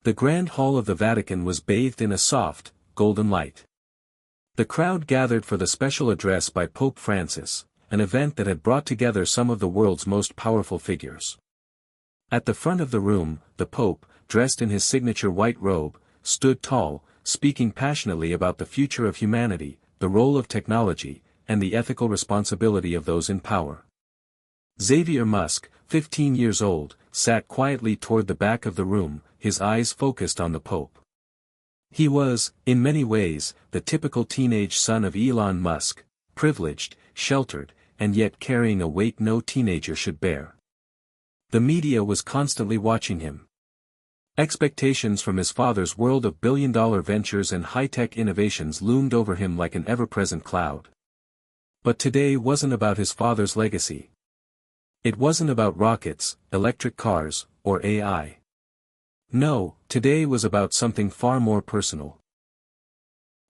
The Grand Hall of the Vatican was bathed in a soft, golden light. The crowd gathered for the special address by Pope Francis, an event that had brought together some of the world's most powerful figures. At the front of the room, the Pope, dressed in his signature white robe, stood tall, speaking passionately about the future of humanity, the role of technology, and the ethical responsibility of those in power. Xavier Musk, 15 years old, sat quietly toward the back of the room, his eyes focused on the Pope. He was, in many ways, the typical teenage son of Elon Musk, privileged, sheltered, and yet carrying a weight no teenager should bear. The media was constantly watching him. Expectations from his father's world of billion-dollar ventures and high-tech innovations loomed over him like an ever-present cloud. But today wasn't about his father's legacy. It wasn't about rockets, electric cars, or AI. No, today was about something far more personal.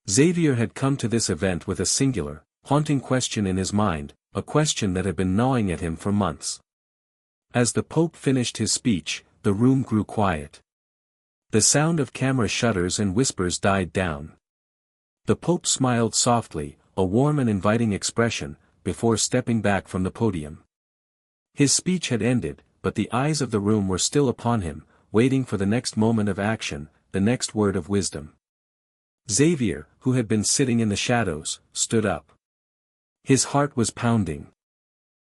Xavier had come to this event with a singular, haunting question in his mind, a question that had been gnawing at him for months. As the Pope finished his speech, the room grew quiet. The sound of camera shutters and whispers died down. The Pope smiled softly, a warm and inviting expression, before stepping back from the podium. His speech had ended, but the eyes of the room were still upon him, waiting for the next moment of action, the next word of wisdom. Xavier, who had been sitting in the shadows, stood up. His heart was pounding.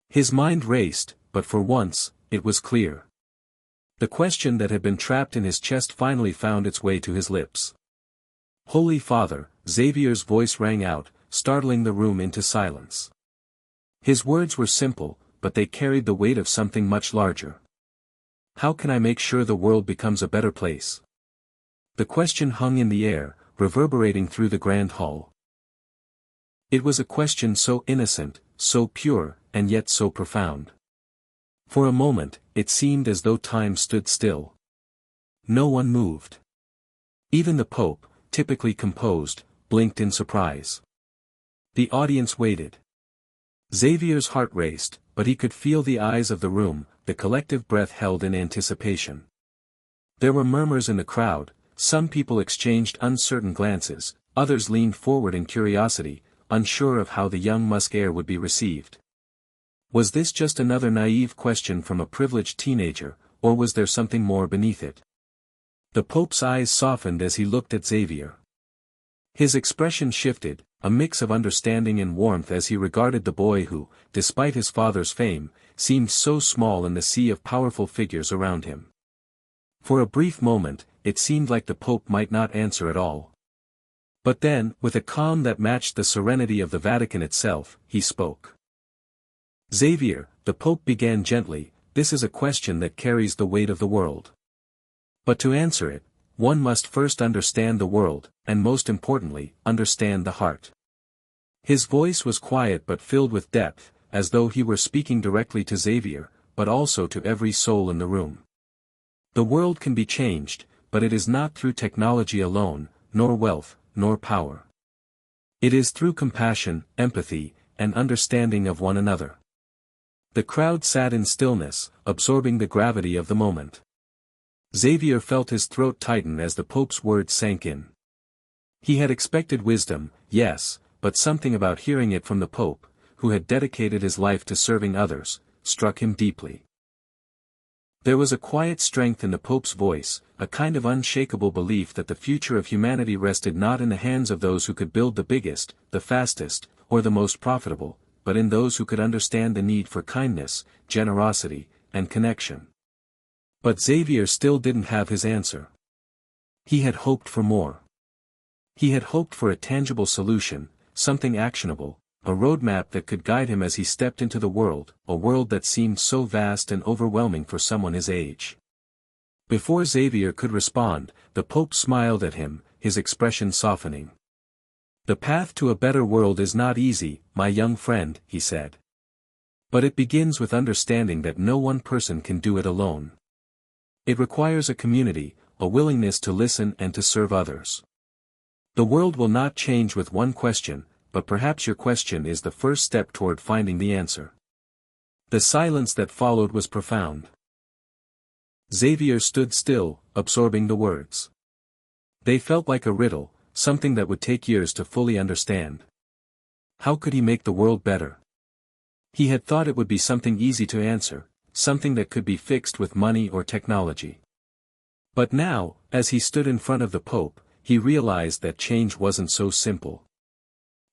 His mind raced, but for once, it was clear. The question that had been trapped in his chest finally found its way to his lips. "Holy Father," Xavier's voice rang out, startling the room into silence. His words were simple, but they carried the weight of something much larger. How can I make sure the world becomes a better place? The question hung in the air, reverberating through the grand hall. It was a question so innocent, so pure, and yet so profound. For a moment, it seemed as though time stood still. No one moved. Even the Pope, typically composed, blinked in surprise. The audience waited. Xavier's heart raced, but he could feel the eyes of the room, the collective breath held in anticipation. There were murmurs in the crowd, some people exchanged uncertain glances, others leaned forward in curiosity, unsure of how the young Musk heir would be received. Was this just another naive question from a privileged teenager, or was there something more beneath it? The Pope's eyes softened as he looked at Xavier. His expression shifted, a mix of understanding and warmth as he regarded the boy who, despite his father's fame, seemed so small in the sea of powerful figures around him. For a brief moment, it seemed like the Pope might not answer at all. But then, with a calm that matched the serenity of the Vatican itself, he spoke. "Xavier," the Pope began gently, "this is a question that carries the weight of the world. But to answer it, one must first understand the world, and most importantly, understand the heart." His voice was quiet but filled with depth, as though he were speaking directly to Xavier, but also to every soul in the room. The world can be changed, but it is not through technology alone, nor wealth, nor power. It is through compassion, empathy, and understanding of one another. The crowd sat in stillness, absorbing the gravity of the moment. Xavier felt his throat tighten as the Pope's words sank in. He had expected wisdom, yes, but something about hearing it from the Pope, who had dedicated his life to serving others, struck him deeply. There was a quiet strength in the Pope's voice, a kind of unshakable belief that the future of humanity rested not in the hands of those who could build the biggest, the fastest, or the most profitable, but in those who could understand the need for kindness, generosity, and connection. But Xavier still didn't have his answer. He had hoped for more. He had hoped for a tangible solution, something actionable, a roadmap that could guide him as he stepped into the world, a world that seemed so vast and overwhelming for someone his age. Before Xavier could respond, the Pope smiled at him, his expression softening. "The path to a better world is not easy, my young friend," he said. "But it begins with understanding that no one person can do it alone. It requires a community, a willingness to listen and to serve others. The world will not change with one question, but perhaps your question is the first step toward finding the answer." The silence that followed was profound. Xavier stood still, absorbing the words. They felt like a riddle, something that would take years to fully understand. How could he make the world better? He had thought it would be something easy to answer, something that could be fixed with money or technology. But now, as he stood in front of the Pope, he realized that change wasn't so simple.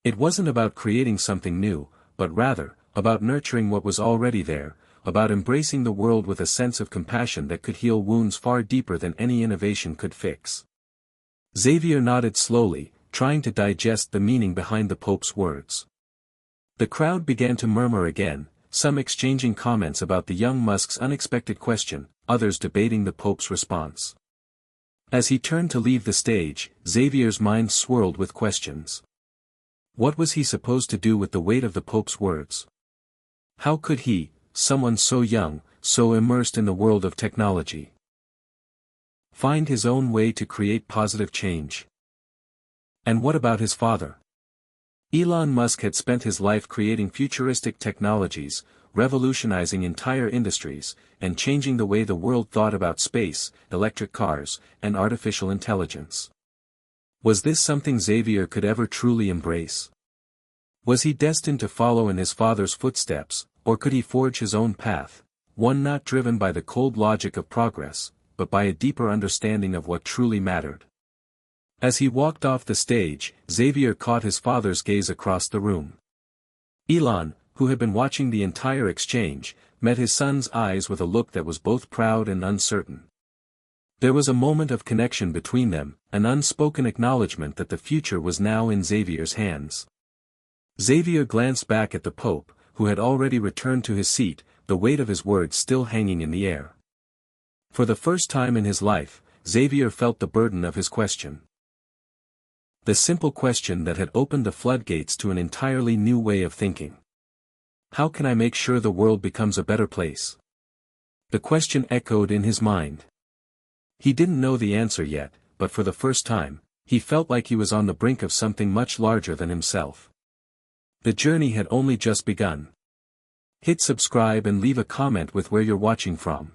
It wasn't about creating something new, but rather, about nurturing what was already there, about embracing the world with a sense of compassion that could heal wounds far deeper than any innovation could fix. Xavier nodded slowly, trying to digest the meaning behind the Pope's words. The crowd began to murmur again, some exchanging comments about the young Musk's unexpected question, others debating the Pope's response. As he turned to leave the stage, Xavier's mind swirled with questions. What was he supposed to do with the weight of the Pope's words? How could he, someone so young, so immersed in the world of technology, find his own way to create positive change? And what about his father? Elon Musk had spent his life creating futuristic technologies, revolutionizing entire industries, and changing the way the world thought about space, electric cars, and artificial intelligence. Was this something Xavier could ever truly embrace? Was he destined to follow in his father's footsteps, or could he forge his own path, one not driven by the cold logic of progress, but by a deeper understanding of what truly mattered? As he walked off the stage, Xavier caught his father's gaze across the room. Elon, who had been watching the entire exchange, met his son's eyes with a look that was both proud and uncertain. There was a moment of connection between them, an unspoken acknowledgement that the future was now in Xavier's hands. Xavier glanced back at the Pope, who had already returned to his seat, the weight of his words still hanging in the air. For the first time in his life, Xavier felt the burden of his question. The simple question that had opened the floodgates to an entirely new way of thinking. How can I make sure the world becomes a better place? The question echoed in his mind. He didn't know the answer yet, but for the first time, he felt like he was on the brink of something much larger than himself. The journey had only just begun. Hit subscribe and leave a comment with where you're watching from.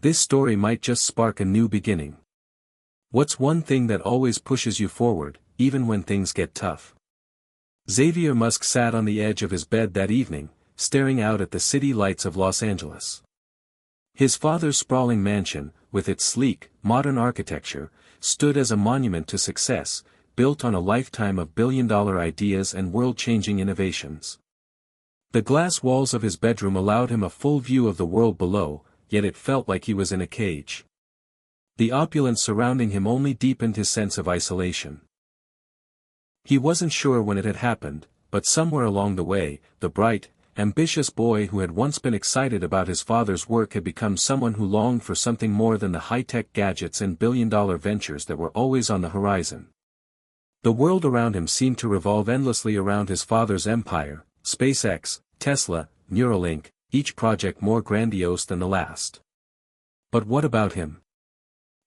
This story might just spark a new beginning. What's one thing that always pushes you forward, even when things get tough? Xavier Musk sat on the edge of his bed that evening, staring out at the city lights of Los Angeles. His father's sprawling mansion, with its sleek, modern architecture, stood as a monument to success, built on a lifetime of billion-dollar ideas and world-changing innovations. The glass walls of his bedroom allowed him a full view of the world below, yet it felt like he was in a cage. The opulence surrounding him only deepened his sense of isolation. He wasn't sure when it had happened, but somewhere along the way, the bright, ambitious boy who had once been excited about his father's work had become someone who longed for something more than the high-tech gadgets and billion-dollar ventures that were always on the horizon. The world around him seemed to revolve endlessly around his father's empire, SpaceX, Tesla, Neuralink, each project more grandiose than the last. But what about him?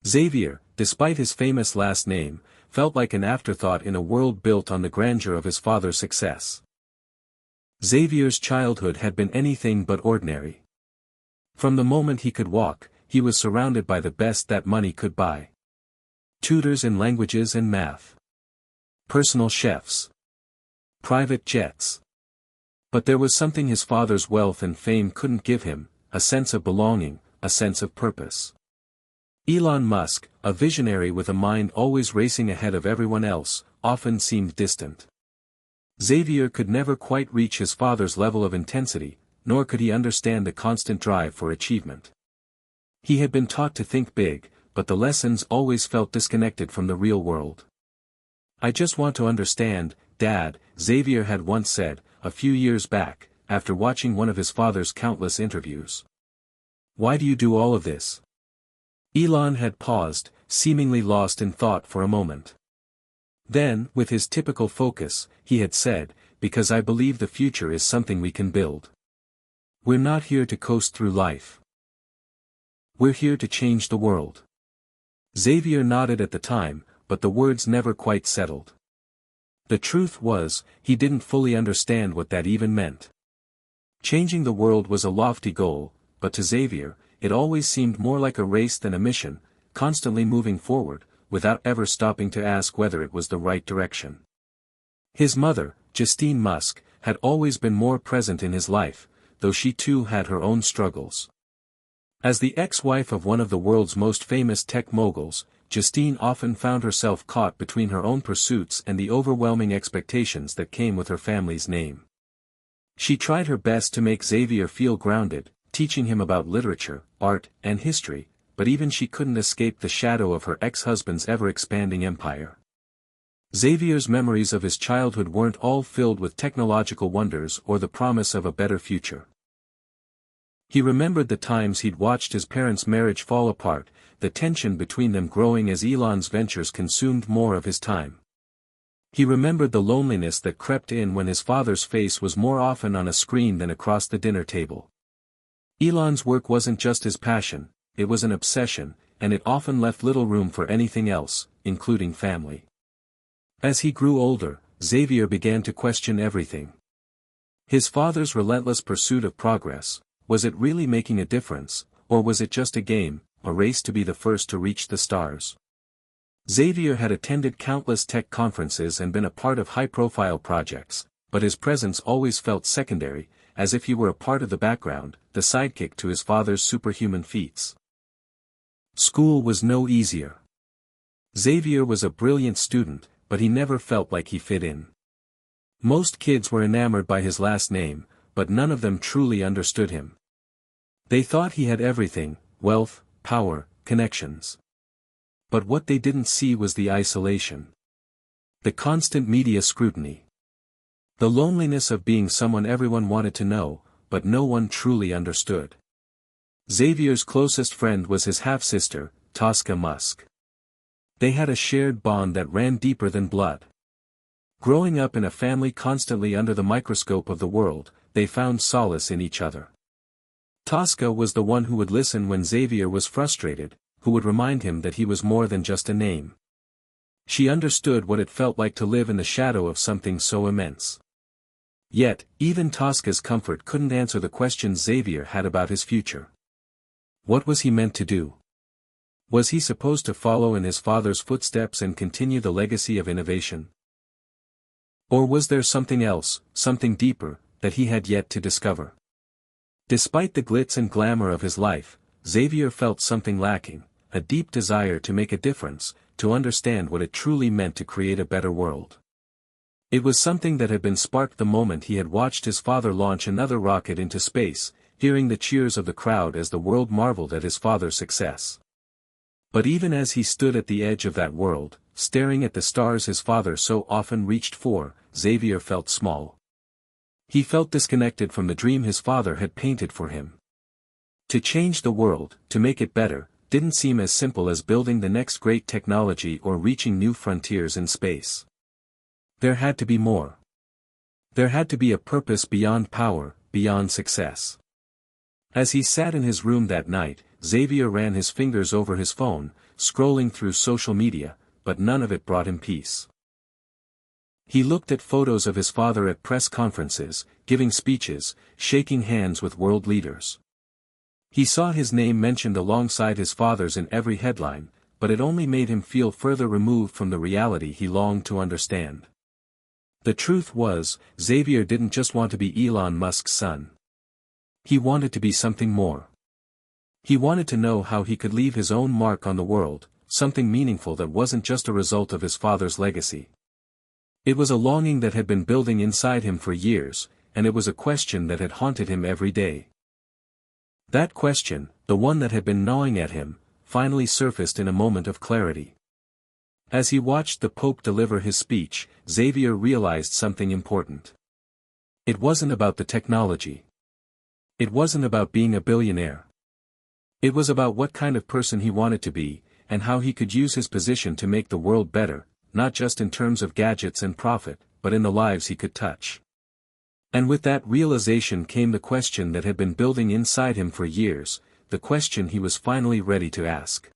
Xavier, despite his famous last name, felt like an afterthought in a world built on the grandeur of his father's success. Xavier's childhood had been anything but ordinary. From the moment he could walk, he was surrounded by the best that money could buy. Tutors in languages and math. Personal chefs. Private jets. But there was something his father's wealth and fame couldn't give him, a sense of belonging, a sense of purpose. Elon Musk, a visionary with a mind always racing ahead of everyone else, often seemed distant. Xavier could never quite reach his father's level of intensity, nor could he understand the constant drive for achievement. He had been taught to think big, but the lessons always felt disconnected from the real world. "I just want to understand, Dad," Xavier had once said, a few years back, after watching one of his father's countless interviews. "Why do you do all of this?" Elon had paused, seemingly lost in thought for a moment. Then, with his typical focus, he had said, "Because I believe the future is something we can build. We're not here to coast through life. We're here to change the world." Xavier nodded at the time, but the words never quite settled. The truth was, he didn't fully understand what that even meant. Changing the world was a lofty goal, but to Xavier, it always seemed more like a race than a mission, constantly moving forward, without ever stopping to ask whether it was the right direction. His mother, Justine Musk, had always been more present in his life, though she too had her own struggles. As the ex-wife of one of the world's most famous tech moguls, Justine often found herself caught between her own pursuits and the overwhelming expectations that came with her family's name. She tried her best to make Xavier feel grounded, teaching him about literature, art, and history, but even she couldn't escape the shadow of her ex-husband's ever-expanding empire. Xavier's memories of his childhood weren't all filled with technological wonders or the promise of a better future. He remembered the times he'd watched his parents' marriage fall apart, the tension between them growing as Elon's ventures consumed more of his time. He remembered the loneliness that crept in when his father's face was more often on a screen than across the dinner table. Elon's work wasn't just his passion, it was an obsession, and it often left little room for anything else, including family. As he grew older, Xavier began to question everything. His father's relentless pursuit of progress, was it really making a difference, or was it just a game, a race to be the first to reach the stars? Xavier had attended countless tech conferences and been a part of high-profile projects, but his presence always felt secondary, as if he were a part of the background, the sidekick to his father's superhuman feats. School was no easier. Xavier was a brilliant student, but he never felt like he fit in. Most kids were enamored by his last name, but none of them truly understood him. They thought he had everything, wealth, power, connections. But what they didn't see was the isolation. The constant media scrutiny. The loneliness of being someone everyone wanted to know, but no one truly understood. Xavier's closest friend was his half-sister, Tosca Musk. They had a shared bond that ran deeper than blood. Growing up in a family constantly under the microscope of the world, they found solace in each other. Tosca was the one who would listen when Xavier was frustrated, who would remind him that he was more than just a name. She understood what it felt like to live in the shadow of something so immense. Yet, even Tosca's comfort couldn't answer the questions Xavier had about his future. What was he meant to do? Was he supposed to follow in his father's footsteps and continue the legacy of innovation? Or was there something else, something deeper, that he had yet to discover? Despite the glitz and glamour of his life, Xavier felt something lacking, a deep desire to make a difference, to understand what it truly meant to create a better world. It was something that had been sparked the moment he had watched his father launch another rocket into space, hearing the cheers of the crowd as the world marveled at his father's success. But even as he stood at the edge of that world, staring at the stars his father so often reached for, Xavier felt small. He felt disconnected from the dream his father had painted for him. To change the world, to make it better, didn't seem as simple as building the next great technology or reaching new frontiers in space. There had to be more. There had to be a purpose beyond power, beyond success. As he sat in his room that night, Xavier ran his fingers over his phone, scrolling through social media, but none of it brought him peace. He looked at photos of his father at press conferences, giving speeches, shaking hands with world leaders. He saw his name mentioned alongside his father's in every headline, but it only made him feel further removed from the reality he longed to understand. The truth was, Xavier didn't just want to be Elon Musk's son. He wanted to be something more. He wanted to know how he could leave his own mark on the world, something meaningful that wasn't just a result of his father's legacy. It was a longing that had been building inside him for years, and it was a question that had haunted him every day. That question, the one that had been gnawing at him, finally surfaced in a moment of clarity. As he watched the Pope deliver his speech, Xavier realized something important. It wasn't about the technology. It wasn't about being a billionaire. It was about what kind of person he wanted to be, and how he could use his position to make the world better, not just in terms of gadgets and profit, but in the lives he could touch. And with that realization came the question that had been building inside him for years, the question he was finally ready to ask.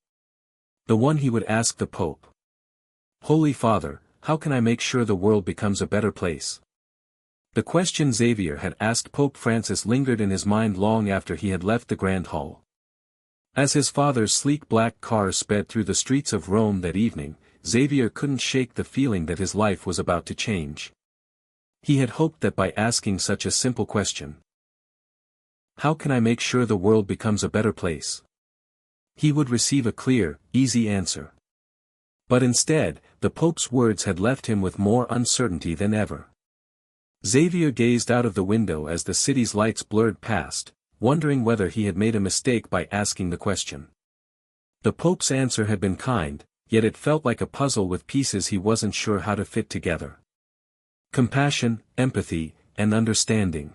The one he would ask the Pope. Holy Father, how can I make sure the world becomes a better place? The question Xavier had asked Pope Francis lingered in his mind long after he had left the Grand Hall. As his father's sleek black car sped through the streets of Rome that evening, Xavier couldn't shake the feeling that his life was about to change. He had hoped that by asking such a simple question, "How can I make sure the world becomes a better place?" he would receive a clear, easy answer. But instead, the Pope's words had left him with more uncertainty than ever. Xavier gazed out of the window as the city's lights blurred past, wondering whether he had made a mistake by asking the question. The Pope's answer had been kind, yet it felt like a puzzle with pieces he wasn't sure how to fit together. Compassion, empathy, and understanding.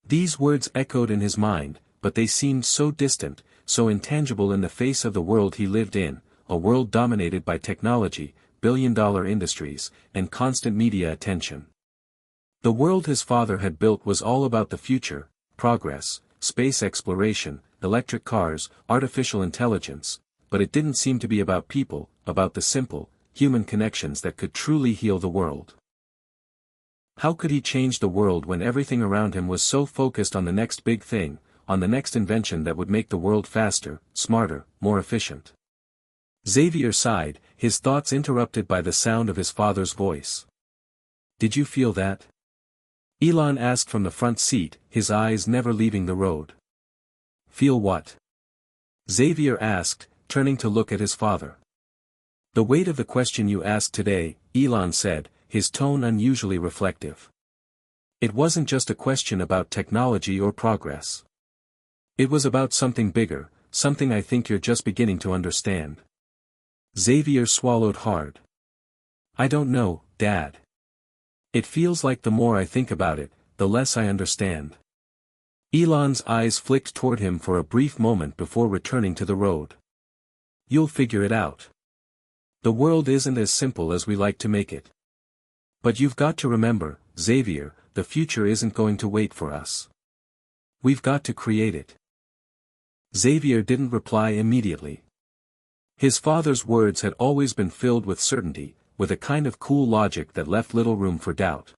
These words echoed in his mind, but they seemed so distant, so intangible in the face of the world he lived in, a world dominated by technology, billion-dollar industries, and constant media attention. The world his father had built was all about the future, progress, space exploration, electric cars, artificial intelligence, but it didn't seem to be about people, about the simple, human connections that could truly heal the world. How could he change the world when everything around him was so focused on the next big thing, on the next invention that would make the world faster, smarter, more efficient? Xavier sighed, his thoughts interrupted by the sound of his father's voice. "Did you feel that?" Elon asked from the front seat, his eyes never leaving the road. "Feel what?" Xavier asked, turning to look at his father. "The weight of the question you asked today," Elon said, his tone unusually reflective. "It wasn't just a question about technology or progress. It was about something bigger, something I think you're just beginning to understand." Xavier swallowed hard. "I don't know, Dad. It feels like the more I think about it, the less I understand." Elon's eyes flicked toward him for a brief moment before returning to the road. "You'll figure it out. The world isn't as simple as we like to make it. But you've got to remember, Xavier, the future isn't going to wait for us. We've got to create it." Xavier didn't reply immediately. His father's words had always been filled with certainty, with a kind of cool logic that left little room for doubt.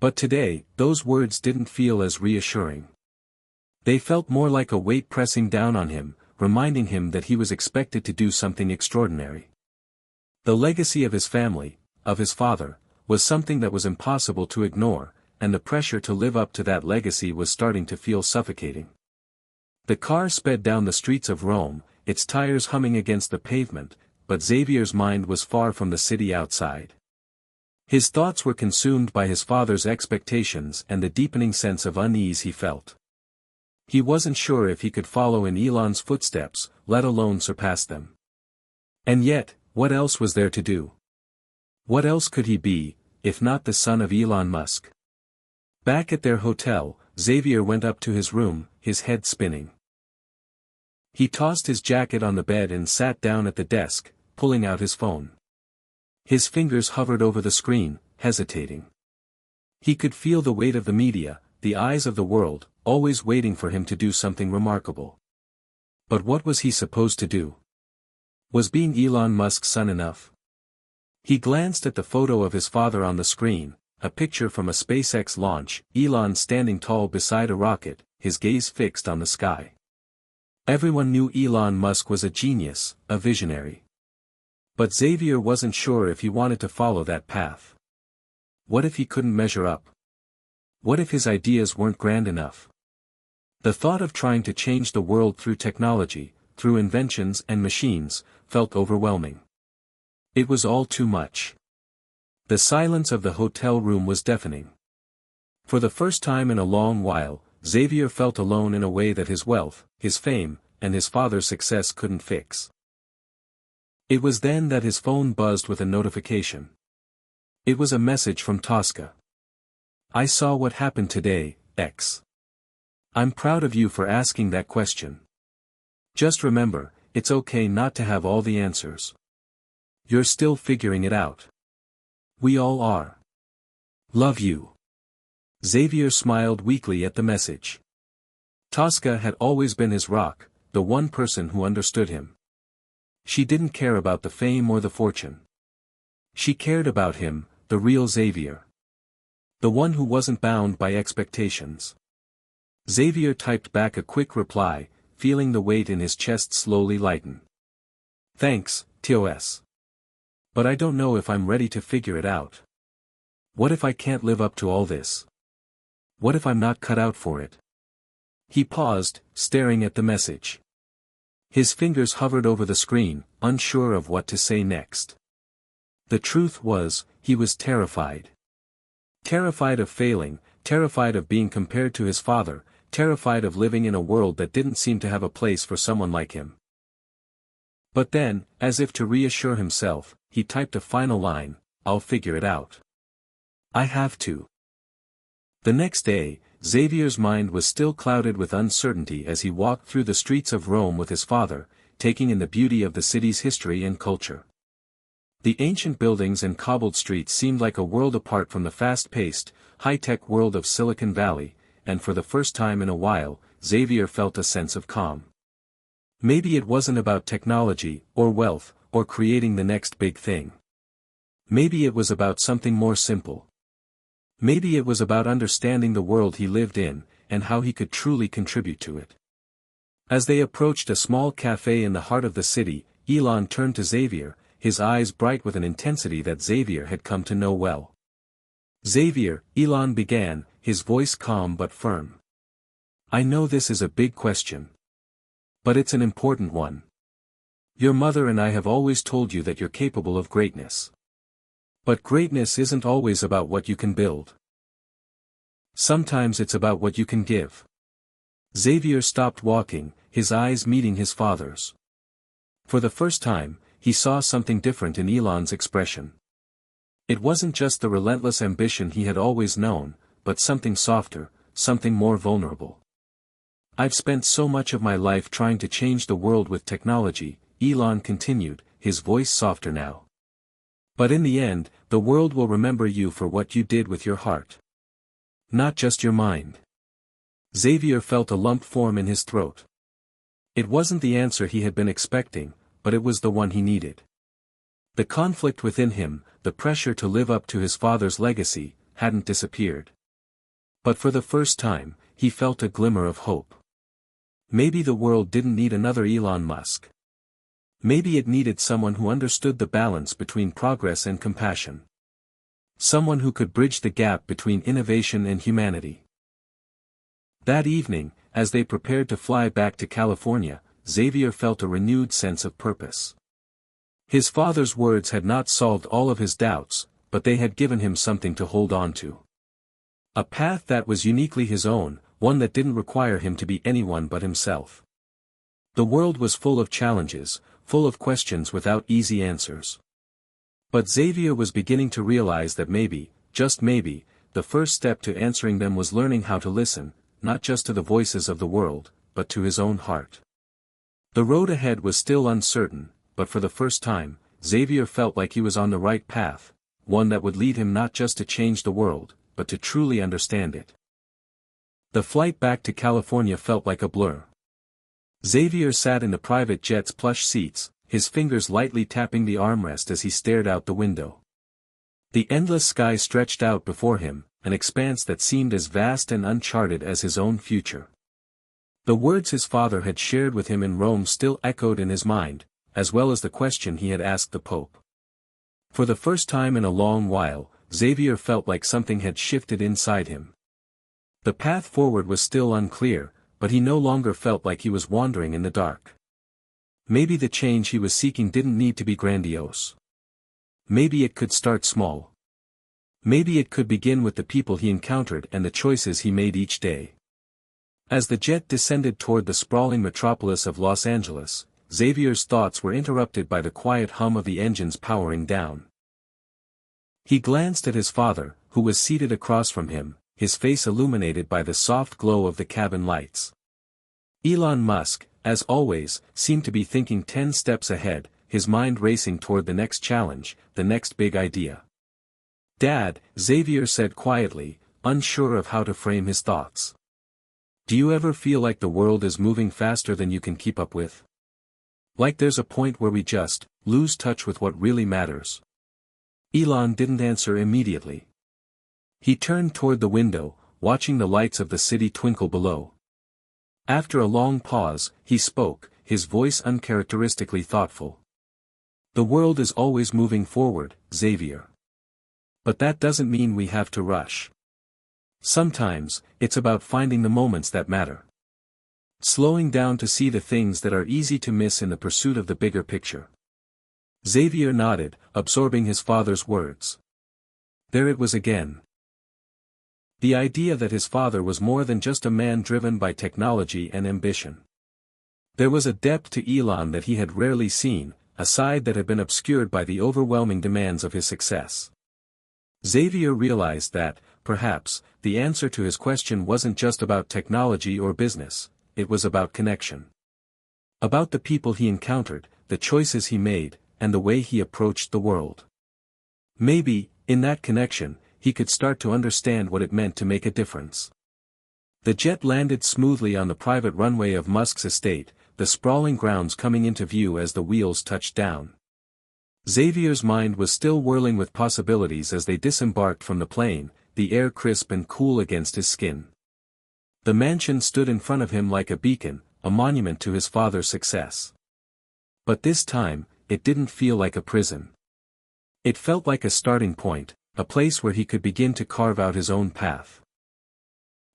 But today, those words didn't feel as reassuring. They felt more like a weight pressing down on him, reminding him that he was expected to do something extraordinary. The legacy of his family, of his father, was something that was impossible to ignore, and the pressure to live up to that legacy was starting to feel suffocating. The car sped down the streets of Rome, its tires humming against the pavement, but Xavier's mind was far from the city outside. His thoughts were consumed by his father's expectations and the deepening sense of unease he felt. He wasn't sure if he could follow in Elon's footsteps, let alone surpass them. And yet, what else was there to do? What else could he be, if not the son of Elon Musk? Back at their hotel, Xavier went up to his room, his head spinning. He tossed his jacket on the bed and sat down at the desk, pulling out his phone. His fingers hovered over the screen, hesitating. He could feel the weight of the media, the eyes of the world, always waiting for him to do something remarkable. But what was he supposed to do? Was being Elon Musk's son enough? He glanced at the photo of his father on the screen, a picture from a SpaceX launch, Elon standing tall beside a rocket, his gaze fixed on the sky. Everyone knew Elon Musk was a genius, a visionary. But Xavier wasn't sure if he wanted to follow that path. What if he couldn't measure up? What if his ideas weren't grand enough? The thought of trying to change the world through technology, through inventions and machines, felt overwhelming. It was all too much. The silence of the hotel room was deafening. For the first time in a long while, Xavier felt alone in a way that his wealth, his fame, and his father's success couldn't fix. It was then that his phone buzzed with a notification. It was a message from Tosca. "I saw what happened today, X. I'm proud of you for asking that question. Just remember, it's okay not to have all the answers. You're still figuring it out. We all are. Love you." Xavier smiled weakly at the message. Tosca had always been his rock, the one person who understood him. She didn't care about the fame or the fortune. She cared about him, the real Xavier. The one who wasn't bound by expectations. Xavier typed back a quick reply, feeling the weight in his chest slowly lighten. Thanks, TOS. But I don't know if I'm ready to figure it out. What if I can't live up to all this? What if I'm not cut out for it? He paused, staring at the message. His fingers hovered over the screen, unsure of what to say next. The truth was, he was terrified. Terrified of failing, terrified of being compared to his father, terrified of living in a world that didn't seem to have a place for someone like him. But then, as if to reassure himself, he typed a final line, "I'll figure it out. I have to." The next day, Xavier's mind was still clouded with uncertainty as he walked through the streets of Rome with his father, taking in the beauty of the city's history and culture. The ancient buildings and cobbled streets seemed like a world apart from the fast-paced, high-tech world of Silicon Valley, and for the first time in a while, Xavier felt a sense of calm. Maybe it wasn't about technology, or wealth, or creating the next big thing. Maybe it was about something more simple. Maybe it was about understanding the world he lived in, and how he could truly contribute to it. As they approached a small cafe in the heart of the city, Elon turned to Xavier, his eyes bright with an intensity that Xavier had come to know well. "Xavier," Elon began, his voice calm but firm. "I know this is a big question. But it's an important one. Your mother and I have always told you that you're capable of greatness. But greatness isn't always about what you can build. Sometimes it's about what you can give." Xavier stopped walking, his eyes meeting his father's. For the first time, he saw something different in Elon's expression. It wasn't just the relentless ambition he had always known, but something softer, something more vulnerable. "I've spent so much of my life trying to change the world with technology," Elon continued, his voice softer now. "But in the end, the world will remember you for what you did with your heart. Not just your mind." Xavier felt a lump form in his throat. It wasn't the answer he had been expecting, but it was the one he needed. The conflict within him, the pressure to live up to his father's legacy, hadn't disappeared. But for the first time, he felt a glimmer of hope. Maybe the world didn't need another Elon Musk. Maybe it needed someone who understood the balance between progress and compassion. Someone who could bridge the gap between innovation and humanity. That evening, as they prepared to fly back to California, Xavier felt a renewed sense of purpose. His father's words had not solved all of his doubts, but they had given him something to hold on to. A path that was uniquely his own, one that didn't require him to be anyone but himself. The world was full of challenges, full of questions without easy answers. But Xavier was beginning to realize that maybe, just maybe, the first step to answering them was learning how to listen, not just to the voices of the world, but to his own heart. The road ahead was still uncertain, but for the first time, Xavier felt like he was on the right path, one that would lead him not just to change the world, but to truly understand it. The flight back to California felt like a blur. Xavier sat in the private jet's plush seats, his fingers lightly tapping the armrest as he stared out the window. The endless sky stretched out before him, an expanse that seemed as vast and uncharted as his own future. The words his father had shared with him in Rome still echoed in his mind, as well as the question he had asked the Pope. For the first time in a long while, Xavier felt like something had shifted inside him. The path forward was still unclear, but he no longer felt like he was wandering in the dark. Maybe the change he was seeking didn't need to be grandiose. Maybe it could start small. Maybe it could begin with the people he encountered and the choices he made each day. As the jet descended toward the sprawling metropolis of Los Angeles, Xavier's thoughts were interrupted by the quiet hum of the engines powering down. He glanced at his father, who was seated across from him, his face illuminated by the soft glow of the cabin lights. Elon Musk, as always, seemed to be thinking 10 steps ahead, his mind racing toward the next challenge, the next big idea. "Dad," Xavier said quietly, unsure of how to frame his thoughts. "Do you ever feel like the world is moving faster than you can keep up with? Like there's a point where we just lose touch with what really matters?" Elon didn't answer immediately. He turned toward the window, watching the lights of the city twinkle below. After a long pause, he spoke, his voice uncharacteristically thoughtful. The world is always moving forward, Xavier. But that doesn't mean we have to rush. Sometimes, it's about finding the moments that matter. Slowing down to see the things that are easy to miss in the pursuit of the bigger picture. Xavier nodded, absorbing his father's words. There it was again. The idea that his father was more than just a man driven by technology and ambition. There was a depth to Elon that he had rarely seen, a side that had been obscured by the overwhelming demands of his success. Xavier realized that, perhaps, the answer to his question wasn't just about technology or business, it was about connection. About the people he encountered, the choices he made, and the way he approached the world. Maybe, in that connection, he could start to understand what it meant to make a difference. The jet landed smoothly on the private runway of Musk's estate, the sprawling grounds coming into view as the wheels touched down. Xavier's mind was still whirling with possibilities as they disembarked from the plane, the air crisp and cool against his skin. The mansion stood in front of him like a beacon, a monument to his father's success. But this time, it didn't feel like a prison. It felt like a starting point, a place where he could begin to carve out his own path.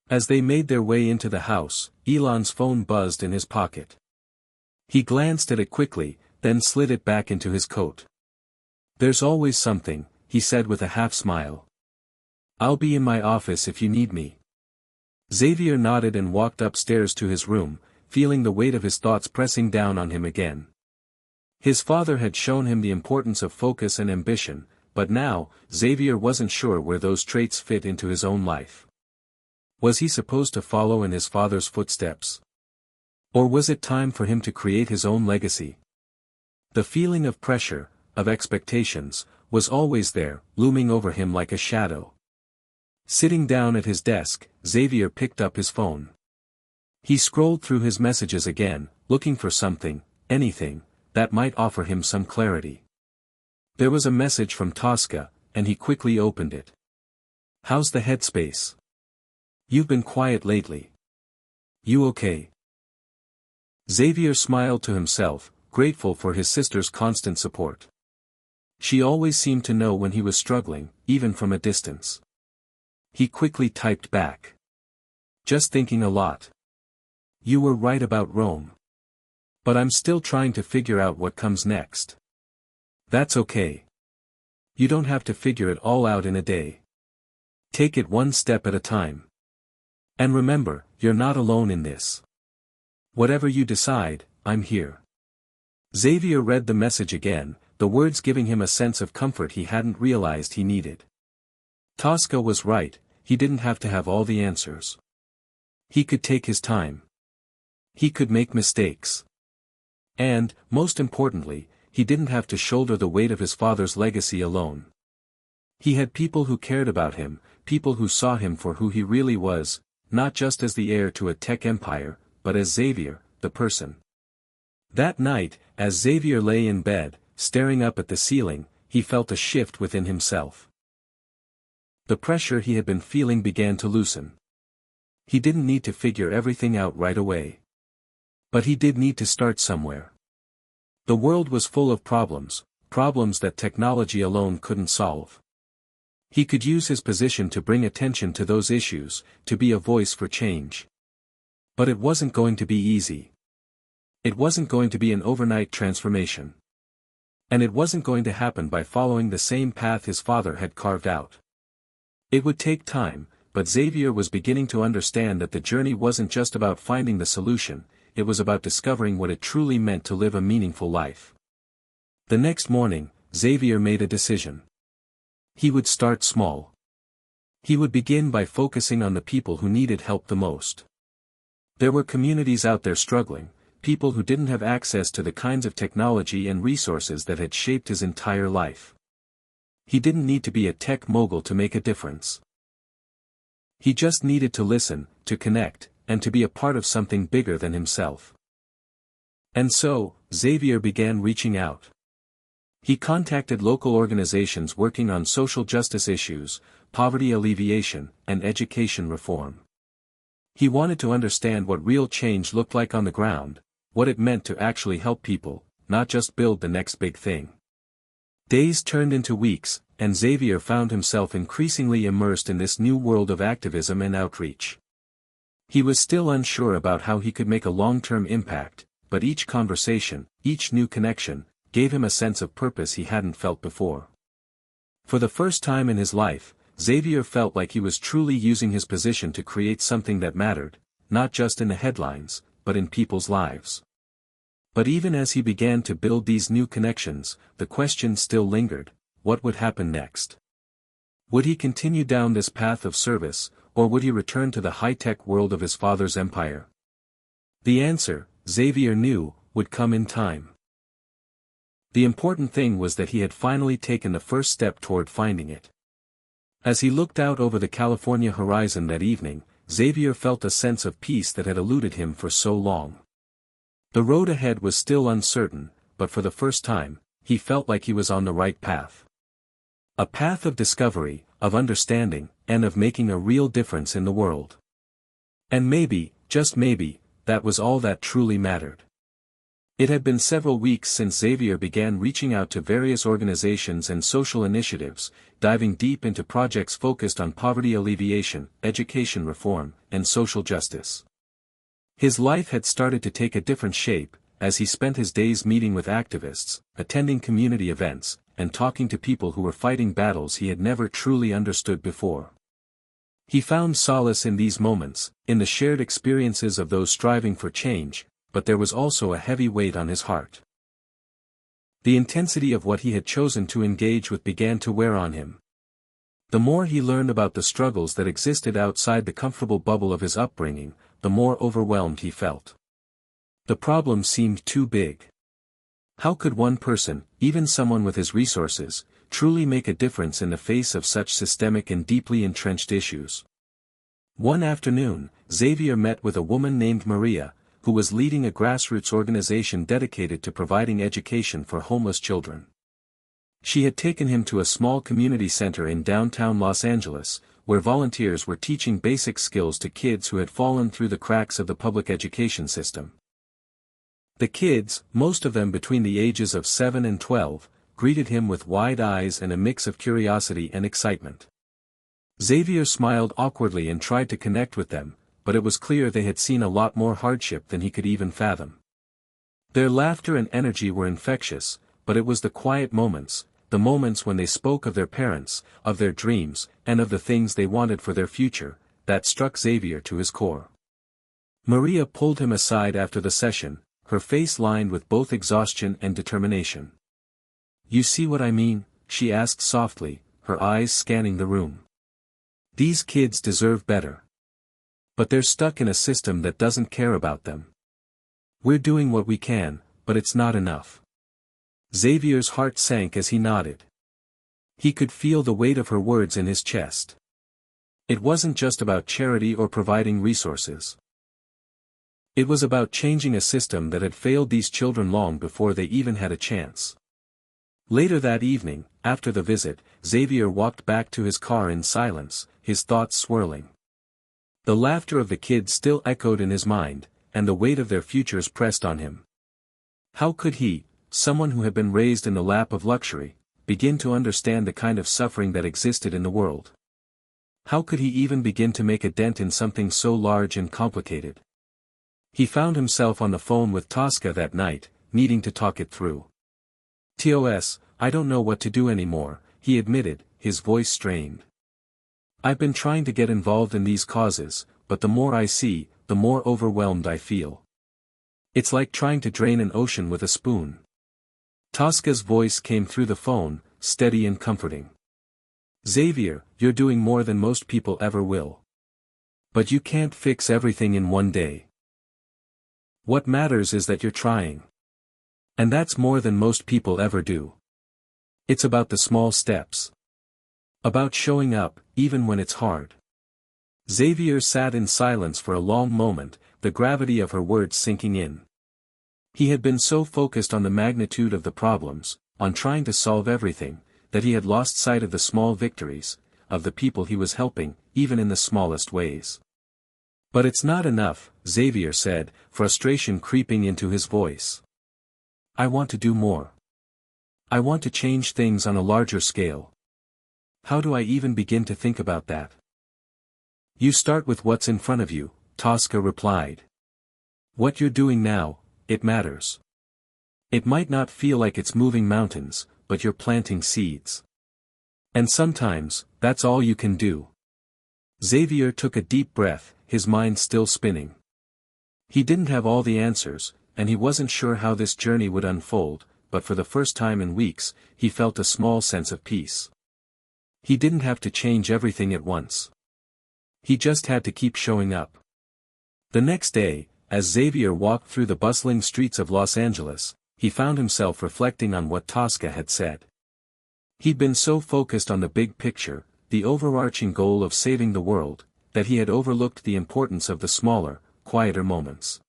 As they made their way into the house, Elon's phone buzzed in his pocket. He glanced at it quickly, then slid it back into his coat. "There's always something," he said with a half-smile. "I'll be in my office if you need me." Xavier nodded and walked upstairs to his room, feeling the weight of his thoughts pressing down on him again. His father had shown him the importance of focus and ambition, but now, Xavier wasn't sure where those traits fit into his own life. Was he supposed to follow in his father's footsteps? Or was it time for him to create his own legacy? The feeling of pressure, of expectations, was always there, looming over him like a shadow. Sitting down at his desk, Xavier picked up his phone. He scrolled through his messages again, looking for something, anything, that might offer him some clarity. There was a message from Tosca, and he quickly opened it. "How's the headspace? You've been quiet lately. You okay?" Xavier smiled to himself, grateful for his sister's constant support. She always seemed to know when he was struggling, even from a distance. He quickly typed back. "Just thinking a lot. You were right about Rome. But I'm still trying to figure out what comes next." "That's okay. You don't have to figure it all out in a day. Take it one step at a time. And remember, you're not alone in this. Whatever you decide, I'm here." Xavier read the message again, the words giving him a sense of comfort he hadn't realized he needed. Tosca was right, he didn't have to have all the answers. He could take his time. He could make mistakes. And, most importantly, he didn't have to shoulder the weight of his father's legacy alone. He had people who cared about him, people who saw him for who he really was, not just as the heir to a tech empire, but as Xavier, the person. That night, as Xavier lay in bed, staring up at the ceiling, he felt a shift within himself. The pressure he had been feeling began to loosen. He didn't need to figure everything out right away. But he did need to start somewhere. The world was full of problems, problems that technology alone couldn't solve. He could use his position to bring attention to those issues, to be a voice for change. But it wasn't going to be easy. It wasn't going to be an overnight transformation. And it wasn't going to happen by following the same path his father had carved out. It would take time, but Xavier was beginning to understand that the journey wasn't just about finding the solution, it was about discovering what it truly meant to live a meaningful life. The next morning, Xavier made a decision. He would start small. He would begin by focusing on the people who needed help the most. There were communities out there struggling, people who didn't have access to the kinds of technology and resources that had shaped his entire life. He didn't need to be a tech mogul to make a difference. He just needed to listen, to connect, and to be a part of something bigger than himself. And so, Xavier began reaching out. He contacted local organizations working on social justice issues, poverty alleviation, and education reform. He wanted to understand what real change looked like on the ground, what it meant to actually help people, not just build the next big thing. Days turned into weeks, and Xavier found himself increasingly immersed in this new world of activism and outreach. He was still unsure about how he could make a long-term impact, but each conversation, each new connection, gave him a sense of purpose he hadn't felt before. For the first time in his life, Xavier felt like he was truly using his position to create something that mattered, not just in the headlines, but in people's lives. But even as he began to build these new connections, the question still lingered: what would happen next? Would he continue down this path of service, or would he return to the high-tech world of his father's empire? The answer, Xavier knew, would come in time. The important thing was that he had finally taken the first step toward finding it. As he looked out over the California horizon that evening, Xavier felt a sense of peace that had eluded him for so long. The road ahead was still uncertain, but for the first time, he felt like he was on the right path. A path of discovery, of understanding, and of making a real difference in the world. And maybe, just maybe, that was all that truly mattered. It had been several weeks since Xavier began reaching out to various organizations and social initiatives, diving deep into projects focused on poverty alleviation, education reform, and social justice. His life had started to take a different shape, as he spent his days meeting with activists, attending community events, and talking to people who were fighting battles he had never truly understood before. He found solace in these moments, in the shared experiences of those striving for change, but there was also a heavy weight on his heart. The intensity of what he had chosen to engage with began to wear on him. The more he learned about the struggles that existed outside the comfortable bubble of his upbringing, the more overwhelmed he felt. The problem seemed too big. How could one person, even someone with his resources, truly make a difference in the face of such systemic and deeply entrenched issues? One afternoon, Xavier met with a woman named Maria, who was leading a grassroots organization dedicated to providing education for homeless children. She had taken him to a small community center in downtown Los Angeles, where volunteers were teaching basic skills to kids who had fallen through the cracks of the public education system. The kids, most of them between the ages of 7 and 12, greeted him with wide eyes and a mix of curiosity and excitement. Xavier smiled awkwardly and tried to connect with them, but it was clear they had seen a lot more hardship than he could even fathom. Their laughter and energy were infectious, but it was the quiet moments, the moments when they spoke of their parents, of their dreams, and of the things they wanted for their future, that struck Xavier to his core. Maria pulled him aside after the session, her face lined with both exhaustion and determination. "You see what I mean?" she asked softly, her eyes scanning the room. "These kids deserve better. But they're stuck in a system that doesn't care about them. We're doing what we can, but it's not enough." Xavier's heart sank as he nodded. He could feel the weight of her words in his chest. It wasn't just about charity or providing resources. It was about changing a system that had failed these children long before they even had a chance. Later that evening, after the visit, Xavier walked back to his car in silence, his thoughts swirling. The laughter of the kids still echoed in his mind, and the weight of their futures pressed on him. How could he, someone who had been raised in the lap of luxury, begin to understand the kind of suffering that existed in the world? How could he even begin to make a dent in something so large and complicated? He found himself on the phone with Tosca that night, needing to talk it through. "TOS, I don't know what to do anymore," he admitted, his voice strained. "I've been trying to get involved in these causes, but the more I see, the more overwhelmed I feel. It's like trying to drain an ocean with a spoon." Tosca's voice came through the phone, steady and comforting. "Xavier, you're doing more than most people ever will. But you can't fix everything in one day. What matters is that you're trying. And that's more than most people ever do. It's about the small steps. About showing up, even when it's hard." Xavier sat in silence for a long moment, the gravity of her words sinking in. He had been so focused on the magnitude of the problems, on trying to solve everything, that he had lost sight of the small victories, of the people he was helping, even in the smallest ways. But it's not enough, Xavier said, frustration creeping into his voice. I want to do more. I want to change things on a larger scale. How do I even begin to think about that? You start with what's in front of you, Tosca replied. What you're doing now, it matters. It might not feel like it's moving mountains, but you're planting seeds. And sometimes, that's all you can do. Xavier took a deep breath, his mind still spinning. He didn't have all the answers, and he wasn't sure how this journey would unfold, but for the first time in weeks, he felt a small sense of peace. He didn't have to change everything at once. He just had to keep showing up. The next day, as Xavier walked through the bustling streets of Los Angeles, he found himself reflecting on what Tosca had said. He'd been so focused on the big picture, the overarching goal of saving the world, that he had overlooked the importance of the smaller, quieter moments.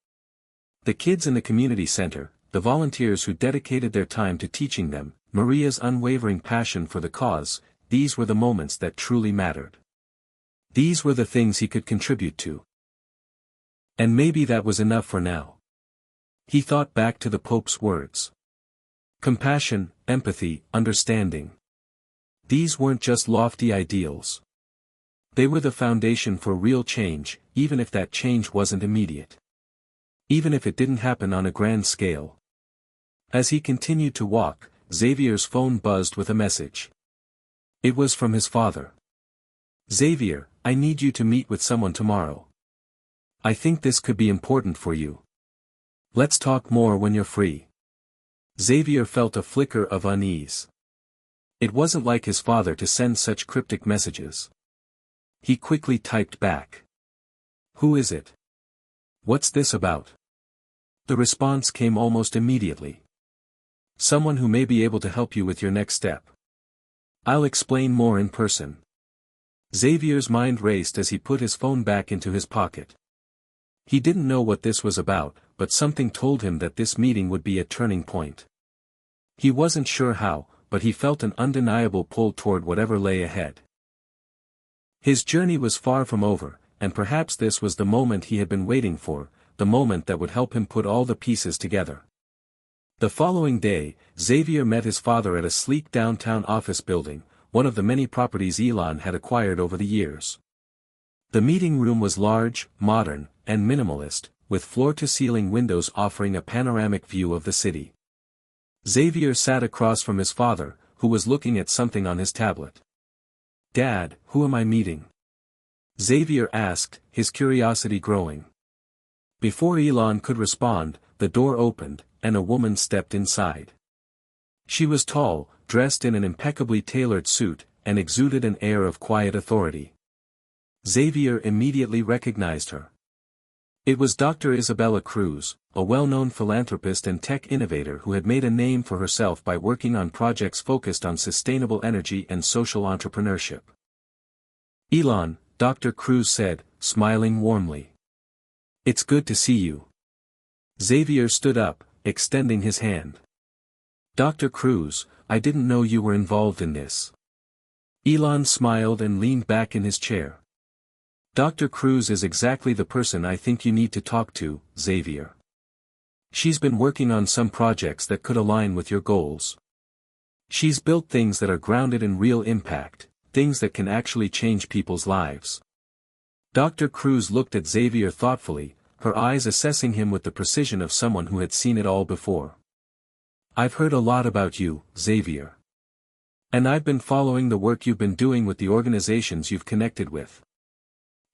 The kids in the community center, the volunteers who dedicated their time to teaching them, Maria's unwavering passion for the cause, these were the moments that truly mattered. These were the things he could contribute to. And maybe that was enough for now. He thought back to the Pope's words. Compassion, empathy, understanding. These weren't just lofty ideals. They were the foundation for real change, even if that change wasn't immediate. Even if it didn't happen on a grand scale. As he continued to walk, Xavier's phone buzzed with a message. It was from his father. Xavier, I need you to meet with someone tomorrow. I think this could be important for you. Let's talk more when you're free. Xavier felt a flicker of unease. It wasn't like his father to send such cryptic messages. He quickly typed back. Who is it? What's this about? The response came almost immediately. Someone who may be able to help you with your next step. I'll explain more in person. Xavier's mind raced as he put his phone back into his pocket. He didn't know what this was about, but something told him that this meeting would be a turning point. He wasn't sure how, but he felt an undeniable pull toward whatever lay ahead. His journey was far from over, and perhaps this was the moment he had been waiting for, the moment that would help him put all the pieces together. The following day, Xavier met his father at a sleek downtown office building, one of the many properties Elon had acquired over the years. The meeting room was large, modern, and minimalist, with floor-to-ceiling windows offering a panoramic view of the city. Xavier sat across from his father, who was looking at something on his tablet. Dad, who am I meeting? Xavier asked, his curiosity growing. Before Elon could respond, the door opened, and a woman stepped inside. She was tall, dressed in an impeccably tailored suit, and exuded an air of quiet authority. Xavier immediately recognized her. It was Dr. Isabella Cruz, a well-known philanthropist and tech innovator who had made a name for herself by working on projects focused on sustainable energy and social entrepreneurship. Elon, Dr. Cruz said, smiling warmly. It's good to see you. Xavier stood up, extending his hand. Dr. Cruz, I didn't know you were involved in this. Elon smiled and leaned back in his chair. Dr. Cruz is exactly the person I think you need to talk to, Xavier. She's been working on some projects that could align with your goals. She's built things that are grounded in real impact, things that can actually change people's lives. Dr. Cruz looked at Xavier thoughtfully, her eyes assessing him with the precision of someone who had seen it all before. I've heard a lot about you, Xavier. And I've been following the work you've been doing with the organizations you've connected with.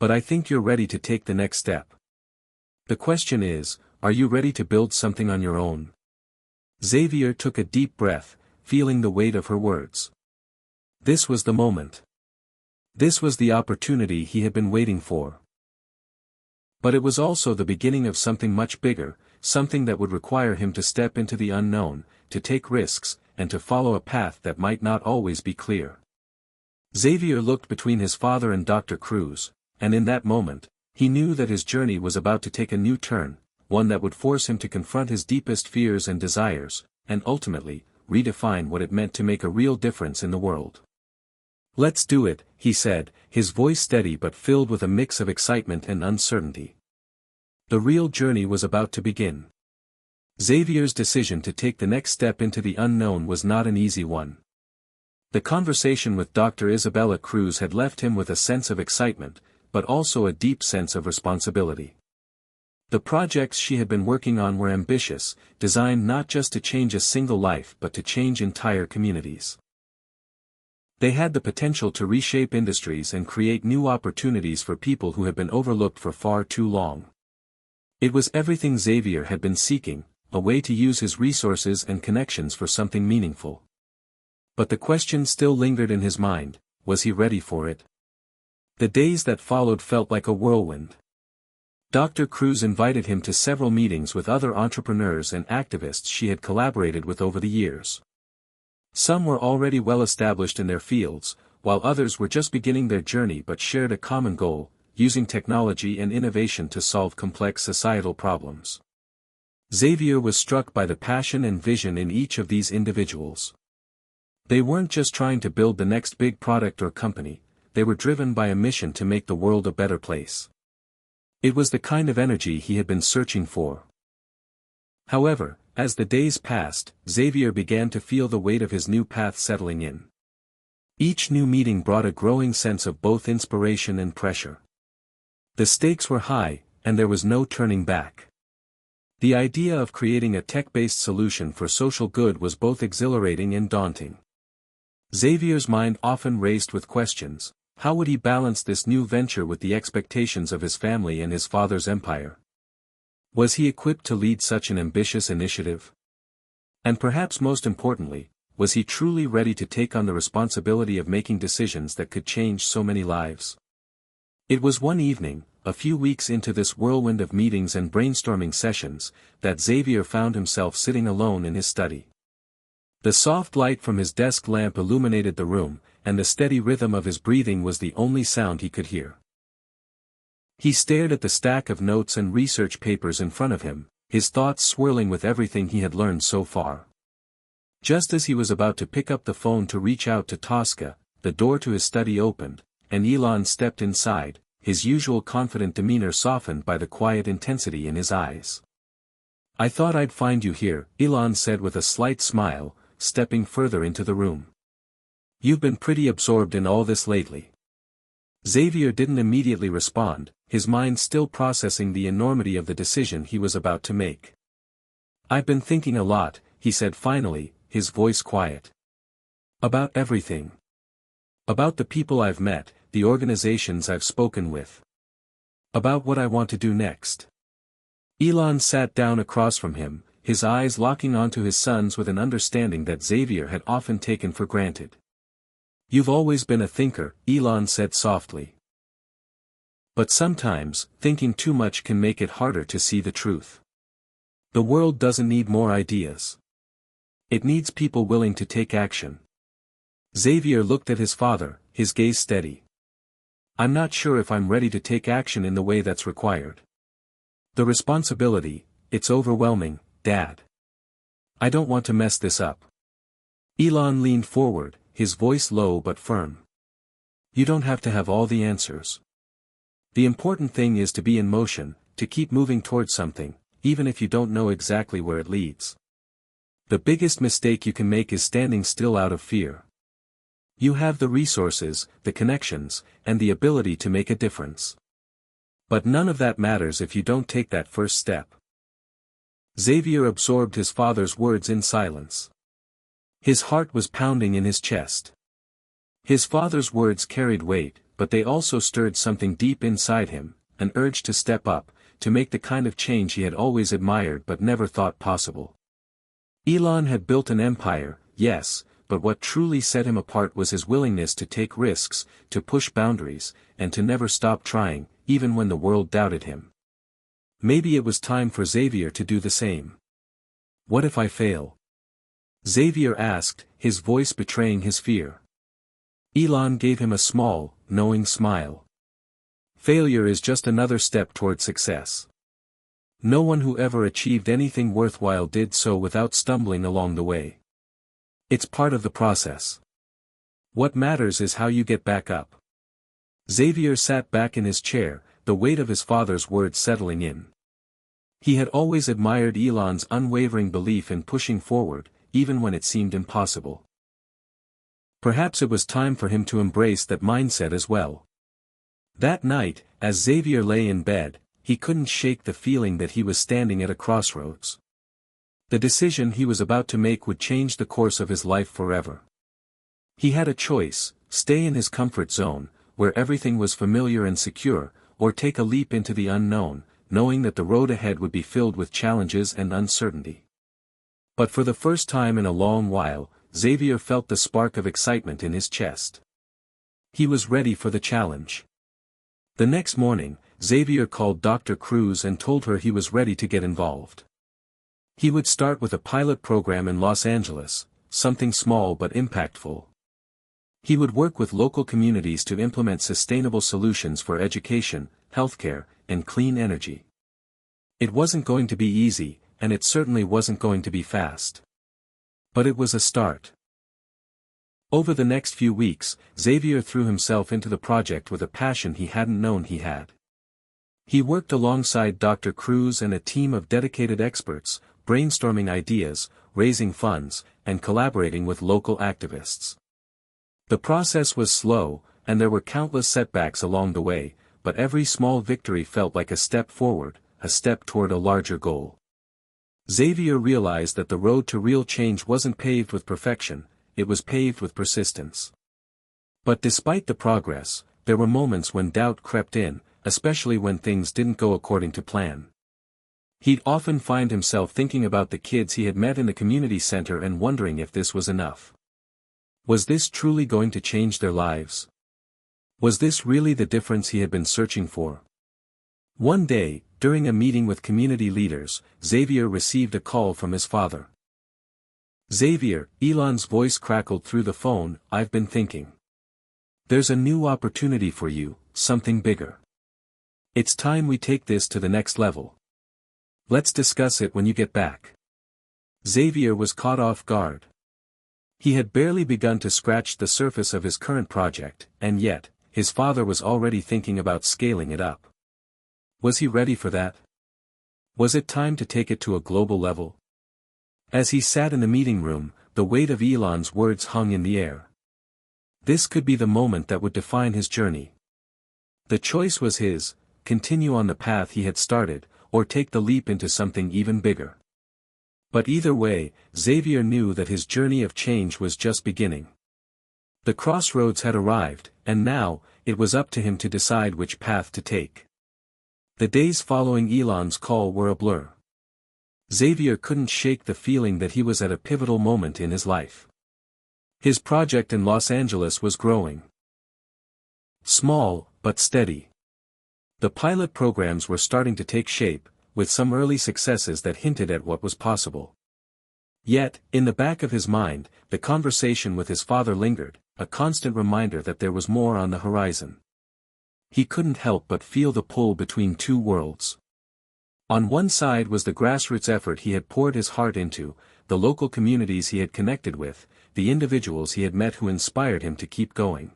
But I think you're ready to take the next step. The question is, are you ready to build something on your own? Xavier took a deep breath, feeling the weight of her words. This was the moment. This was the opportunity he had been waiting for. But it was also the beginning of something much bigger, something that would require him to step into the unknown, to take risks, and to follow a path that might not always be clear. Xavier looked between his father and Dr. Cruz, and in that moment, he knew that his journey was about to take a new turn, one that would force him to confront his deepest fears and desires, and ultimately, redefine what it meant to make a real difference in the world. "Let's do it," he said, his voice steady but filled with a mix of excitement and uncertainty. The real journey was about to begin. Xavier's decision to take the next step into the unknown was not an easy one. The conversation with Dr. Isabella Cruz had left him with a sense of excitement, but also a deep sense of responsibility. The projects she had been working on were ambitious, designed not just to change a single life but to change entire communities. They had the potential to reshape industries and create new opportunities for people who had been overlooked for far too long. It was everything Xavier had been seeking, a way to use his resources and connections for something meaningful. But the question still lingered in his mind: was he ready for it? The days that followed felt like a whirlwind. Dr. Cruz invited him to several meetings with other entrepreneurs and activists she had collaborated with over the years. Some were already well established in their fields, while others were just beginning their journey but shared a common goal: using technology and innovation to solve complex societal problems. Xavier was struck by the passion and vision in each of these individuals. They weren't just trying to build the next big product or company, they were driven by a mission to make the world a better place. It was the kind of energy he had been searching for. However, as the days passed, Xavier began to feel the weight of his new path settling in. Each new meeting brought a growing sense of both inspiration and pressure. The stakes were high, and there was no turning back. The idea of creating a tech-based solution for social good was both exhilarating and daunting. Xavier's mind often raced with questions: how would he balance this new venture with the expectations of his family and his father's empire? Was he equipped to lead such an ambitious initiative? And perhaps most importantly, was he truly ready to take on the responsibility of making decisions that could change so many lives? It was one evening, a few weeks into this whirlwind of meetings and brainstorming sessions, that Xavier found himself sitting alone in his study. The soft light from his desk lamp illuminated the room, and the steady rhythm of his breathing was the only sound he could hear. He stared at the stack of notes and research papers in front of him, his thoughts swirling with everything he had learned so far. Just as he was about to pick up the phone to reach out to Tosca, the door to his study opened, and Elon stepped inside, his usual confident demeanor softened by the quiet intensity in his eyes. "I thought I'd find you here," Elon said with a slight smile, stepping further into the room. "You've been pretty absorbed in all this lately." Xavier didn't immediately respond, his mind still processing the enormity of the decision he was about to make. "I've been thinking a lot," he said finally, his voice quiet. "About everything. About the people I've met, the organizations I've spoken with. About what I want to do next." Elon sat down across from him, his eyes locking onto his son's with an understanding that Xavier had often taken for granted. "You've always been a thinker," Elon said softly. "But sometimes, thinking too much can make it harder to see the truth. The world doesn't need more ideas. It needs people willing to take action." Xavier looked at his father, his gaze steady. "I'm not sure if I'm ready to take action in the way that's required. The responsibility, it's overwhelming, Dad. I don't want to mess this up." Elon leaned forward, his voice low but firm. "You don't have to have all the answers. The important thing is to be in motion, to keep moving towards something, even if you don't know exactly where it leads. The biggest mistake you can make is standing still out of fear. You have the resources, the connections, and the ability to make a difference. But none of that matters if you don't take that first step." Xavier absorbed his father's words in silence. His heart was pounding in his chest. His father's words carried weight, but they also stirred something deep inside him, an urge to step up, to make the kind of change he had always admired but never thought possible. Elon had built an empire, yes, but what truly set him apart was his willingness to take risks, to push boundaries, and to never stop trying, even when the world doubted him. Maybe it was time for Xavier to do the same. "What if I fail?" Xavier asked, his voice betraying his fear. Elon gave him a small, knowing smile. "Failure is just another step toward success. No one who ever achieved anything worthwhile did so without stumbling along the way. It's part of the process." What matters is how you get back up. Xavier sat back in his chair, the weight of his father's words settling in. He had always admired Elon's unwavering belief in pushing forward, even when it seemed impossible. Perhaps it was time for him to embrace that mindset as well. That night, as Xavier lay in bed, he couldn't shake the feeling that he was standing at a crossroads. The decision he was about to make would change the course of his life forever. He had a choice: stay in his comfort zone, where everything was familiar and secure, or take a leap into the unknown, knowing that the road ahead would be filled with challenges and uncertainty. But for the first time in a long while, Xavier felt the spark of excitement in his chest. He was ready for the challenge. The next morning, Xavier called Dr. Cruz and told her he was ready to get involved. He would start with a pilot program in Los Angeles, something small but impactful. He would work with local communities to implement sustainable solutions for education, healthcare, and clean energy. It wasn't going to be easy, and it certainly wasn't going to be fast. But it was a start. Over the next few weeks, Xavier threw himself into the project with a passion he hadn't known he had. He worked alongside Dr. Cruz and a team of dedicated experts, brainstorming ideas, raising funds, and collaborating with local activists. The process was slow, and there were countless setbacks along the way, but every small victory felt like a step forward, a step toward a larger goal. Xavier realized that the road to real change wasn't paved with perfection, it was paved with persistence. But despite the progress, there were moments when doubt crept in, especially when things didn't go according to plan. He'd often find himself thinking about the kids he had met in the community center and wondering if this was enough. Was this truly going to change their lives? Was this really the difference he had been searching for? One day, during a meeting with community leaders, Xavier received a call from his father. "Xavier," Elon's voice crackled through the phone, "I've been thinking. There's a new opportunity for you, something bigger. It's time we take this to the next level. Let's discuss it when you get back." Xavier was caught off guard. He had barely begun to scratch the surface of his current project, and yet, his father was already thinking about scaling it up. Was he ready for that? Was it time to take it to a global level? As he sat in the meeting room, the weight of Elon's words hung in the air. This could be the moment that would define his journey. The choice was his: continue on the path he had started, or take the leap into something even bigger. But either way, Xavier knew that his journey of change was just beginning. The crossroads had arrived, and now, it was up to him to decide which path to take. The days following Elon's call were a blur. Xavier couldn't shake the feeling that he was at a pivotal moment in his life. His project in Los Angeles was growing. Small, but steady. The pilot programs were starting to take shape, with some early successes that hinted at what was possible. Yet, in the back of his mind, the conversation with his father lingered, a constant reminder that there was more on the horizon. He couldn't help but feel the pull between two worlds. On one side was the grassroots effort he had poured his heart into, the local communities he had connected with, the individuals he had met who inspired him to keep going.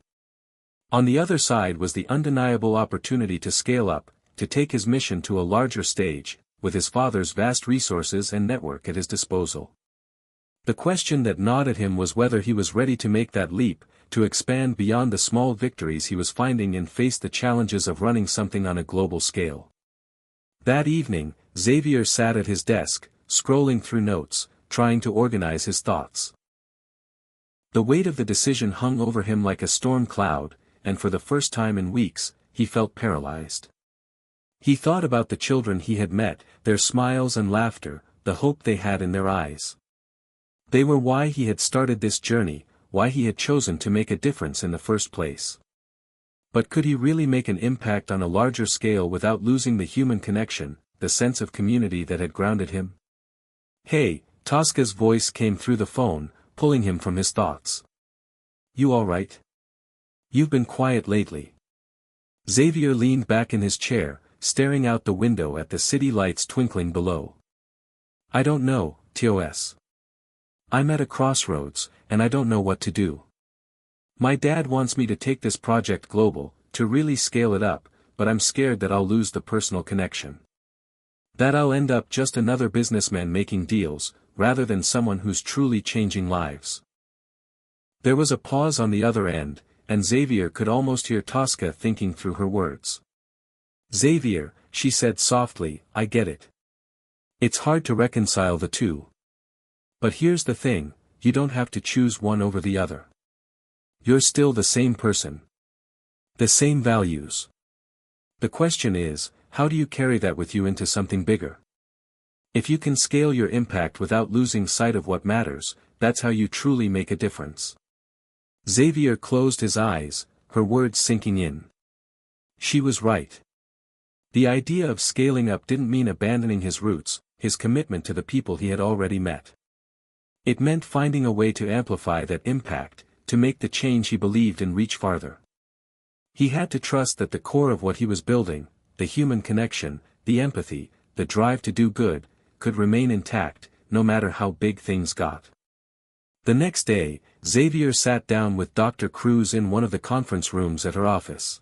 On the other side was the undeniable opportunity to scale up, to take his mission to a larger stage, with his father's vast resources and network at his disposal. The question that gnawed at him was whether he was ready to make that leap, to expand beyond the small victories he was finding and face the challenges of running something on a global scale. That evening, Xavier sat at his desk, scrolling through notes, trying to organize his thoughts. The weight of the decision hung over him like a storm cloud, and for the first time in weeks, he felt paralyzed. He thought about the children he had met, their smiles and laughter, the hope they had in their eyes. They were why he had started this journey, why he had chosen to make a difference in the first place. But could he really make an impact on a larger scale without losing the human connection, the sense of community that had grounded him? "Hey," Tosca's voice came through the phone, pulling him from his thoughts. "You all right? You've been quiet lately." Xavier leaned back in his chair, staring out the window at the city lights twinkling below. "I don't know, Tos. I'm at a crossroads, and I don't know what to do." My dad wants me to take this project global, to really scale it up, but I'm scared that I'll lose the personal connection. That I'll end up just another businessman making deals, rather than someone who's truly changing lives. There was a pause on the other end, and Xavier could almost hear Tosca thinking through her words. Xavier, she said softly, I get it. It's hard to reconcile the two. But here's the thing, you don't have to choose one over the other. You're still the same person. The same values. The question is, how do you carry that with you into something bigger? If you can scale your impact without losing sight of what matters, that's how you truly make a difference. Xavier closed his eyes, her words sinking in. She was right. The idea of scaling up didn't mean abandoning his roots, his commitment to the people he had already met. It meant finding a way to amplify that impact, to make the change he believed in reach farther. He had to trust that the core of what he was building, the human connection, the empathy, the drive to do good, could remain intact, no matter how big things got. The next day, Xavier sat down with Dr. Cruz in one of the conference rooms at her office.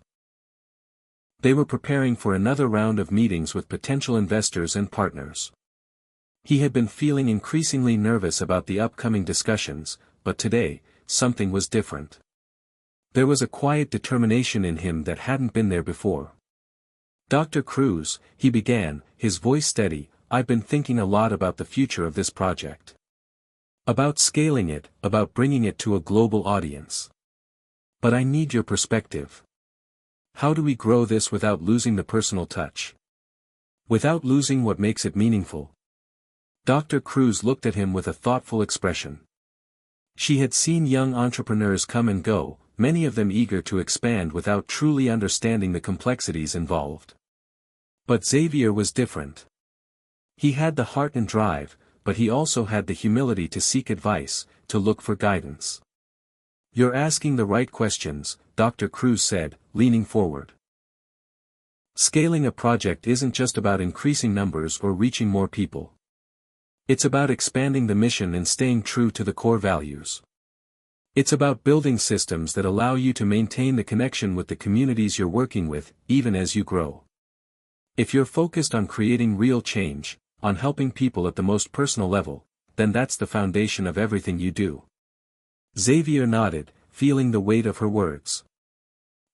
They were preparing for another round of meetings with potential investors and partners. He had been feeling increasingly nervous about the upcoming discussions, but today, something was different. There was a quiet determination in him that hadn't been there before. Dr. Cruz, he began, his voice steady, I've been thinking a lot about the future of this project. About scaling it, about bringing it to a global audience. But I need your perspective. How do we grow this without losing the personal touch? Without losing what makes it meaningful? Dr. Cruz looked at him with a thoughtful expression. She had seen young entrepreneurs come and go, many of them eager to expand without truly understanding the complexities involved. But Xavier was different. He had the heart and drive, but he also had the humility to seek advice, to look for guidance. You're asking the right questions, Dr. Cruz said, leaning forward. Scaling a project isn't just about increasing numbers or reaching more people. It's about expanding the mission and staying true to the core values. It's about building systems that allow you to maintain the connection with the communities you're working with, even as you grow. If you're focused on creating real change, on helping people at the most personal level, then that's the foundation of everything you do. Xavier nodded, feeling the weight of her words.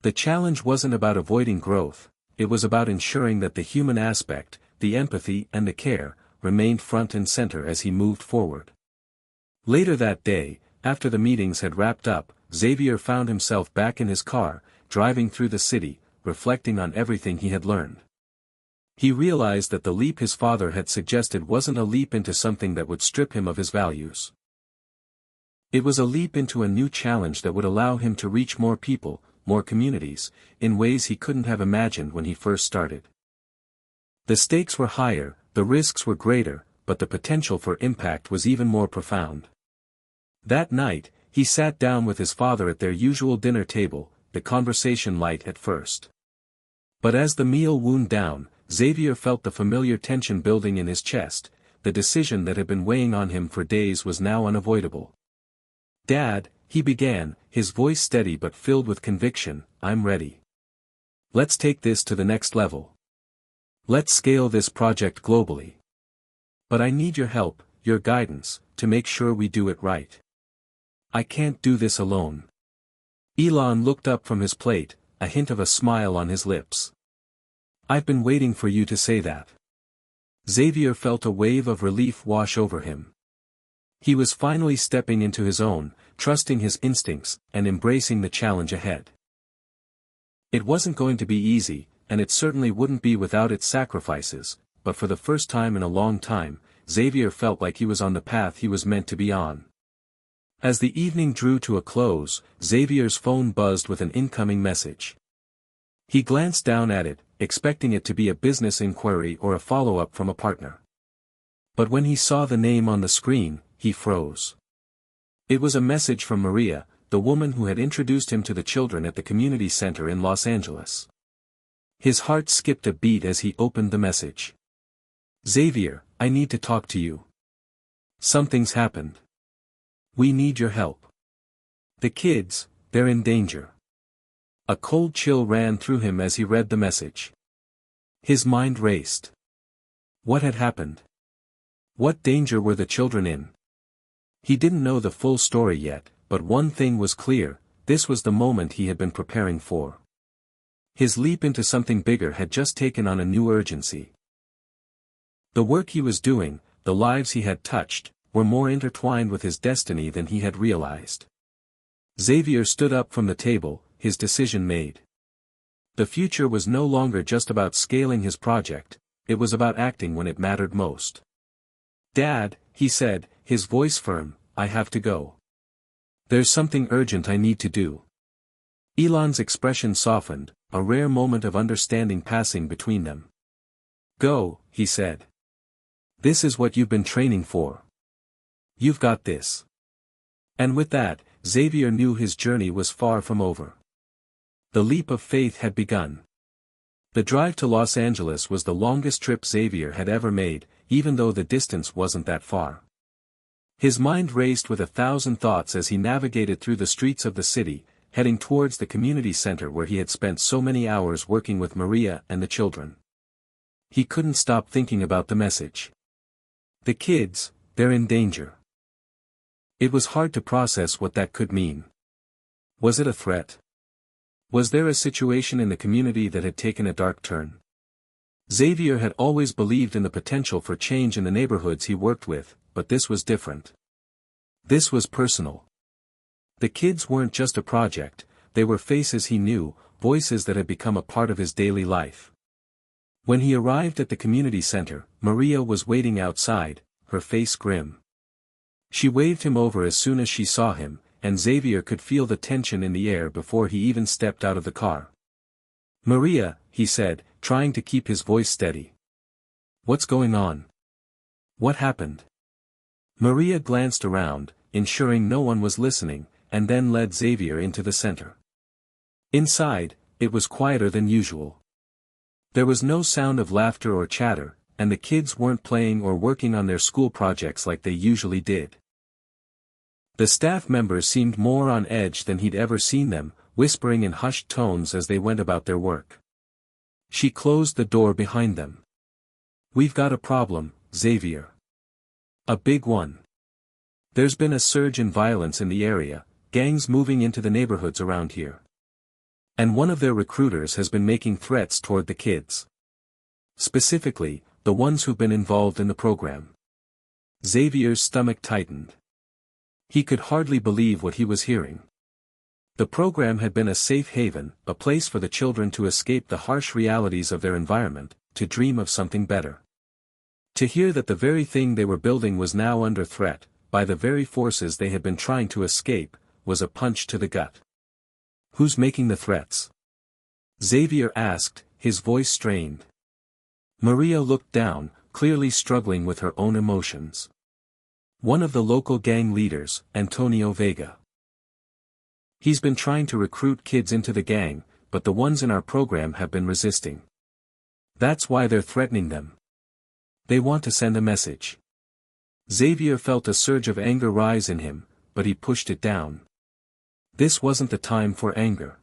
The challenge wasn't about avoiding growth, it was about ensuring that the human aspect, the empathy and the care, remained front and center as he moved forward. Later that day, after the meetings had wrapped up, Xavier found himself back in his car, driving through the city, reflecting on everything he had learned. He realized that the leap his father had suggested wasn't a leap into something that would strip him of his values. It was a leap into a new challenge that would allow him to reach more people, more communities, in ways he couldn't have imagined when he first started. The stakes were higher, the risks were greater, but the potential for impact was even more profound. That night, he sat down with his father at their usual dinner table, the conversation light at first. But as the meal wound down, Xavier felt the familiar tension building in his chest. The decision that had been weighing on him for days was now unavoidable. Dad, he began, his voice steady but filled with conviction, I'm ready. Let's take this to the next level. Let's scale this project globally. But I need your help, your guidance, to make sure we do it right. I can't do this alone. Elon looked up from his plate, a hint of a smile on his lips. I've been waiting for you to say that. Xavier felt a wave of relief wash over him. He was finally stepping into his own, trusting his instincts, and embracing the challenge ahead. It wasn't going to be easy, and it certainly wouldn't be without its sacrifices, but for the first time in a long time, Xavier felt like he was on the path he was meant to be on. As the evening drew to a close, Xavier's phone buzzed with an incoming message. He glanced down at it, expecting it to be a business inquiry or a follow-up from a partner. But when he saw the name on the screen, he froze. It was a message from Maria, the woman who had introduced him to the children at the community center in Los Angeles. His heart skipped a beat as he opened the message. Xavier, I need to talk to you. Something's happened. We need your help. The kids, they're in danger. A cold chill ran through him as he read the message. His mind raced. What had happened? What danger were the children in? He didn't know the full story yet, but one thing was clear, this was the moment he had been preparing for. His leap into something bigger had just taken on a new urgency. The work he was doing, the lives he had touched, were more intertwined with his destiny than he had realized. Xavier stood up from the table, his decision made. The future was no longer just about scaling his project, it was about acting when it mattered most. "Dad," he said, his voice firm, "I have to go. There's something urgent I need to do." Elon's expression softened, a rare moment of understanding passing between them. "Go," he said. "This is what you've been training for. You've got this." And with that, Xavier knew his journey was far from over. The leap of faith had begun. The drive to Los Angeles was the longest trip Xavier had ever made, even though the distance wasn't that far. His mind raced with 1,000 thoughts as he navigated through the streets of the city, heading towards the community center where he had spent so many hours working with Maria and the children. He couldn't stop thinking about the message. The kids, they're in danger. It was hard to process what that could mean. Was it a threat? Was there a situation in the community that had taken a dark turn? Xavier had always believed in the potential for change in the neighborhoods he worked with, but this was different. This was personal. The kids weren't just a project, they were faces he knew, voices that had become a part of his daily life. When he arrived at the community center, Maria was waiting outside, her face grim. She waved him over as soon as she saw him, and Xavier could feel the tension in the air before he even stepped out of the car. "Maria," he said, trying to keep his voice steady. "What's going on? What happened?" Maria glanced around, ensuring no one was listening, and then led Xavier into the center. Inside, it was quieter than usual. There was no sound of laughter or chatter, and the kids weren't playing or working on their school projects like they usually did. The staff members seemed more on edge than he'd ever seen them, whispering in hushed tones as they went about their work. She closed the door behind them. "We've got a problem, Xavier. A big one. There's been a surge in violence in the area, gangs moving into the neighborhoods around here. And one of their recruiters has been making threats toward the kids. Specifically, the ones who've been involved in the program." Xavier's stomach tightened. He could hardly believe what he was hearing. The program had been a safe haven, a place for the children to escape the harsh realities of their environment, to dream of something better. To hear that the very thing they were building was now under threat, by the very forces they had been trying to escape, was a punch to the gut. "Who's making the threats?" Xavier asked, his voice strained. Maria looked down, clearly struggling with her own emotions. "One of the local gang leaders, Antonio Vega. He's been trying to recruit kids into the gang, but the ones in our program have been resisting. That's why they're threatening them. They want to send a message." Xavier felt a surge of anger rise in him, but he pushed it down. This wasn't the time for anger.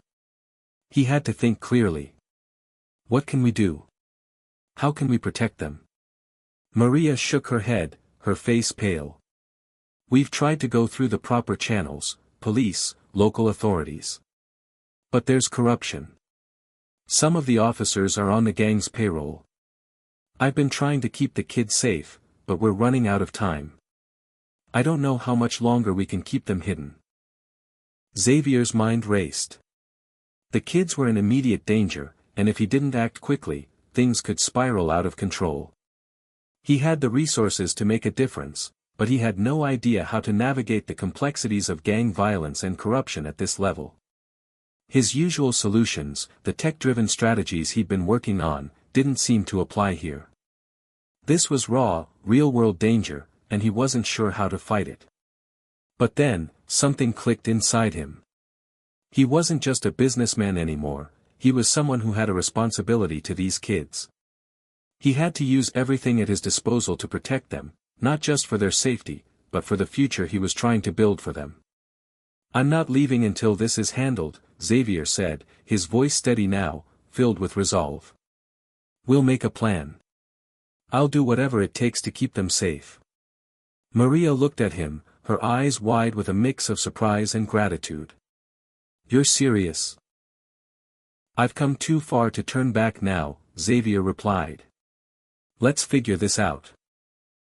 He had to think clearly. What can we do? How can we protect them? Maria shook her head, her face pale. We've tried to go through the proper channels, police, local authorities. But there's corruption. Some of the officers are on the gang's payroll. I've been trying to keep the kids safe, but we're running out of time. I don't know how much longer we can keep them hidden. Xavier's mind raced. The kids were in immediate danger, and if he didn't act quickly, things could spiral out of control. He had the resources to make a difference, but he had no idea how to navigate the complexities of gang violence and corruption at this level. His usual solutions, the tech-driven strategies he'd been working on, didn't seem to apply here. This was raw, real-world danger, and he wasn't sure how to fight it. But then, something clicked inside him. He wasn't just a businessman anymore, he was someone who had a responsibility to these kids. He had to use everything at his disposal to protect them, not just for their safety, but for the future he was trying to build for them. I'm not leaving until this is handled, Xavier said, his voice steady now, filled with resolve. We'll make a plan. I'll do whatever it takes to keep them safe. Maria looked at him, her eyes wide with a mix of surprise and gratitude. You're serious? I've come too far to turn back now, Xavier replied. Let's figure this out.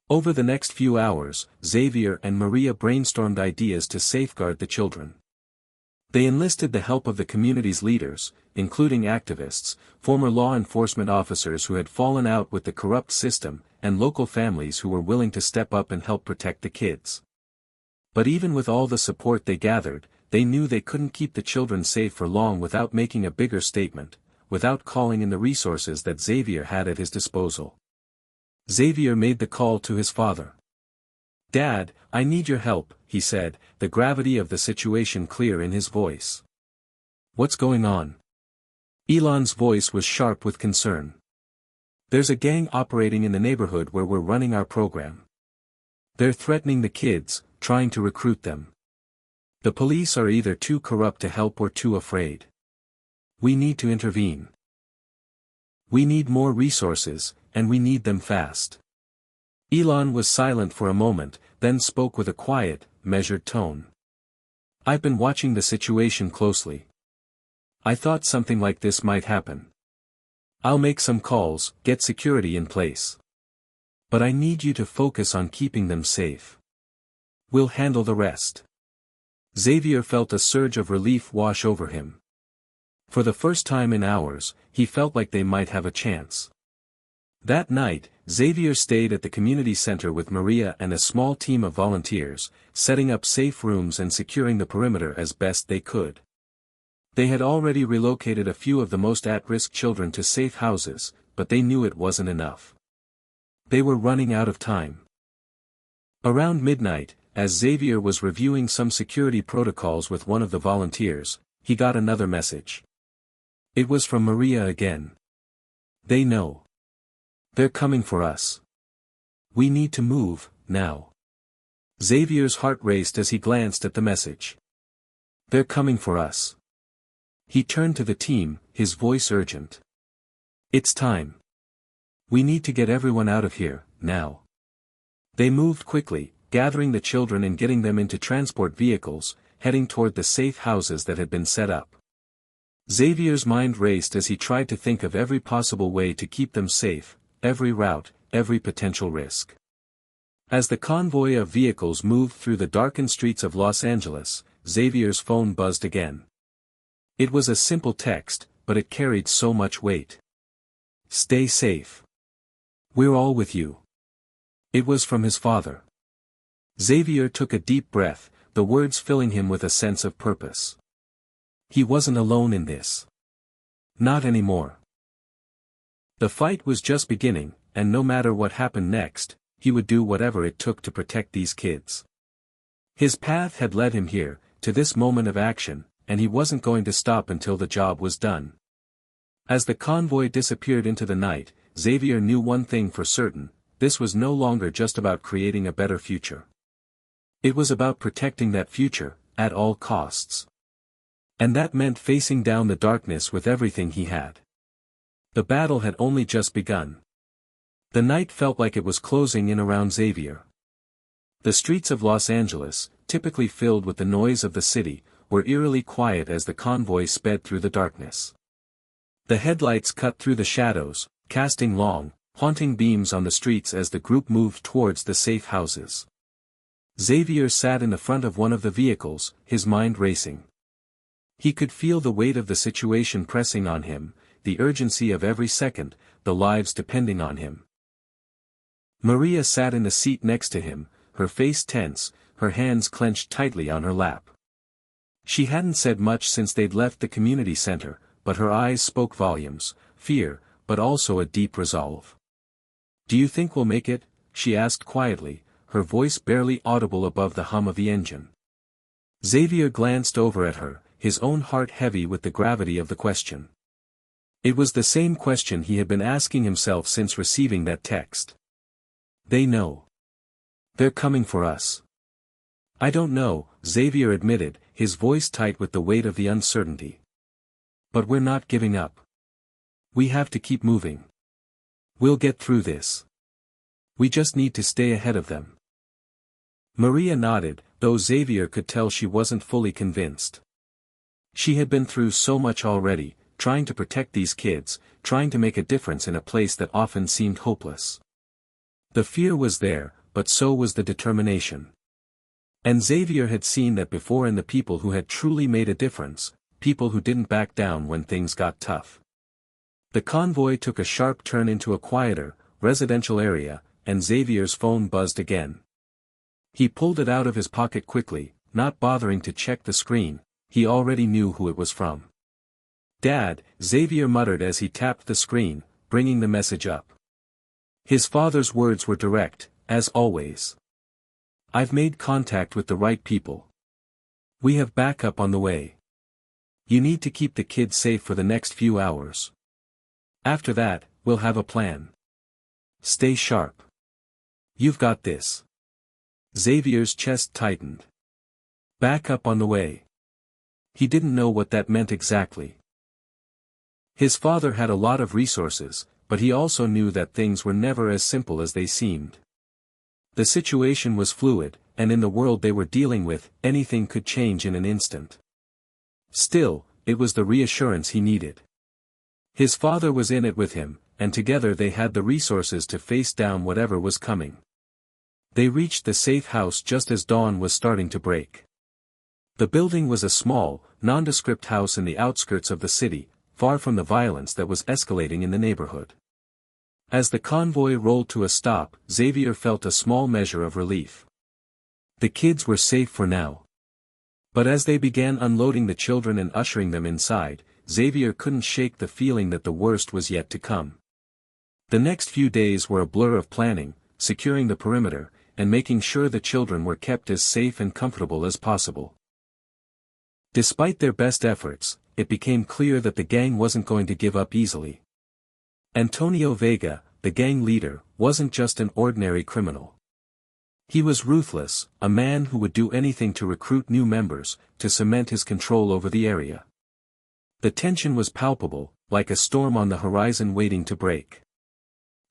Over the next few hours, Xavier and Maria brainstormed ideas to safeguard the children. They enlisted the help of the community's leaders, including activists, former law enforcement officers who had fallen out with the corrupt system, and local families who were willing to step up and help protect the kids. But even with all the support they gathered, they knew they couldn't keep the children safe for long without making a bigger statement, without calling in the resources that Xavier had at his disposal. Xavier made the call to his father. Dad, I need your help, he said, the gravity of the situation clear in his voice. What's going on? Elon's voice was sharp with concern. There's a gang operating in the neighborhood where we're running our program. They're threatening the kids, trying to recruit them. The police are either too corrupt to help or too afraid. We need to intervene. We need more resources, and we need them fast. Elon was silent for a moment, then spoke with a quiet, measured tone. I've been watching the situation closely. I thought something like this might happen. I'll make some calls, get security in place. But I need you to focus on keeping them safe. We'll handle the rest. Xavier felt a surge of relief wash over him. For the first time in hours, he felt like they might have a chance. That night, Xavier stayed at the community center with Maria and a small team of volunteers, setting up safe rooms and securing the perimeter as best they could. They had already relocated a few of the most at-risk children to safe houses, but they knew it wasn't enough. They were running out of time. Around midnight, as Xavier was reviewing some security protocols with one of the volunteers, he got another message. It was from Maria again. They know. They're coming for us. We need to move, now. Xavier's heart raced as he glanced at the message. They're coming for us. He turned to the team, his voice urgent. It's time. We need to get everyone out of here, now. They moved quickly, gathering the children and getting them into transport vehicles, heading toward the safe houses that had been set up. Xavier's mind raced as he tried to think of every possible way to keep them safe, every route, every potential risk. As the convoy of vehicles moved through the darkened streets of Los Angeles, Xavier's phone buzzed again. It was a simple text, but it carried so much weight. Stay safe. We're all with you. It was from his father. Xavier took a deep breath, the words filling him with a sense of purpose. He wasn't alone in this. Not anymore. The fight was just beginning, and no matter what happened next, he would do whatever it took to protect these kids. His path had led him here, to this moment of action, and he wasn't going to stop until the job was done. As the convoy disappeared into the night, Xavier knew one thing for certain: this was no longer just about creating a better future. It was about protecting that future, at all costs. And that meant facing down the darkness with everything he had. The battle had only just begun. The night felt like it was closing in around Xavier. The streets of Los Angeles, typically filled with the noise of the city, were eerily quiet as the convoy sped through the darkness. The headlights cut through the shadows, casting long, haunting beams on the streets as the group moved towards the safe houses. Xavier sat in the front of one of the vehicles, his mind racing. He could feel the weight of the situation pressing on him, the urgency of every second, the lives depending on him. Maria sat in the seat next to him, her face tense, her hands clenched tightly on her lap. She hadn't said much since they'd left the community center, but her eyes spoke volumes, fear, but also a deep resolve. "Do you think we'll make it?" she asked quietly, her voice barely audible above the hum of the engine. Xavier glanced over at her, his own heart heavy with the gravity of the question. It was the same question he had been asking himself since receiving that text. They know. They're coming for us. I don't know, Xavier admitted, his voice tight with the weight of the uncertainty. "But we're not giving up. We have to keep moving. We'll get through this. We just need to stay ahead of them." Maria nodded, though Xavier could tell she wasn't fully convinced. She had been through so much already, trying to protect these kids, trying to make a difference in a place that often seemed hopeless. The fear was there, but so was the determination. And Xavier had seen that before in the people who had truly made a difference, people who didn't back down when things got tough. The convoy took a sharp turn into a quieter, residential area, and Xavier's phone buzzed again. He pulled it out of his pocket quickly, not bothering to check the screen. He already knew who it was from. "Dad," Xavier muttered as he tapped the screen, bringing the message up. His father's words were direct, as always. "I've made contact with the right people. We have backup on the way. You need to keep the kids safe for the next few hours. After that, we'll have a plan. Stay sharp. You've got this." Xavier's chest tightened. Backup on the way. He didn't know what that meant exactly. His father had a lot of resources, but he also knew that things were never as simple as they seemed. The situation was fluid, and in the world they were dealing with, anything could change in an instant. Still, it was the reassurance he needed. His father was in it with him, and together they had the resources to face down whatever was coming. They reached the safe house just as dawn was starting to break. The building was a small, nondescript house in the outskirts of the city, far from the violence that was escalating in the neighborhood. As the convoy rolled to a stop, Xavier felt a small measure of relief. The kids were safe for now. But as they began unloading the children and ushering them inside, Xavier couldn't shake the feeling that the worst was yet to come. The next few days were a blur of planning, securing the perimeter, and making sure the children were kept as safe and comfortable as possible. Despite their best efforts, it became clear that the gang wasn't going to give up easily. Antonio Vega, the gang leader, wasn't just an ordinary criminal. He was ruthless, a man who would do anything to recruit new members, to cement his control over the area. The tension was palpable, like a storm on the horizon waiting to break.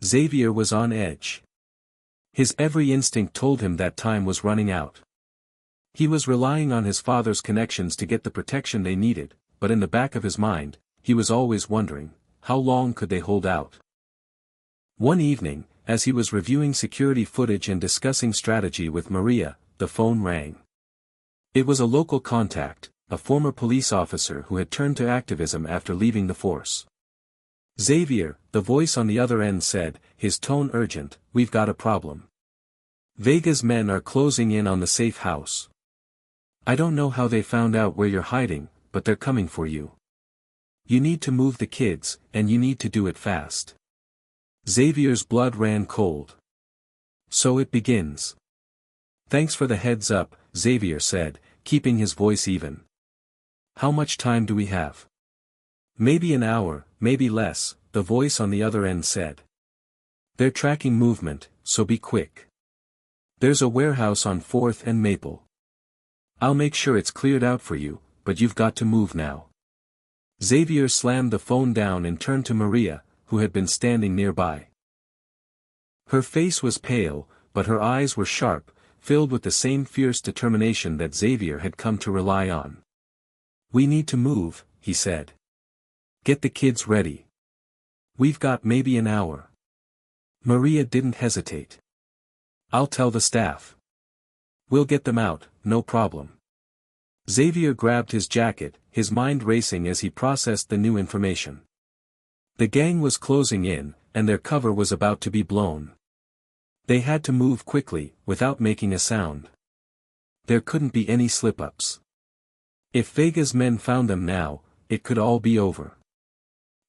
Xavier was on edge. His every instinct told him that time was running out. He was relying on his father's connections to get the protection they needed, but in the back of his mind, he was always wondering, how long could they hold out? One evening, as he was reviewing security footage and discussing strategy with Maria, the phone rang. It was a local contact, a former police officer who had turned to activism after leaving the force. "Xavier," the voice on the other end said, his tone urgent, "we've got a problem. Vega's men are closing in on the safe house. I don't know how they found out where you're hiding, but they're coming for you. You need to move the kids, and you need to do it fast." Xavier's blood ran cold. "So it begins." "Thanks for the heads up," Xavier said, keeping his voice even. "How much time do we have?" "Maybe an hour, maybe less," the voice on the other end said. "They're tracking movement, so be quick. There's a warehouse on 4th and Maple. I'll make sure it's cleared out for you, but you've got to move now." Xavier slammed the phone down and turned to Maria, who had been standing nearby. Her face was pale, but her eyes were sharp, filled with the same fierce determination that Xavier had come to rely on. "We need to move," he said. "Get the kids ready. We've got maybe an hour." Maria didn't hesitate. "I'll tell the staff. We'll get them out, no problem." Xavier grabbed his jacket, his mind racing as he processed the new information. The gang was closing in, and their cover was about to be blown. They had to move quickly, without making a sound. There couldn't be any slip-ups. If Vega's men found them now, it could all be over.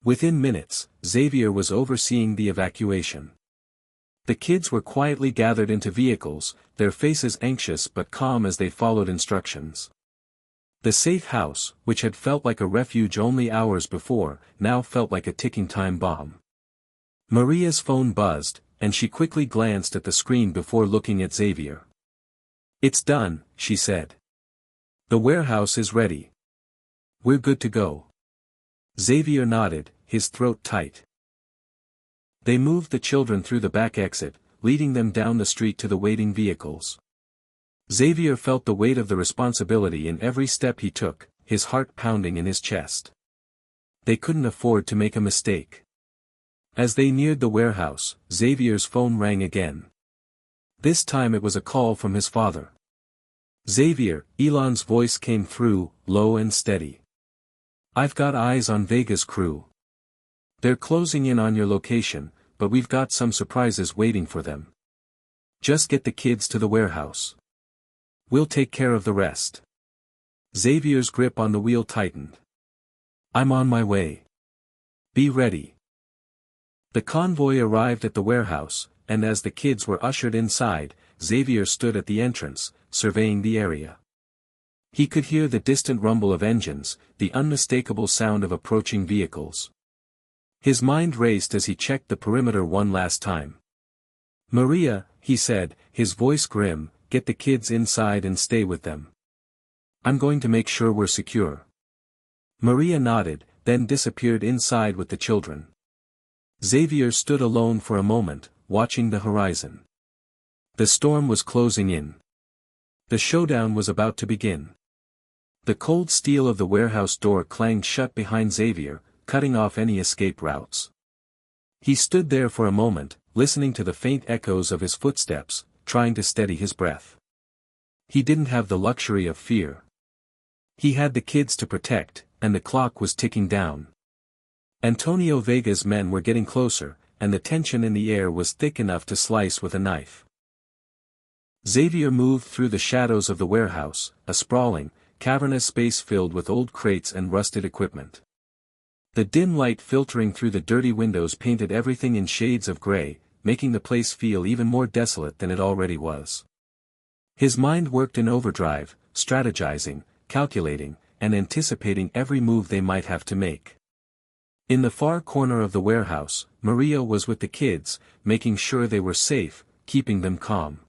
Within minutes, Xavier was overseeing the evacuation. The kids were quietly gathered into vehicles, their faces anxious but calm as they followed instructions. The safe house, which had felt like a refuge only hours before, now felt like a ticking time bomb. Maria's phone buzzed, and she quickly glanced at the screen before looking at Xavier. "It's done," she said. The warehouse is ready. We're good to go. Xavier nodded, his throat tight. They moved the children through the back exit, leading them down the street to the waiting vehicles. Xavier felt the weight of the responsibility in every step he took, his heart pounding in his chest. They couldn't afford to make a mistake. As they neared the warehouse, Xavier's phone rang again. This time it was a call from his father. Xavier, Elon's voice came through, low and steady. I've got eyes on Vega's crew. They're closing in on your location, but we've got some surprises waiting for them. Just get the kids to the warehouse. We'll take care of the rest. Xavier's grip on the wheel tightened. I'm on my way. Be ready. The convoy arrived at the warehouse, and as the kids were ushered inside, Xavier stood at the entrance, surveying the area. He could hear the distant rumble of engines, the unmistakable sound of approaching vehicles. His mind raced as he checked the perimeter one last time. Maria, he said, his voice grim, get the kids inside and stay with them. I'm going to make sure we're secure. Maria nodded, then disappeared inside with the children. Xavier stood alone for a moment, watching the horizon. The storm was closing in. The showdown was about to begin. The cold steel of the warehouse door clanged shut behind Xavier, cutting off any escape routes. He stood there for a moment, listening to the faint echoes of his footsteps, trying to steady his breath. He didn't have the luxury of fear. He had the kids to protect, and the clock was ticking down. Antonio Vega's men were getting closer, and the tension in the air was thick enough to slice with a knife. Xavier moved through the shadows of the warehouse, a sprawling, cavernous space filled with old crates and rusted equipment. The dim light filtering through the dirty windows painted everything in shades of gray, making the place feel even more desolate than it already was. His mind worked in overdrive, strategizing, calculating, and anticipating every move they might have to make. In the far corner of the warehouse, Maria was with the kids, making sure they were safe, keeping them calm.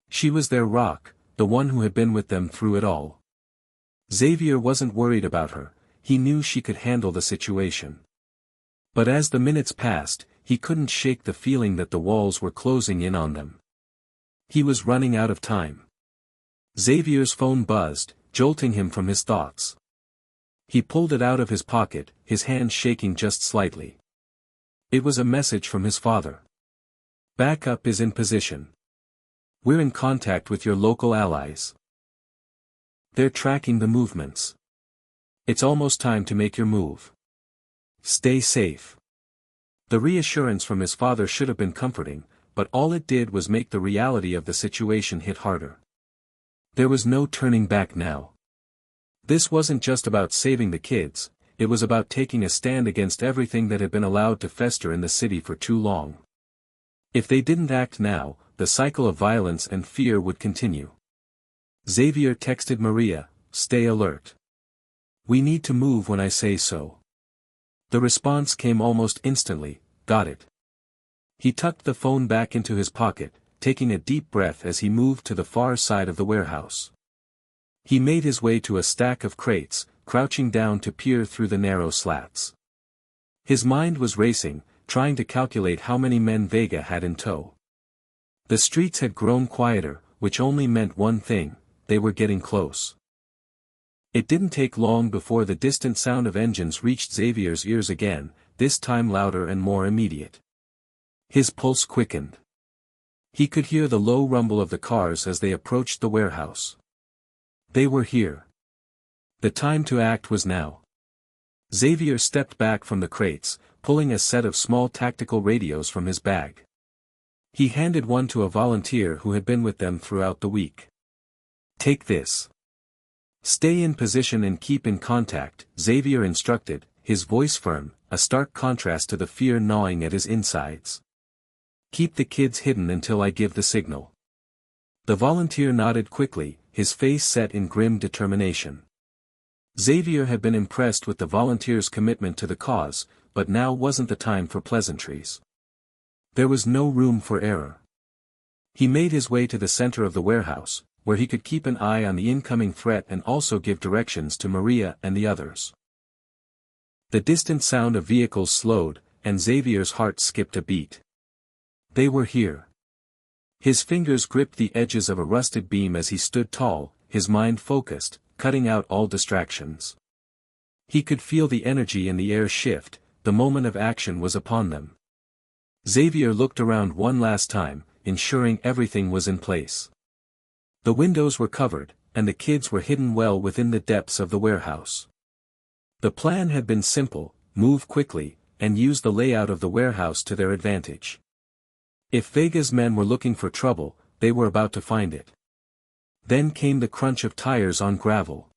She was their rock, the one who had been with them through it all. Xavier wasn't worried about her, he knew she could handle the situation. But as the minutes passed, he couldn't shake the feeling that the walls were closing in on them. He was running out of time. Xavier's phone buzzed, jolting him from his thoughts. He pulled it out of his pocket, his hand shaking just slightly. It was a message from his father. Backup is in position. We're in contact with your local allies. They're tracking the movements. It's almost time to make your move. Stay safe. The reassurance from his father should have been comforting, but all it did was make the reality of the situation hit harder. There was no turning back now. This wasn't just about saving the kids, it was about taking a stand against everything that had been allowed to fester in the city for too long. If they didn't act now, the cycle of violence and fear would continue. Xavier texted Maria, "Stay alert. We need to move when I say so." The response came almost instantly, "Got it." He tucked the phone back into his pocket, taking a deep breath as he moved to the far side of the warehouse. He made his way to a stack of crates, crouching down to peer through the narrow slats. His mind was racing, trying to calculate how many men Vega had in tow. The streets had grown quieter, which only meant one thing: they were getting close. It didn't take long before the distant sound of engines reached Xavier's ears again, this time louder and more immediate. His pulse quickened. He could hear the low rumble of the cars as they approached the warehouse. They were here. The time to act was now. Xavier stepped back from the crates, pulling a set of small tactical radios from his bag. He handed one to a volunteer who had been with them throughout the week. "Take this. Stay in position and keep in contact," Xavier instructed, his voice firm, a stark contrast to the fear gnawing at his insides. "Keep the kids hidden until I give the signal." The volunteer nodded quickly, his face set in grim determination. Xavier had been impressed with the volunteer's commitment to the cause, but now wasn't the time for pleasantries. There was no room for error. He made his way to the center of the warehouse, where he could keep an eye on the incoming threat and also give directions to Maria and the others. The distant sound of vehicles slowed, and Xavier's heart skipped a beat. They were here. His fingers gripped the edges of a rusted beam as he stood tall, his mind focused, cutting out all distractions. He could feel the energy in the air shift, the moment of action was upon them. Xavier looked around one last time, ensuring everything was in place. The windows were covered, and the kids were hidden well within the depths of the warehouse. The plan had been simple: move quickly, and use the layout of the warehouse to their advantage. If Vega's men were looking for trouble, they were about to find it. Then came the crunch of tires on gravel.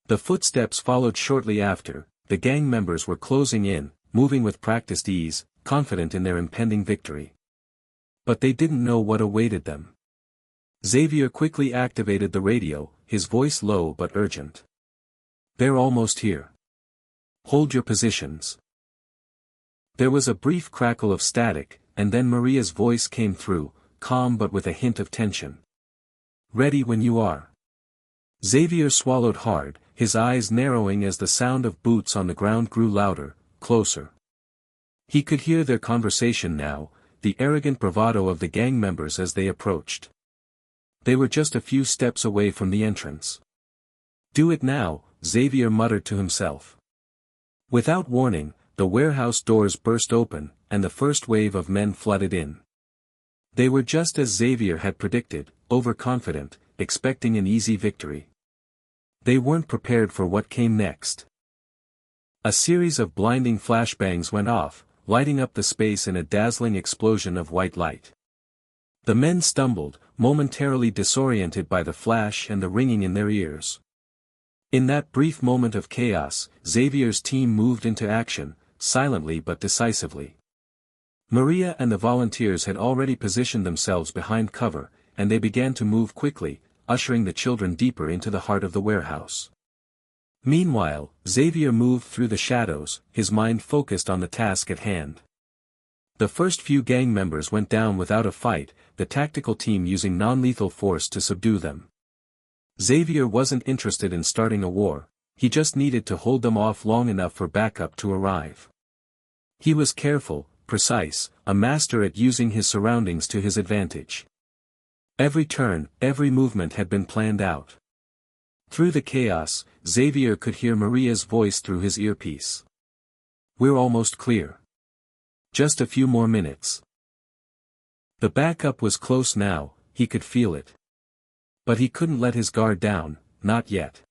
The footsteps followed shortly after. The gang members were closing in, moving with practiced ease, confident in their impending victory. But they didn't know what awaited them. Xavier quickly activated the radio, his voice low but urgent. "They're almost here. Hold your positions." There was a brief crackle of static, and then Maria's voice came through, calm but with a hint of tension. "Ready when you are." Xavier swallowed hard, his eyes narrowing as the sound of boots on the ground grew louder, closer. He could hear their conversation now, the arrogant bravado of the gang members as they approached. They were just a few steps away from the entrance. "Do it now," Xavier muttered to himself. Without warning, the warehouse doors burst open, and the first wave of men flooded in. They were just as Xavier had predicted, overconfident, expecting an easy victory. They weren't prepared for what came next. A series of blinding flashbangs went off, lighting up the space in a dazzling explosion of white light. The men stumbled, momentarily disoriented by the flash and the ringing in their ears. In that brief moment of chaos, Xavier's team moved into action, silently but decisively. Maria and the volunteers had already positioned themselves behind cover, and they began to move quickly, ushering the children deeper into the heart of the warehouse. Meanwhile, Xavier moved through the shadows, his mind focused on the task at hand. The first few gang members went down without a fight, the tactical team using non-lethal force to subdue them. Xavier wasn't interested in starting a war, he just needed to hold them off long enough for backup to arrive. He was careful, precise, a master at using his surroundings to his advantage. Every turn, every movement had been planned out. Through the chaos, Xavier could hear Maria's voice through his earpiece. "We're almost clear. Just a few more minutes." The backup was close now, he could feel it. But he couldn't let his guard down, not yet.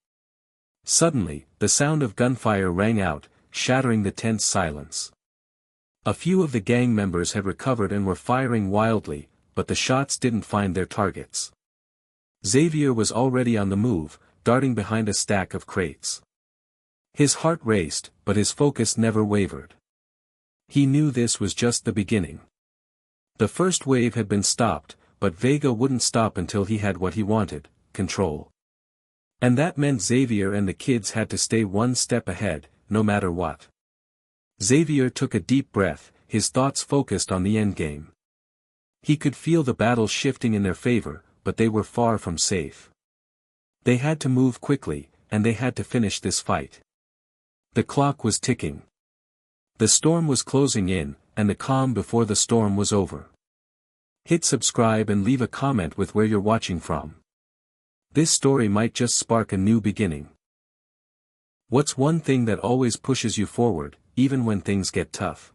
Suddenly, the sound of gunfire rang out, shattering the tense silence. A few of the gang members had recovered and were firing wildly, but the shots didn't find their targets. Xavier was already on the move, darting behind a stack of crates. His heart raced, but his focus never wavered. He knew this was just the beginning. The first wave had been stopped, but Vega wouldn't stop until he had what he wanted: control. And that meant Xavier and the kids had to stay one step ahead, no matter what. Xavier took a deep breath, his thoughts focused on the endgame. He could feel the battle shifting in their favor, but they were far from safe. They had to move quickly, and they had to finish this fight. The clock was ticking. The storm was closing in, and the calm before the storm was over. Hit subscribe and leave a comment with where you're watching from. This story might just spark a new beginning. What's one thing that always pushes you forward, even when things get tough?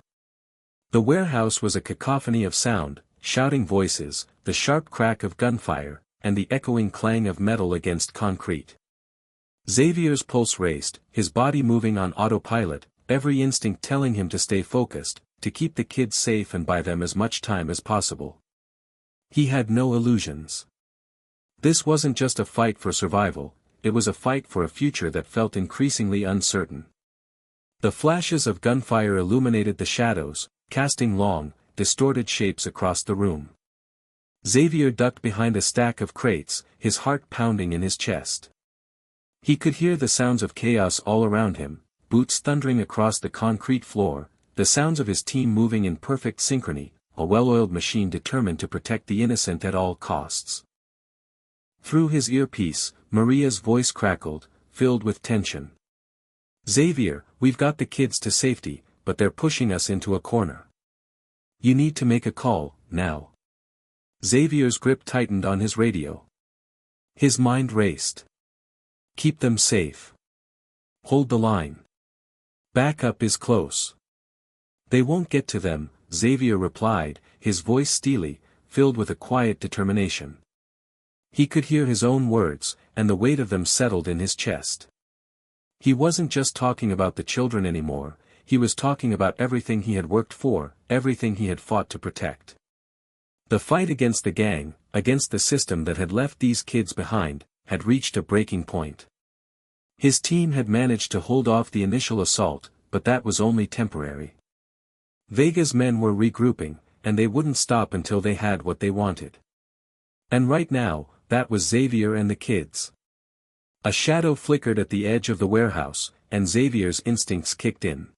The warehouse was a cacophony of sound, shouting voices, the sharp crack of gunfire, and the echoing clang of metal against concrete. Xavier's pulse raced, his body moving on autopilot, every instinct telling him to stay focused, to keep the kids safe and buy them as much time as possible. He had no illusions. This wasn't just a fight for survival, it was a fight for a future that felt increasingly uncertain. The flashes of gunfire illuminated the shadows, casting long, distorted shapes across the room. Xavier ducked behind a stack of crates, his heart pounding in his chest. He could hear the sounds of chaos all around him, boots thundering across the concrete floor, the sounds of his team moving in perfect synchrony, a well-oiled machine determined to protect the innocent at all costs. Through his earpiece, Maria's voice crackled, filled with tension. "Xavier, we've got the kids to safety, but they're pushing us into a corner. You need to make a call, now." Xavier's grip tightened on his radio. His mind raced. "Keep them safe. Hold the line. Backup is close." "They won't get to them," Xavier replied, his voice steely, filled with a quiet determination. He could hear his own words, and the weight of them settled in his chest. He wasn't just talking about the children anymore, he was talking about everything he had worked for, everything he had fought to protect. The fight against the gang, against the system that had left these kids behind, had reached a breaking point. His team had managed to hold off the initial assault, but that was only temporary. Vega's men were regrouping, and they wouldn't stop until they had what they wanted. And right now, that was Xavier and the kids. A shadow flickered at the edge of the warehouse, and Xavier's instincts kicked in.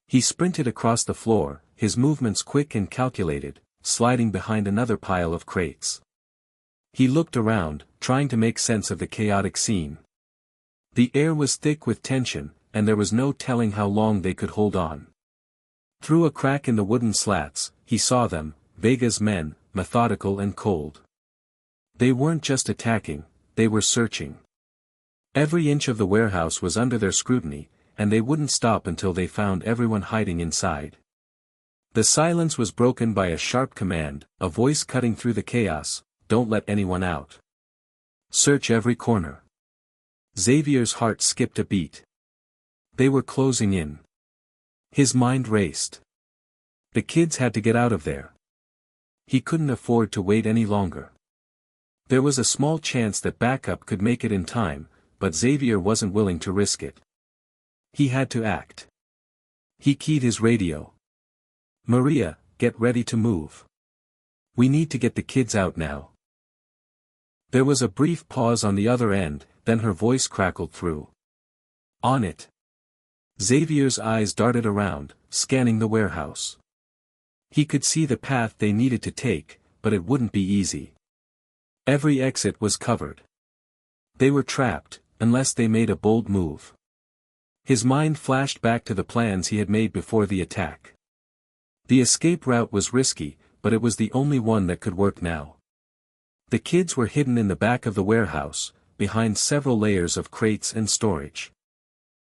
He sprinted across the floor, his movements quick and calculated, sliding behind another pile of crates. He looked around, trying to make sense of the chaotic scene. The air was thick with tension, and there was no telling how long they could hold on. Through a crack in the wooden slats, he saw them, Vega's men, methodical and cold. They weren't just attacking, they were searching. Every inch of the warehouse was under their scrutiny, and they wouldn't stop until they found everyone hiding inside. The silence was broken by a sharp command, a voice cutting through the chaos: "Don't let anyone out. Search every corner." Xavier's heart skipped a beat. They were closing in. His mind raced. The kids had to get out of there. He couldn't afford to wait any longer. There was a small chance that backup could make it in time, but Xavier wasn't willing to risk it. He had to act. He keyed his radio. "Maria, get ready to move. We need to get the kids out now." There was a brief pause on the other end, then her voice crackled through. "On it." Xavier's eyes darted around, scanning the warehouse. He could see the path they needed to take, but it wouldn't be easy. Every exit was covered. They were trapped, unless they made a bold move. His mind flashed back to the plans he had made before the attack. The escape route was risky, but it was the only one that could work now. The kids were hidden in the back of the warehouse, behind several layers of crates and storage.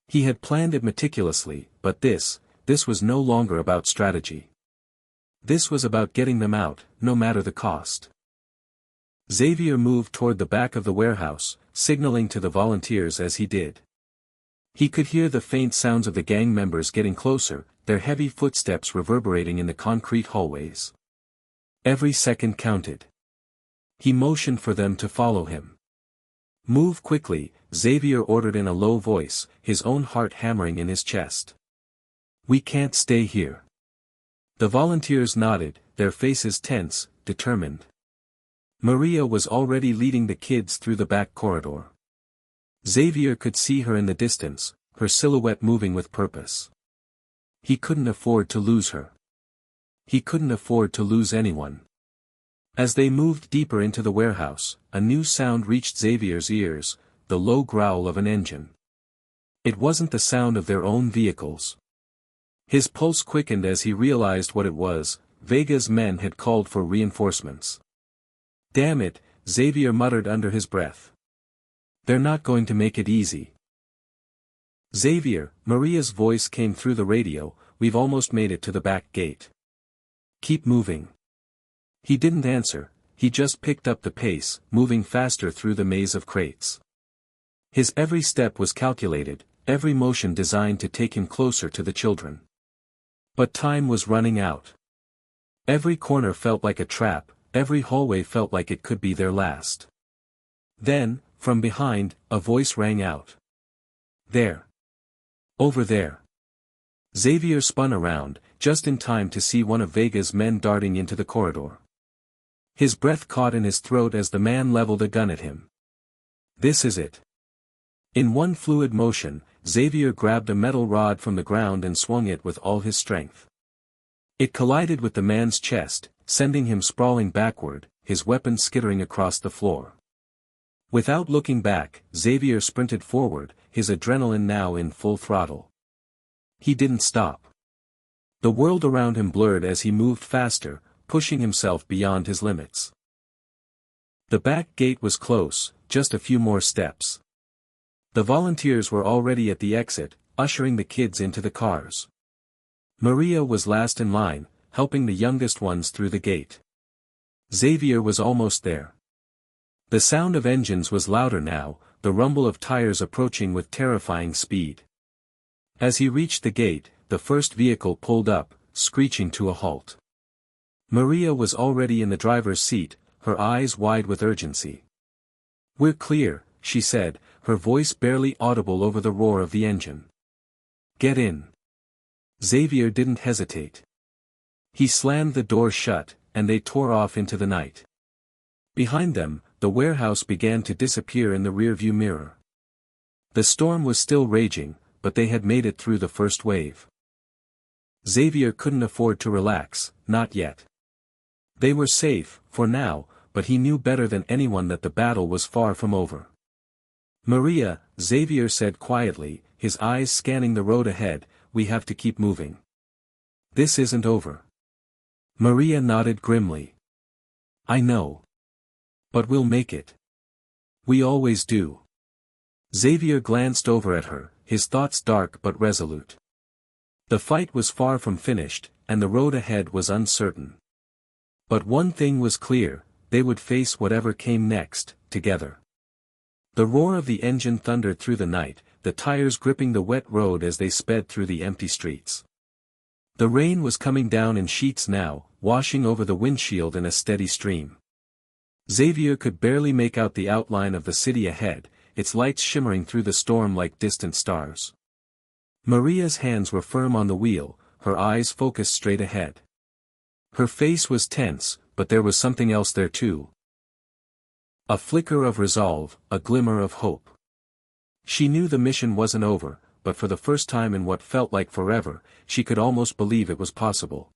He had planned it meticulously, but this was no longer about strategy. This was about getting them out, no matter the cost. Xavier moved toward the back of the warehouse, signaling to the volunteers as he did. He could hear the faint sounds of the gang members getting closer, their heavy footsteps reverberating in the concrete hallways. Every second counted. He motioned for them to follow him. "Move quickly," Xavier ordered in a low voice, his own heart hammering in his chest. "We can't stay here." The volunteers nodded, their faces tense, determined. Maria was already leading the kids through the back corridor. Xavier could see her in the distance, her silhouette moving with purpose. He couldn't afford to lose her. He couldn't afford to lose anyone. As they moved deeper into the warehouse, a new sound reached Xavier's ears, the low growl of an engine. It wasn't the sound of their own vehicles. His pulse quickened as he realized what it was: Vega's men had called for reinforcements. "Damn it," Xavier muttered under his breath. "They're not going to make it easy." "Xavier," Maria's voice came through the radio, "we've almost made it to the back gate. Keep moving." He didn't answer, he just picked up the pace, moving faster through the maze of crates. His every step was calculated, every motion designed to take him closer to the children. But time was running out. Every corner felt like a trap, every hallway felt like it could be their last. Then, from behind, a voice rang out. "There. Over there." Xavier spun around, just in time to see one of Vega's men darting into the corridor. His breath caught in his throat as the man leveled a gun at him. "This is it." In one fluid motion, Xavier grabbed a metal rod from the ground and swung it with all his strength. It collided with the man's chest, sending him sprawling backward, his weapon skittering across the floor. Without looking back, Xavier sprinted forward, his adrenaline now in full throttle. He didn't stop. The world around him blurred as he moved faster, pushing himself beyond his limits. The back gate was close, just a few more steps. The volunteers were already at the exit, ushering the kids into the cars. Maria was last in line, helping the youngest ones through the gate. Xavier was almost there. The sound of engines was louder now, the rumble of tires approaching with terrifying speed. As he reached the gate, the first vehicle pulled up, screeching to a halt. Maria was already in the driver's seat, her eyes wide with urgency. "We're clear," she said, her voice barely audible over the roar of the engine. "Get in." Xavier didn't hesitate. He slammed the door shut, and they tore off into the night. Behind them, the warehouse began to disappear in the rearview mirror. The storm was still raging, but they had made it through the first wave. Xavier couldn't afford to relax, not yet. They were safe, for now, but he knew better than anyone that the battle was far from over. "Maria," Xavier said quietly, his eyes scanning the road ahead, "we have to keep moving. This isn't over." Maria nodded grimly. "I know. But we'll make it. We always do." Xavier glanced over at her, his thoughts dark but resolute. The fight was far from finished, and the road ahead was uncertain. But one thing was clear, they would face whatever came next, together. The roar of the engine thundered through the night, the tires gripping the wet road as they sped through the empty streets. The rain was coming down in sheets now, washing over the windshield in a steady stream. Xavier could barely make out the outline of the city ahead, its lights shimmering through the storm like distant stars. Maria's hands were firm on the wheel, her eyes focused straight ahead. Her face was tense, but there was something else there too. A flicker of resolve, a glimmer of hope. She knew the mission wasn't over, but for the first time in what felt like forever, she could almost believe it was possible.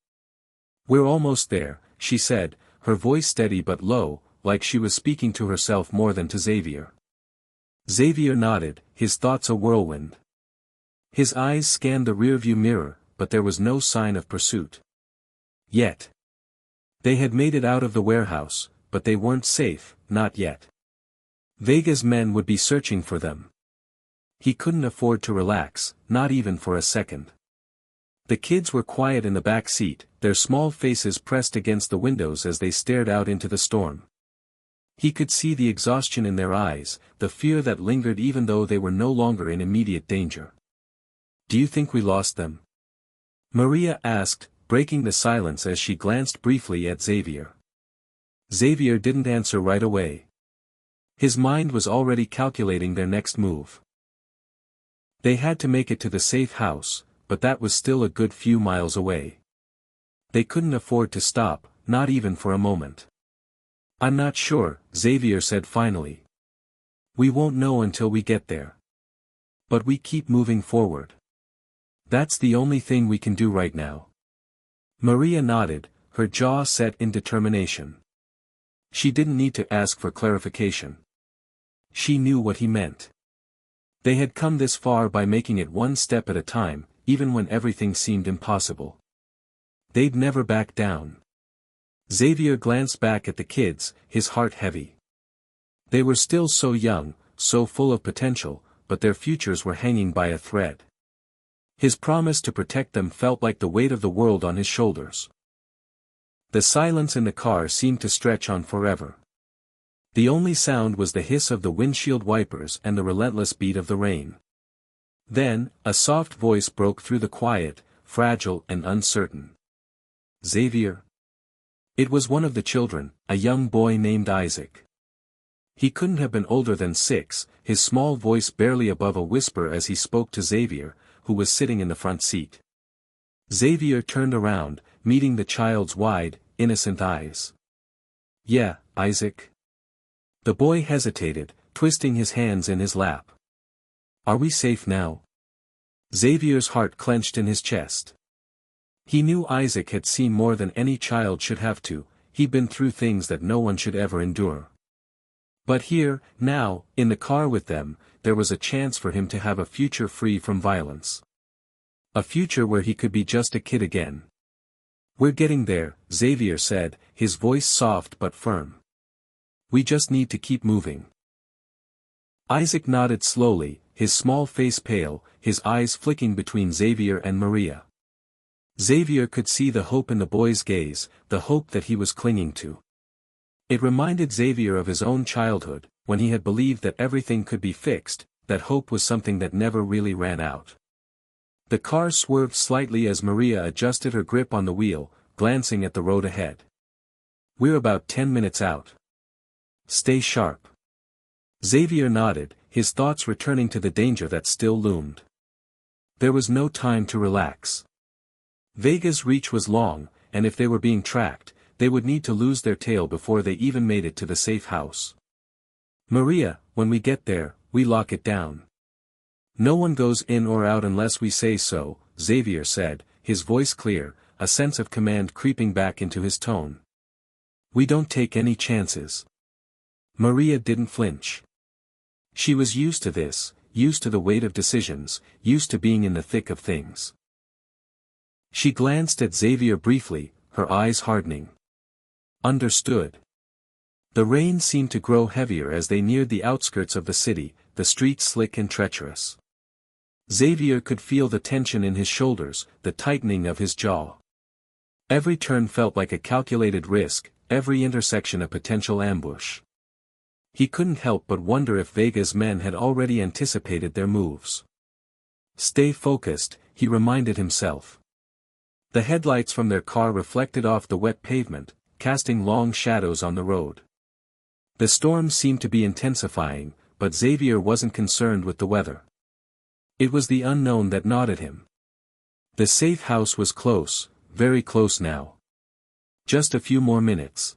"We're almost there," she said, her voice steady but low, like she was speaking to herself more than to Xavier. Xavier nodded, his thoughts a whirlwind. His eyes scanned the rearview mirror, but there was no sign of pursuit. Yet. They had made it out of the warehouse, but they weren't safe, not yet. Vega's men would be searching for them. He couldn't afford to relax, not even for a second. The kids were quiet in the back seat, their small faces pressed against the windows as they stared out into the storm. He could see the exhaustion in their eyes, the fear that lingered even though they were no longer in immediate danger. "Do you think we lost them?" Maria asked, breaking the silence as she glanced briefly at Xavier. Xavier didn't answer right away. His mind was already calculating their next move. They had to make it to the safe house, but that was still a good few miles away. They couldn't afford to stop, not even for a moment. "I'm not sure," Xavier said finally. "We won't know until we get there. But we keep moving forward. That's the only thing we can do right now." Maria nodded, her jaw set in determination. She didn't need to ask for clarification. She knew what he meant. They had come this far by making it one step at a time, even when everything seemed impossible. They'd never back down. Xavier glanced back at the kids, his heart heavy. They were still so young, so full of potential, but their futures were hanging by a thread. His promise to protect them felt like the weight of the world on his shoulders. The silence in the car seemed to stretch on forever. The only sound was the hiss of the windshield wipers and the relentless beat of the rain. Then, a soft voice broke through the quiet, fragile and uncertain. "Xavier?" It was one of the children, a young boy named Isaac. He couldn't have been older than 6, his small voice barely above a whisper as he spoke to Xavier, who was sitting in the front seat. Xavier turned around, meeting the child's wide, innocent eyes. "Yeah, Isaac?" The boy hesitated, twisting his hands in his lap. "Are we safe now?" Xavier's heart clenched in his chest. He knew Isaac had seen more than any child should have to, he'd been through things that no one should ever endure. But here, now, in the car with them, there was a chance for him to have a future free from violence. A future where he could be just a kid again. "We're getting there," Xavier said, his voice soft but firm. "We just need to keep moving." Isaac nodded slowly, his small face pale, his eyes flicking between Xavier and Maria. Xavier could see the hope in the boy's gaze, the hope that he was clinging to. It reminded Xavier of his own childhood, when he had believed that everything could be fixed, that hope was something that never really ran out. The car swerved slightly as Maria adjusted her grip on the wheel, glancing at the road ahead. "We're about 10 minutes out. Stay sharp." Xavier nodded, his thoughts returning to the danger that still loomed. There was no time to relax. Vega's reach was long, and if they were being tracked, they would need to lose their tail before they even made it to the safe house. "Maria, when we get there, we lock it down. No one goes in or out unless we say so," Xavier said, his voice clear, a sense of command creeping back into his tone. "We don't take any chances." Maria didn't flinch. She was used to this, used to the weight of decisions, used to being in the thick of things. She glanced at Xavier briefly, her eyes hardening. "Understood." The rain seemed to grow heavier as they neared the outskirts of the city, the streets slick and treacherous. Xavier could feel the tension in his shoulders, the tightening of his jaw. Every turn felt like a calculated risk, every intersection a potential ambush. He couldn't help but wonder if Vega's men had already anticipated their moves. "Stay focused," he reminded himself. The headlights from their car reflected off the wet pavement, casting long shadows on the road. The storm seemed to be intensifying, but Xavier wasn't concerned with the weather. It was the unknown that gnawed at him. The safe house was close, very close now. Just a few more minutes.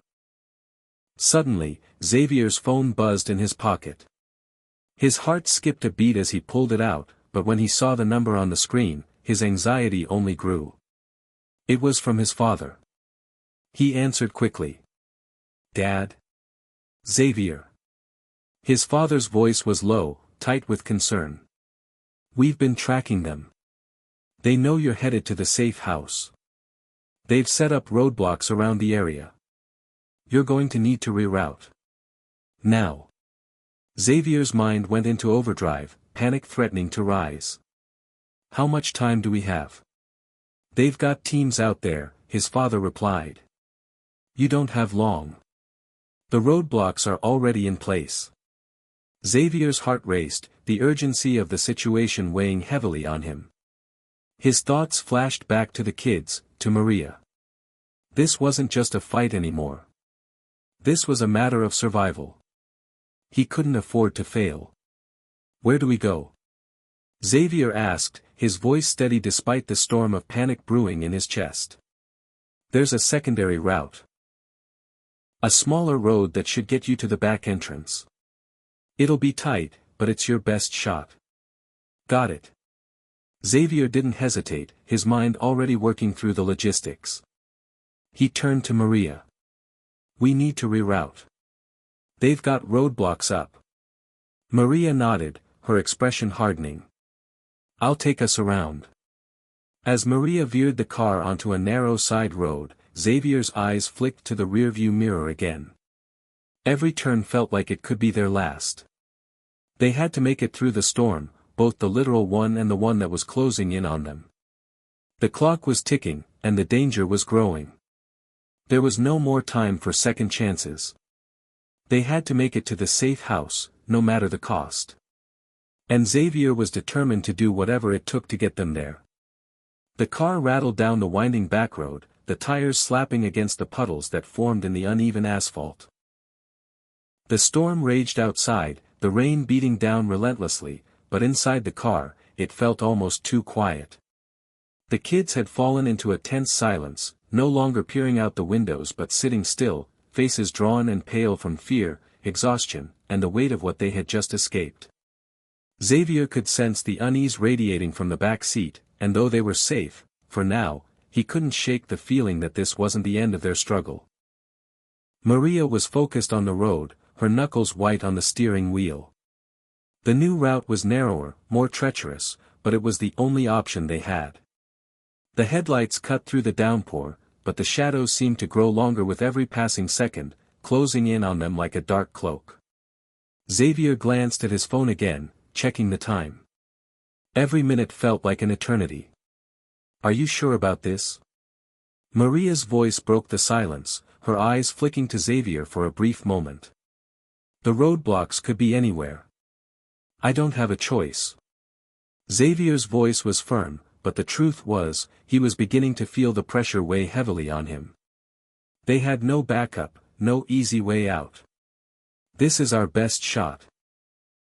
Suddenly, Xavier's phone buzzed in his pocket. His heart skipped a beat as he pulled it out, but when he saw the number on the screen, his anxiety only grew. It was from his father. He answered quickly. "Dad?" "Xavier." His father's voice was low, tight with concern. "We've been tracking them. They know you're headed to the safe house. They've set up roadblocks around the area. You're going to need to reroute. Now." Xavier's mind went into overdrive, panic threatening to rise. "How much time do we have?" "They've got teams out there," his father replied. "You don't have long. The roadblocks are already in place." Xavier's heart raced, the urgency of the situation weighing heavily on him. His thoughts flashed back to the kids, to Maria. This wasn't just a fight anymore. This was a matter of survival. He couldn't afford to fail. "Where do we go?" Xavier asked, his voice steady despite the storm of panic brewing in his chest. "There's a secondary route. A smaller road that should get you to the back entrance. It'll be tight, but it's your best shot." "Got it." Xavier didn't hesitate, his mind already working through the logistics. He turned to Maria. "We need to reroute. They've got roadblocks up." Maria nodded, her expression hardening. "I'll take us around." As Maria veered the car onto a narrow side road, Xavier's eyes flicked to the rearview mirror again. Every turn felt like it could be their last. They had to make it through the storm, both the literal one and the one that was closing in on them. The clock was ticking, and the danger was growing. There was no more time for second chances. They had to make it to the safe house, no matter the cost. And Xavier was determined to do whatever it took to get them there. The car rattled down the winding back road, the tires slapping against the puddles that formed in the uneven asphalt. The storm raged outside, the rain beating down relentlessly, but inside the car, it felt almost too quiet. The kids had fallen into a tense silence, no longer peering out the windows but sitting still, faces drawn and pale from fear, exhaustion, and the weight of what they had just escaped. Xavier could sense the unease radiating from the back seat, and though they were safe, for now, he couldn't shake the feeling that this wasn't the end of their struggle. Maria was focused on the road, her knuckles white on the steering wheel. The new route was narrower, more treacherous, but it was the only option they had. The headlights cut through the downpour, but the shadows seemed to grow longer with every passing second, closing in on them like a dark cloak. Xavier glanced at his phone again, checking the time. Every minute felt like an eternity. "Are you sure about this?" Maria's voice broke the silence, her eyes flicking to Xavier for a brief moment. "The roadblocks could be anywhere. I don't have a choice." Xavier's voice was firm, but the truth was, he was beginning to feel the pressure weigh heavily on him. They had no backup, no easy way out. "This is our best shot.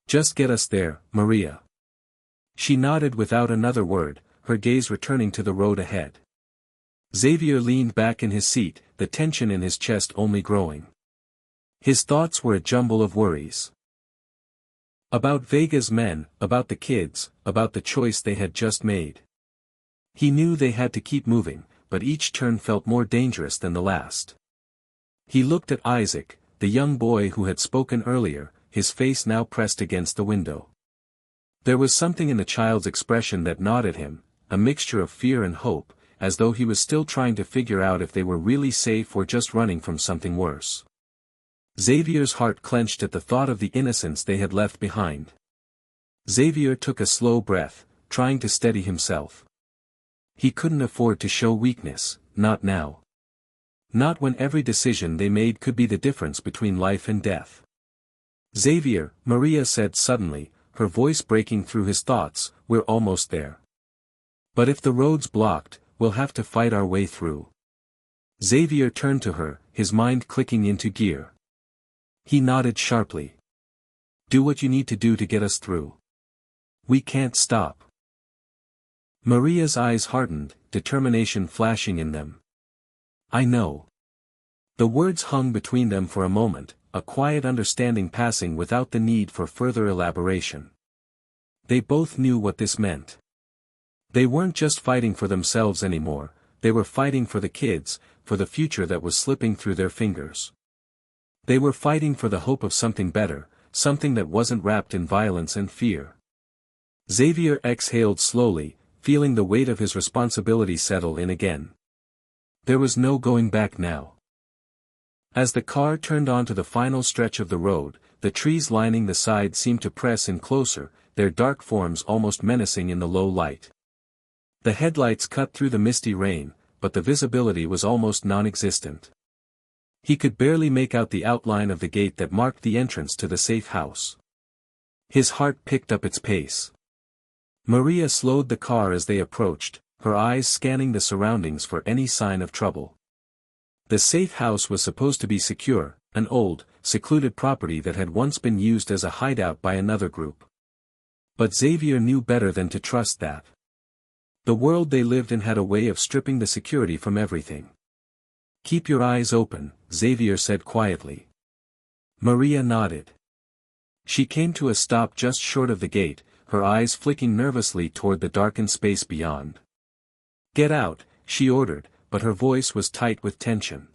Just get us there, Maria." She nodded without another word, her gaze returning to the road ahead. Xavier leaned back in his seat, the tension in his chest only growing. His thoughts were a jumble of worries. About Vega's men, about the kids, about the choice they had just made. He knew they had to keep moving, but each turn felt more dangerous than the last. He looked at Isaac, the young boy who had spoken earlier, his face now pressed against the window. There was something in the child's expression that gnawed at him, a mixture of fear and hope, as though he was still trying to figure out if they were really safe or just running from something worse. Xavier's heart clenched at the thought of the innocence they had left behind. Xavier took a slow breath, trying to steady himself. He couldn't afford to show weakness, not now. Not when every decision they made could be the difference between life and death. "Xavier," Maria said suddenly, her voice breaking through his thoughts, "we're almost there. But if the road's blocked, we'll have to fight our way through." Xavier turned to her, his mind clicking into gear. He nodded sharply. "Do what you need to do to get us through. We can't stop." Maria's eyes hardened, determination flashing in them. "I know." The words hung between them for a moment, a quiet understanding passing without the need for further elaboration. They both knew what this meant. They weren't just fighting for themselves anymore, they were fighting for the kids, for the future that was slipping through their fingers. They were fighting for the hope of something better, something that wasn't wrapped in violence and fear. Xavier exhaled slowly, feeling the weight of his responsibility settle in again. There was no going back now. As the car turned onto the final stretch of the road, the trees lining the side seemed to press in closer, their dark forms almost menacing in the low light. The headlights cut through the misty rain, but the visibility was almost non-existent. He could barely make out the outline of the gate that marked the entrance to the safe house. His heart picked up its pace. Maria slowed the car as they approached, her eyes scanning the surroundings for any sign of trouble. The safe house was supposed to be secure, an old, secluded property that had once been used as a hideout by another group. But Xavier knew better than to trust that. The world they lived in had a way of stripping the security from everything. "Keep your eyes open," Xavier said quietly. Maria nodded. She came to a stop just short of the gate, her eyes flicking nervously toward the darkened space beyond. "Get out," she ordered, but her voice was tight with tension.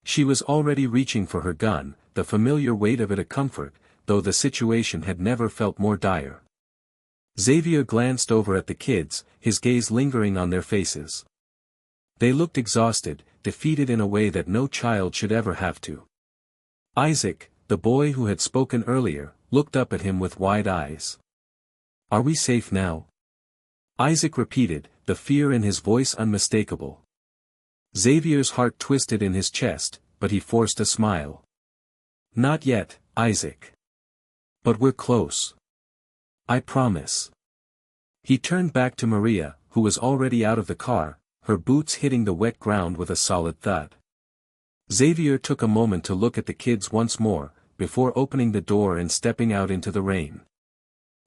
She was already reaching for her gun, the familiar weight of it a comfort, though the situation had never felt more dire. Xavier glanced over at the kids, his gaze lingering on their faces. They looked exhausted, defeated in a way that no child should ever have to. Isaac, the boy who had spoken earlier, looked up at him with wide eyes. "Are we safe now?" Isaac repeated, the fear in his voice unmistakable. Xavier's heart twisted in his chest, but he forced a smile. "Not yet, Isaac. But we're close. I promise." He turned back to Maria, who was already out of the car, her boots hitting the wet ground with a solid thud. Xavier took a moment to look at the kids once more, before opening the door and stepping out into the rain.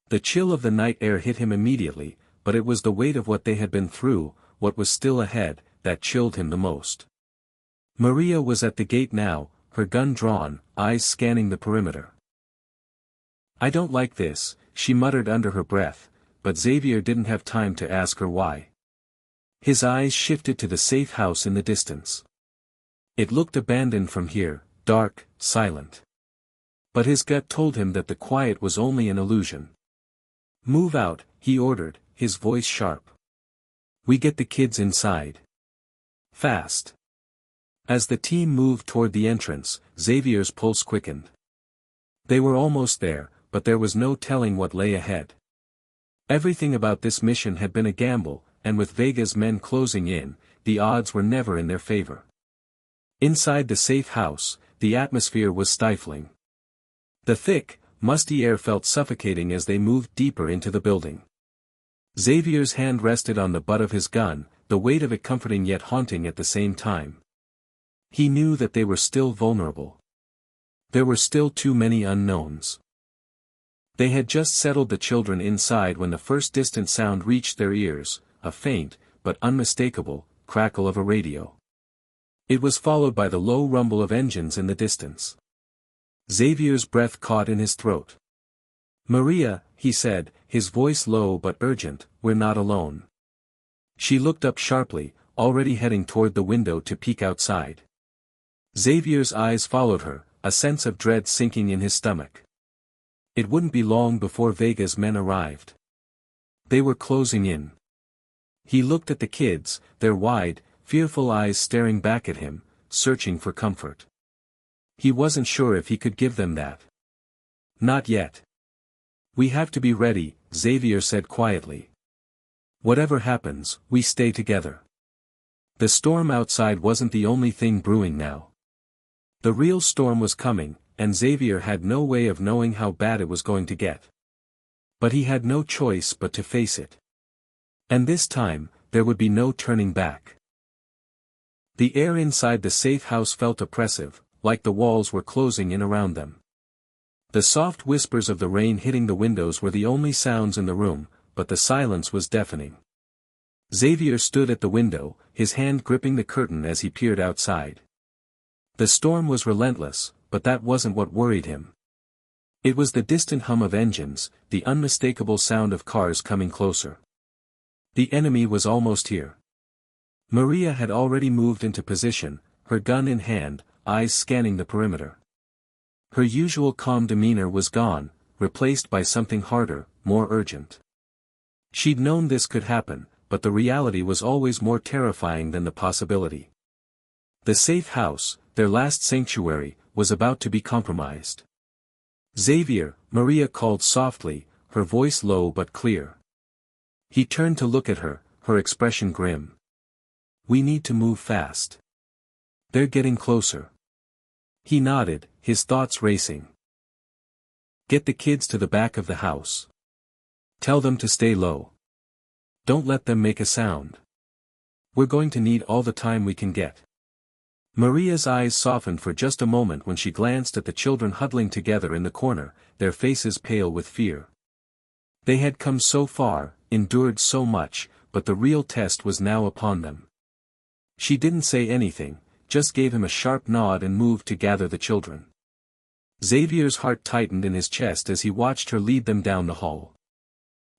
The chill of the night air hit him immediately, but it was the weight of what they had been through, what was still ahead, that chilled him the most. Maria was at the gate now, her gun drawn, eyes scanning the perimeter. "I don't like this," she muttered under her breath, but Xavier didn't have time to ask her why. His eyes shifted to the safe house in the distance. It looked abandoned from here, dark, silent. But his gut told him that the quiet was only an illusion. "Move out," he ordered, his voice sharp. "We get the kids inside. Fast." As the team moved toward the entrance, Xavier's pulse quickened. They were almost there, but there was no telling what lay ahead. Everything about this mission had been a gamble, and with Vega's men closing in, the odds were never in their favor. Inside the safe house, the atmosphere was stifling. The thick, musty air felt suffocating as they moved deeper into the building. Xavier's hand rested on the butt of his gun, the weight of it comforting yet haunting at the same time. He knew that they were still vulnerable. There were still too many unknowns. They had just settled the children inside when the first distant sound reached their ears, a faint, but unmistakable, crackle of a radio. It was followed by the low rumble of engines in the distance. Xavier's breath caught in his throat. "Maria," he said, his voice low but urgent, "we're not alone." She looked up sharply, already heading toward the window to peek outside. Xavier's eyes followed her, a sense of dread sinking in his stomach. It wouldn't be long before Vega's men arrived. They were closing in. He looked at the kids, their wide, fearful eyes staring back at him, searching for comfort. He wasn't sure if he could give them that. "Not yet. We have to be ready," Xavier said quietly. "Whatever happens, we stay together." The storm outside wasn't the only thing brewing now. The real storm was coming, and Xavier had no way of knowing how bad it was going to get. But he had no choice but to face it. And this time, there would be no turning back. The air inside the safe house felt oppressive, like the walls were closing in around them. The soft whispers of the rain hitting the windows were the only sounds in the room, but the silence was deafening. Xavier stood at the window, his hand gripping the curtain as he peered outside. The storm was relentless, but that wasn't what worried him. It was the distant hum of engines, the unmistakable sound of cars coming closer. The enemy was almost here. Maria had already moved into position, her gun in hand, eyes scanning the perimeter. Her usual calm demeanor was gone, replaced by something harder, more urgent. She'd known this could happen, but the reality was always more terrifying than the possibility. The safe house, their last sanctuary, was about to be compromised. "Xavier," Maria called softly, her voice low but clear. He turned to look at her, her expression grim. "We need to move fast. They're getting closer." He nodded, his thoughts racing. "Get the kids to the back of the house. Tell them to stay low. Don't let them make a sound. We're going to need all the time we can get." Maria's eyes softened for just a moment when she glanced at the children huddling together in the corner, their faces pale with fear. They had come so far, endured so much, but the real test was now upon them. She didn't say anything, just gave him a sharp nod and moved to gather the children. Xavier's heart tightened in his chest as he watched her lead them down the hall.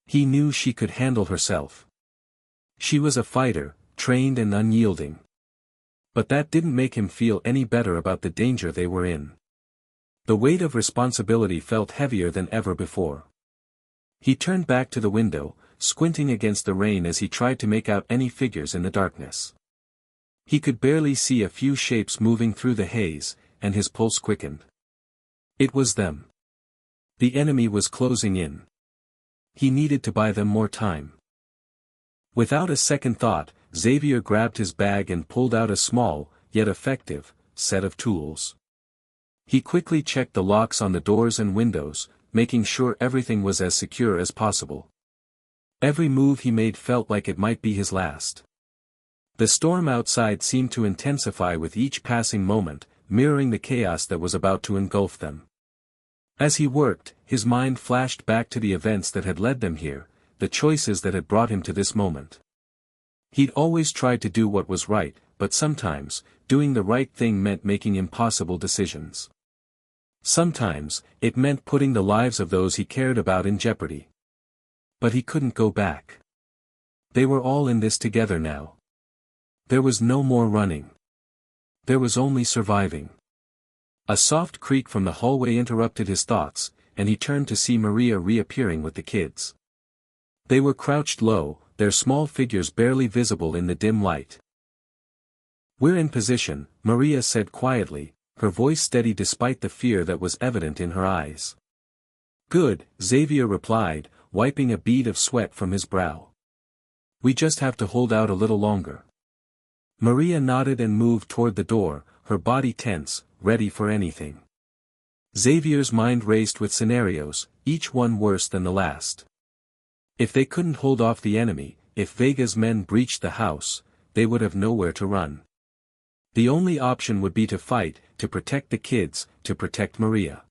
He knew she could handle herself. She was a fighter, trained and unyielding. But that didn't make him feel any better about the danger they were in. The weight of responsibility felt heavier than ever before. He turned back to the window, squinting against the rain as he tried to make out any figures in the darkness. He could barely see a few shapes moving through the haze, and his pulse quickened. It was them. The enemy was closing in. He needed to buy them more time. Without a second thought, Xavier grabbed his bag and pulled out a small, yet effective, set of tools. He quickly checked the locks on the doors and windows, making sure everything was as secure as possible. Every move he made felt like it might be his last. The storm outside seemed to intensify with each passing moment, mirroring the chaos that was about to engulf them. As he worked, his mind flashed back to the events that had led them here, the choices that had brought him to this moment. He'd always tried to do what was right, but sometimes, doing the right thing meant making impossible decisions. Sometimes, it meant putting the lives of those he cared about in jeopardy. But he couldn't go back. They were all in this together now. There was no more running. There was only surviving. A soft creak from the hallway interrupted his thoughts, and he turned to see Maria reappearing with the kids. They were crouched low, their small figures barely visible in the dim light. "We're in position," Maria said quietly, her voice steady despite the fear that was evident in her eyes. "Good," Xavier replied, wiping a bead of sweat from his brow. "We just have to hold out a little longer." Maria nodded and moved toward the door, her body tense, ready for anything. Xavier's mind raced with scenarios, each one worse than the last. If they couldn't hold off the enemy, if Vega's men breached the house, they would have nowhere to run. The only option would be to fight, to protect the kids, to protect Maria.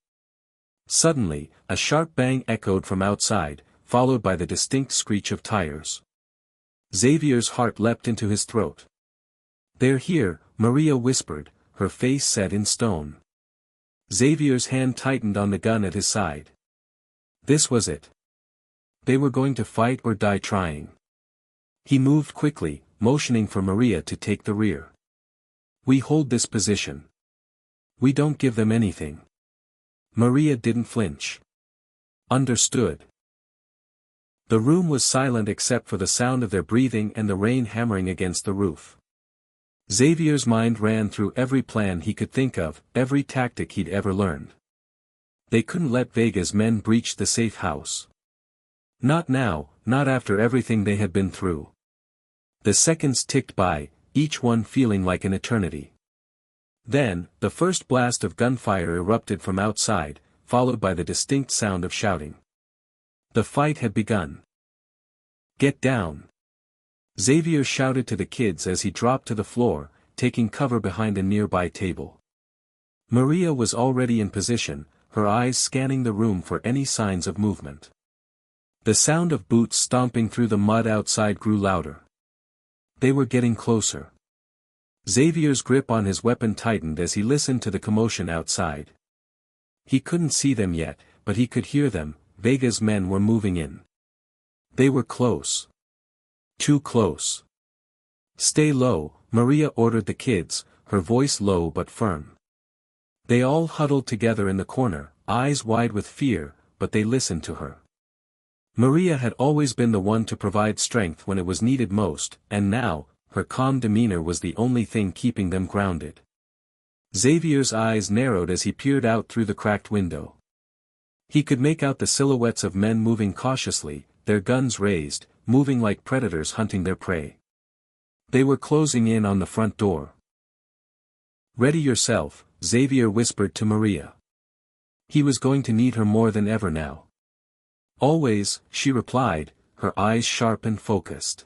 Suddenly, a sharp bang echoed from outside, followed by the distinct screech of tires. Xavier's heart leapt into his throat. "They're here," Maria whispered, her face set in stone. Xavier's hand tightened on the gun at his side. This was it. They were going to fight or die trying. He moved quickly, motioning for Maria to take the rear. "We hold this position. We don't give them anything." Maria didn't flinch. "Understood." The room was silent except for the sound of their breathing and the rain hammering against the roof. Xavier's mind ran through every plan he could think of, every tactic he'd ever learned. They couldn't let Vega's men breach the safe house. Not now, not after everything they had been through. The seconds ticked by, each one feeling like an eternity. Then, the first blast of gunfire erupted from outside, followed by the distinct sound of shouting. The fight had begun. "Get down!" Xavier shouted to the kids as he dropped to the floor, taking cover behind a nearby table. Maria was already in position, her eyes scanning the room for any signs of movement. The sound of boots stomping through the mud outside grew louder. They were getting closer. Xavier's grip on his weapon tightened as he listened to the commotion outside. He couldn't see them yet, but he could hear them. Vega's men were moving in. They were close. Too close. "Stay low," Maria ordered the kids, her voice low but firm. They all huddled together in the corner, eyes wide with fear, but they listened to her. Maria had always been the one to provide strength when it was needed most, and now, her calm demeanor was the only thing keeping them grounded. Xavier's eyes narrowed as he peered out through the cracked window. He could make out the silhouettes of men moving cautiously, their guns raised, moving like predators hunting their prey. They were closing in on the front door. "Ready yourself," Xavier whispered to Maria. He was going to need her more than ever now. "Always," she replied, her eyes sharp and focused.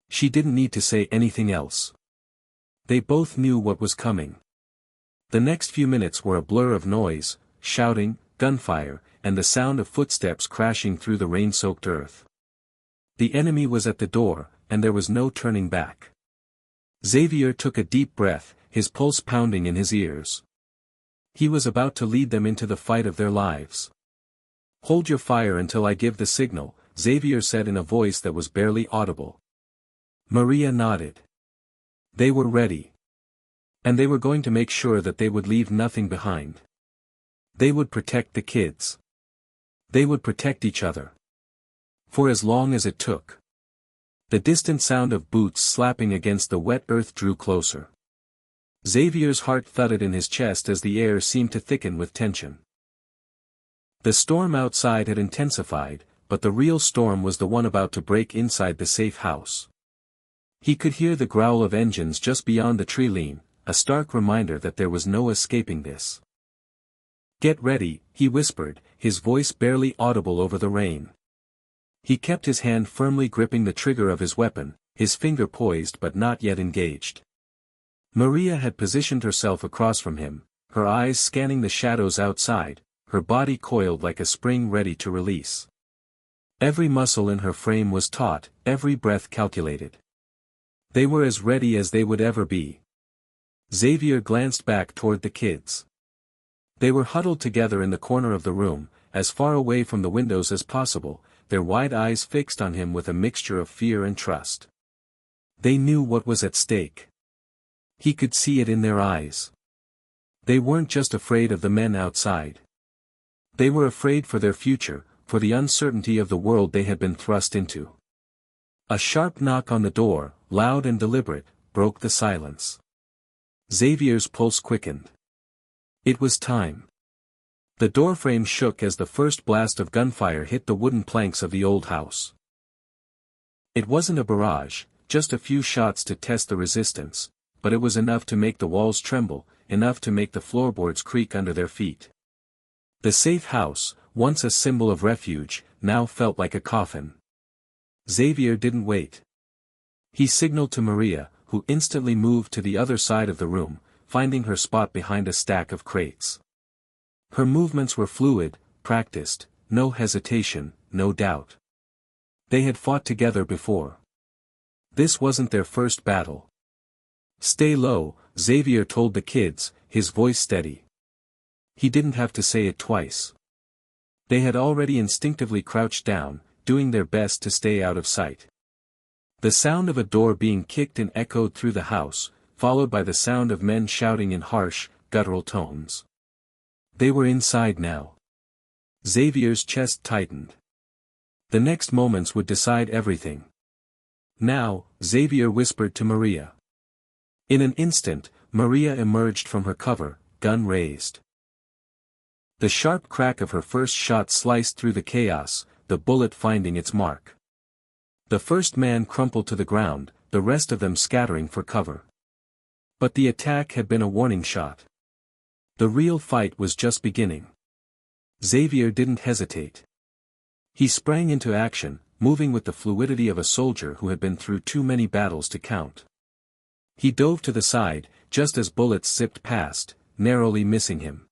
She didn't need to say anything else. They both knew what was coming. The next few minutes were a blur of noise, shouting, gunfire, and the sound of footsteps crashing through the rain-soaked earth. The enemy was at the door, and there was no turning back. Xavier took a deep breath, his pulse pounding in his ears. He was about to lead them into the fight of their lives. "Hold your fire until I give the signal," Xavier said in a voice that was barely audible. Maria nodded. They were ready. And they were going to make sure that they would leave nothing behind. They would protect the kids. They would protect each other. For as long as it took. The distant sound of boots slapping against the wet earth drew closer. Xavier's heart thudded in his chest as the air seemed to thicken with tension. The storm outside had intensified, but the real storm was the one about to break inside the safe house. He could hear the growl of engines just beyond the tree line, a stark reminder that there was no escaping this. "Get ready," he whispered, his voice barely audible over the rain. He kept his hand firmly gripping the trigger of his weapon, his finger poised but not yet engaged. Maria had positioned herself across from him, her eyes scanning the shadows outside, her body coiled like a spring ready to release. Every muscle in her frame was taut, every breath calculated. They were as ready as they would ever be. Xavier glanced back toward the kids. They were huddled together in the corner of the room, as far away from the windows as possible, their wide eyes fixed on him with a mixture of fear and trust. They knew what was at stake. He could see it in their eyes. They weren't just afraid of the men outside. They were afraid for their future, for the uncertainty of the world they had been thrust into. A sharp knock on the door, loud and deliberate, broke the silence. Xavier's pulse quickened. It was time. The doorframe shook as the first blast of gunfire hit the wooden planks of the old house. It wasn't a barrage, just a few shots to test the resistance, but it was enough to make the walls tremble, enough to make the floorboards creak under their feet. The safe house, once a symbol of refuge, now felt like a coffin. Xavier didn't wait. He signaled to Maria, who instantly moved to the other side of the room, finding her spot behind a stack of crates. Her movements were fluid, practiced, no hesitation, no doubt. They had fought together before. This wasn't their first battle. "Stay low," Xavier told the kids, his voice steady. He didn't have to say it twice. They had already instinctively crouched down, doing their best to stay out of sight. The sound of a door being kicked and echoed through the house, followed by the sound of men shouting in harsh, guttural tones. They were inside now. Xavier's chest tightened. The next moments would decide everything. "Now," Xavier whispered to Maria. In an instant, Maria emerged from her cover, gun raised. The sharp crack of her first shot sliced through the chaos, the bullet finding its mark. The first man crumpled to the ground, the rest of them scattering for cover. But the attack had been a warning shot. The real fight was just beginning. Xavier didn't hesitate. He sprang into action, moving with the fluidity of a soldier who had been through too many battles to count. He dove to the side, just as bullets zipped past, narrowly missing him.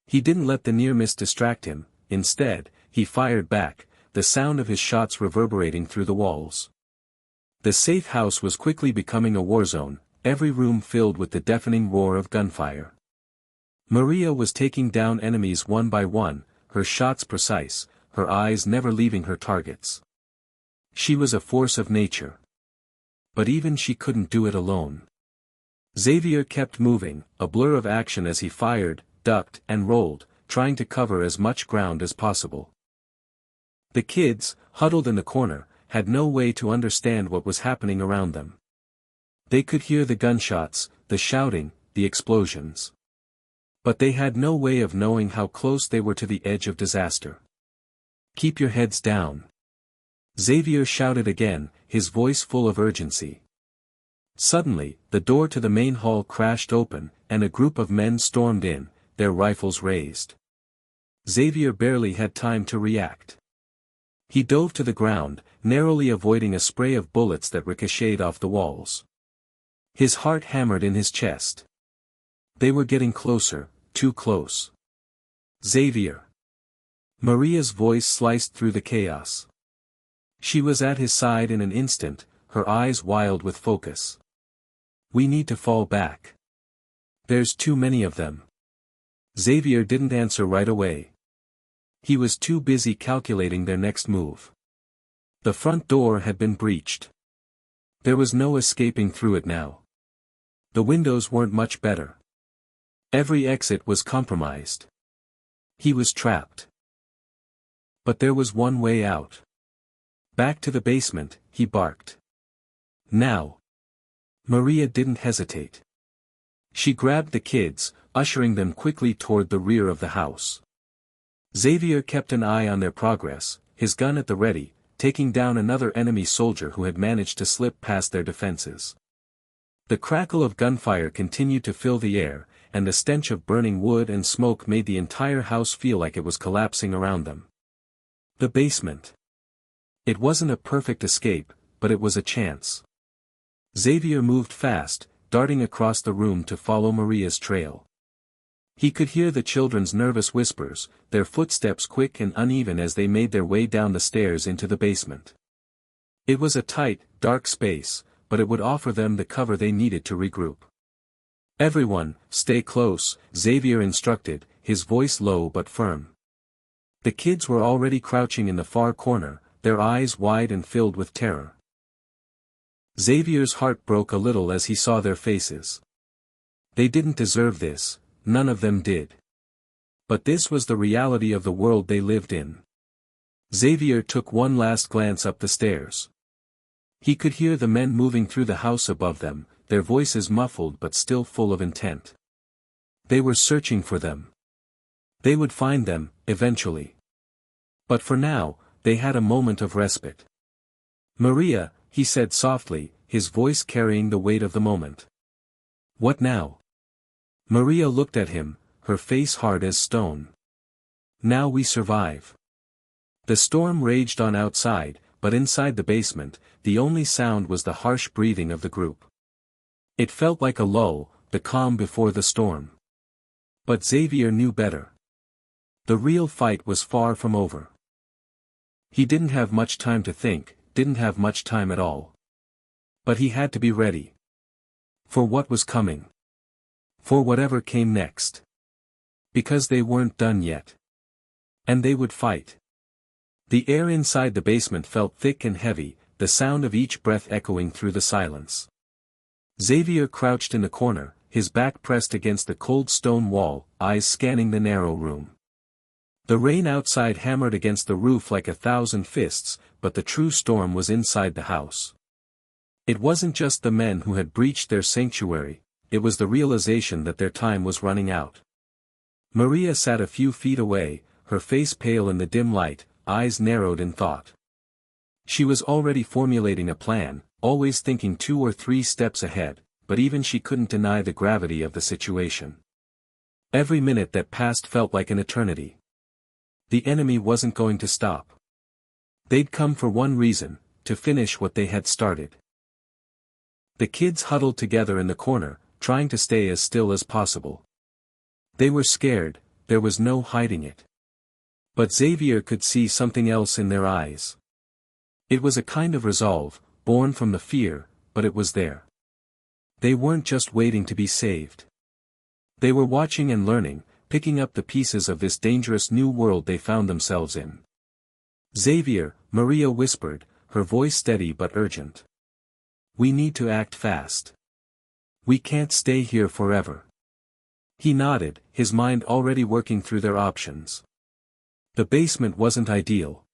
He didn't let the near miss distract him, instead, he fired back, the sound of his shots reverberating through the walls. The safe house was quickly becoming a war zone, every room filled with the deafening roar of gunfire. Maria was taking down enemies one by one, her shots precise, her eyes never leaving her targets. She was a force of nature. But even she couldn't do it alone. Xavier kept moving, a blur of action as he fired, ducked, and rolled, trying to cover as much ground as possible. The kids, huddled in the corner, had no way to understand what was happening around them. They could hear the gunshots, the shouting, the explosions. But they had no way of knowing how close they were to the edge of disaster. "Keep your heads down," Xavier shouted again, his voice full of urgency. Suddenly, the door to the main hall crashed open, and a group of men stormed in, their rifles raised. Xavier barely had time to react. He dove to the ground, narrowly avoiding a spray of bullets that ricocheted off the walls. His heart hammered in his chest. They were getting closer, too close. "Xavier!" Maria's voice sliced through the chaos. She was at his side in an instant, her eyes wild with focus. "We need to fall back. There's too many of them." Xavier didn't answer right away. He was too busy calculating their next move. The front door had been breached. There was no escaping through it now. The windows weren't much better. Every exit was compromised. He was trapped. But there was one way out. "Back to the basement," he barked. "Now." Maria didn't hesitate. She grabbed the kids, ushering them quickly toward the rear of the house. Xavier kept an eye on their progress, his gun at the ready, taking down another enemy soldier who had managed to slip past their defenses. The crackle of gunfire continued to fill the air, and the stench of burning wood and smoke made the entire house feel like it was collapsing around them. The basement. It wasn't a perfect escape, but it was a chance. Xavier moved fast, darting across the room to follow Maria's trail. He could hear the children's nervous whispers, their footsteps quick and uneven as they made their way down the stairs into the basement. It was a tight, dark space, but it would offer them the cover they needed to regroup. "Everyone, stay close," Xavier instructed, his voice low but firm. The kids were already crouching in the far corner, their eyes wide and filled with terror. Xavier's heart broke a little as he saw their faces. They didn't deserve this, none of them did. But this was the reality of the world they lived in. Xavier took one last glance up the stairs. He could hear the men moving through the house above them, their voices muffled but still full of intent. They were searching for them. They would find them, eventually. But for now, they had a moment of respite. "Maria," he said softly, his voice carrying the weight of the moment. "What now?" Maria looked at him, her face hard as stone. "Now we survive." The storm raged on outside, but inside the basement, the only sound was the harsh breathing of the group. It felt like a lull, the calm before the storm. But Xavier knew better. The real fight was far from over. He didn't have much time to think, didn't have much time at all. But he had to be ready. For what was coming. For whatever came next. Because they weren't done yet. And they would fight. The air inside the basement felt thick and heavy, the sound of each breath echoing through the silence. Xavier crouched in the corner, his back pressed against the cold stone wall, eyes scanning the narrow room. The rain outside hammered against the roof like 1,000 fists, but the true storm was inside the house. It wasn't just the men who had breached their sanctuary, it was the realization that their time was running out. Maria sat a few feet away, her face pale in the dim light, eyes narrowed in thought. She was already formulating a plan, always thinking 2 or 3 steps ahead, but even she couldn't deny the gravity of the situation. Every minute that passed felt like an eternity. The enemy wasn't going to stop. They'd come for one reason, to finish what they had started. The kids huddled together in the corner, trying to stay as still as possible. They were scared, there was no hiding it. But Xavier could see something else in their eyes. It was a kind of resolve, born from the fear, but it was there. They weren't just waiting to be saved. They were watching and learning, picking up the pieces of this dangerous new world they found themselves in. "Xavier," Maria whispered, her voice steady but urgent. "We need to act fast. We can't stay here forever." He nodded, his mind already working through their options. The basement wasn't ideal.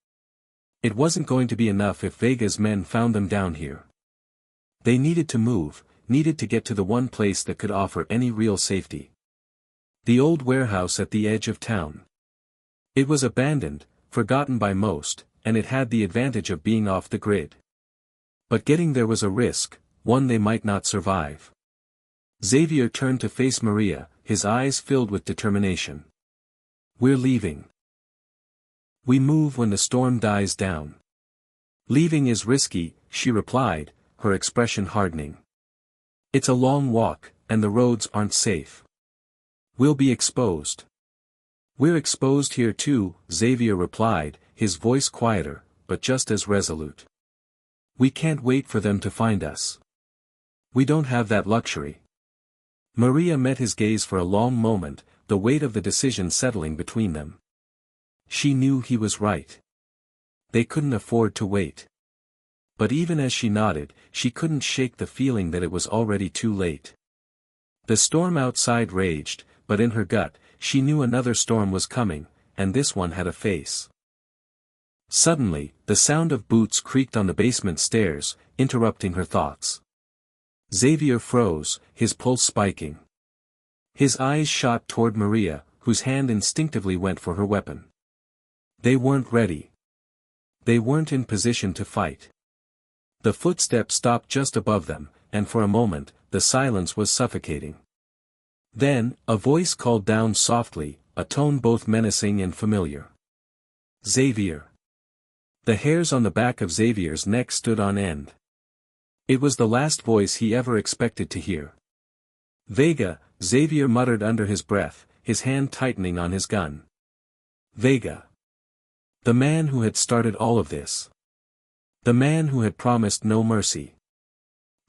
It wasn't going to be enough if Vega's men found them down here. They needed to move, needed to get to the one place that could offer any real safety. The old warehouse at the edge of town. It was abandoned, forgotten by most, and it had the advantage of being off the grid. But getting there was a risk, one they might not survive. Xavier turned to face Maria, his eyes filled with determination. "We're leaving. We move when the storm dies down." "Leaving is risky," she replied, her expression hardening. "It's a long walk, and the roads aren't safe. We'll be exposed." "We're exposed here too," Xavier replied, his voice quieter, but just as resolute. "We can't wait for them to find us. We don't have that luxury." Maria met his gaze for a long moment, the weight of the decision settling between them. She knew he was right. They couldn't afford to wait. But even as she nodded, she couldn't shake the feeling that it was already too late. The storm outside raged, but in her gut, she knew another storm was coming, and this one had a face. Suddenly, the sound of boots creaked on the basement stairs, interrupting her thoughts. Xavier froze, his pulse spiking. His eyes shot toward Maria, whose hand instinctively went for her weapon. They weren't ready. They weren't in position to fight. The footsteps stopped just above them, and for a moment, the silence was suffocating. Then, a voice called down softly, a tone both menacing and familiar. "Xavier." The hairs on the back of Xavier's neck stood on end. It was the last voice he ever expected to hear. "Vega," Xavier muttered under his breath, his hand tightening on his gun. Vega. The man who had started all of this. The man who had promised no mercy.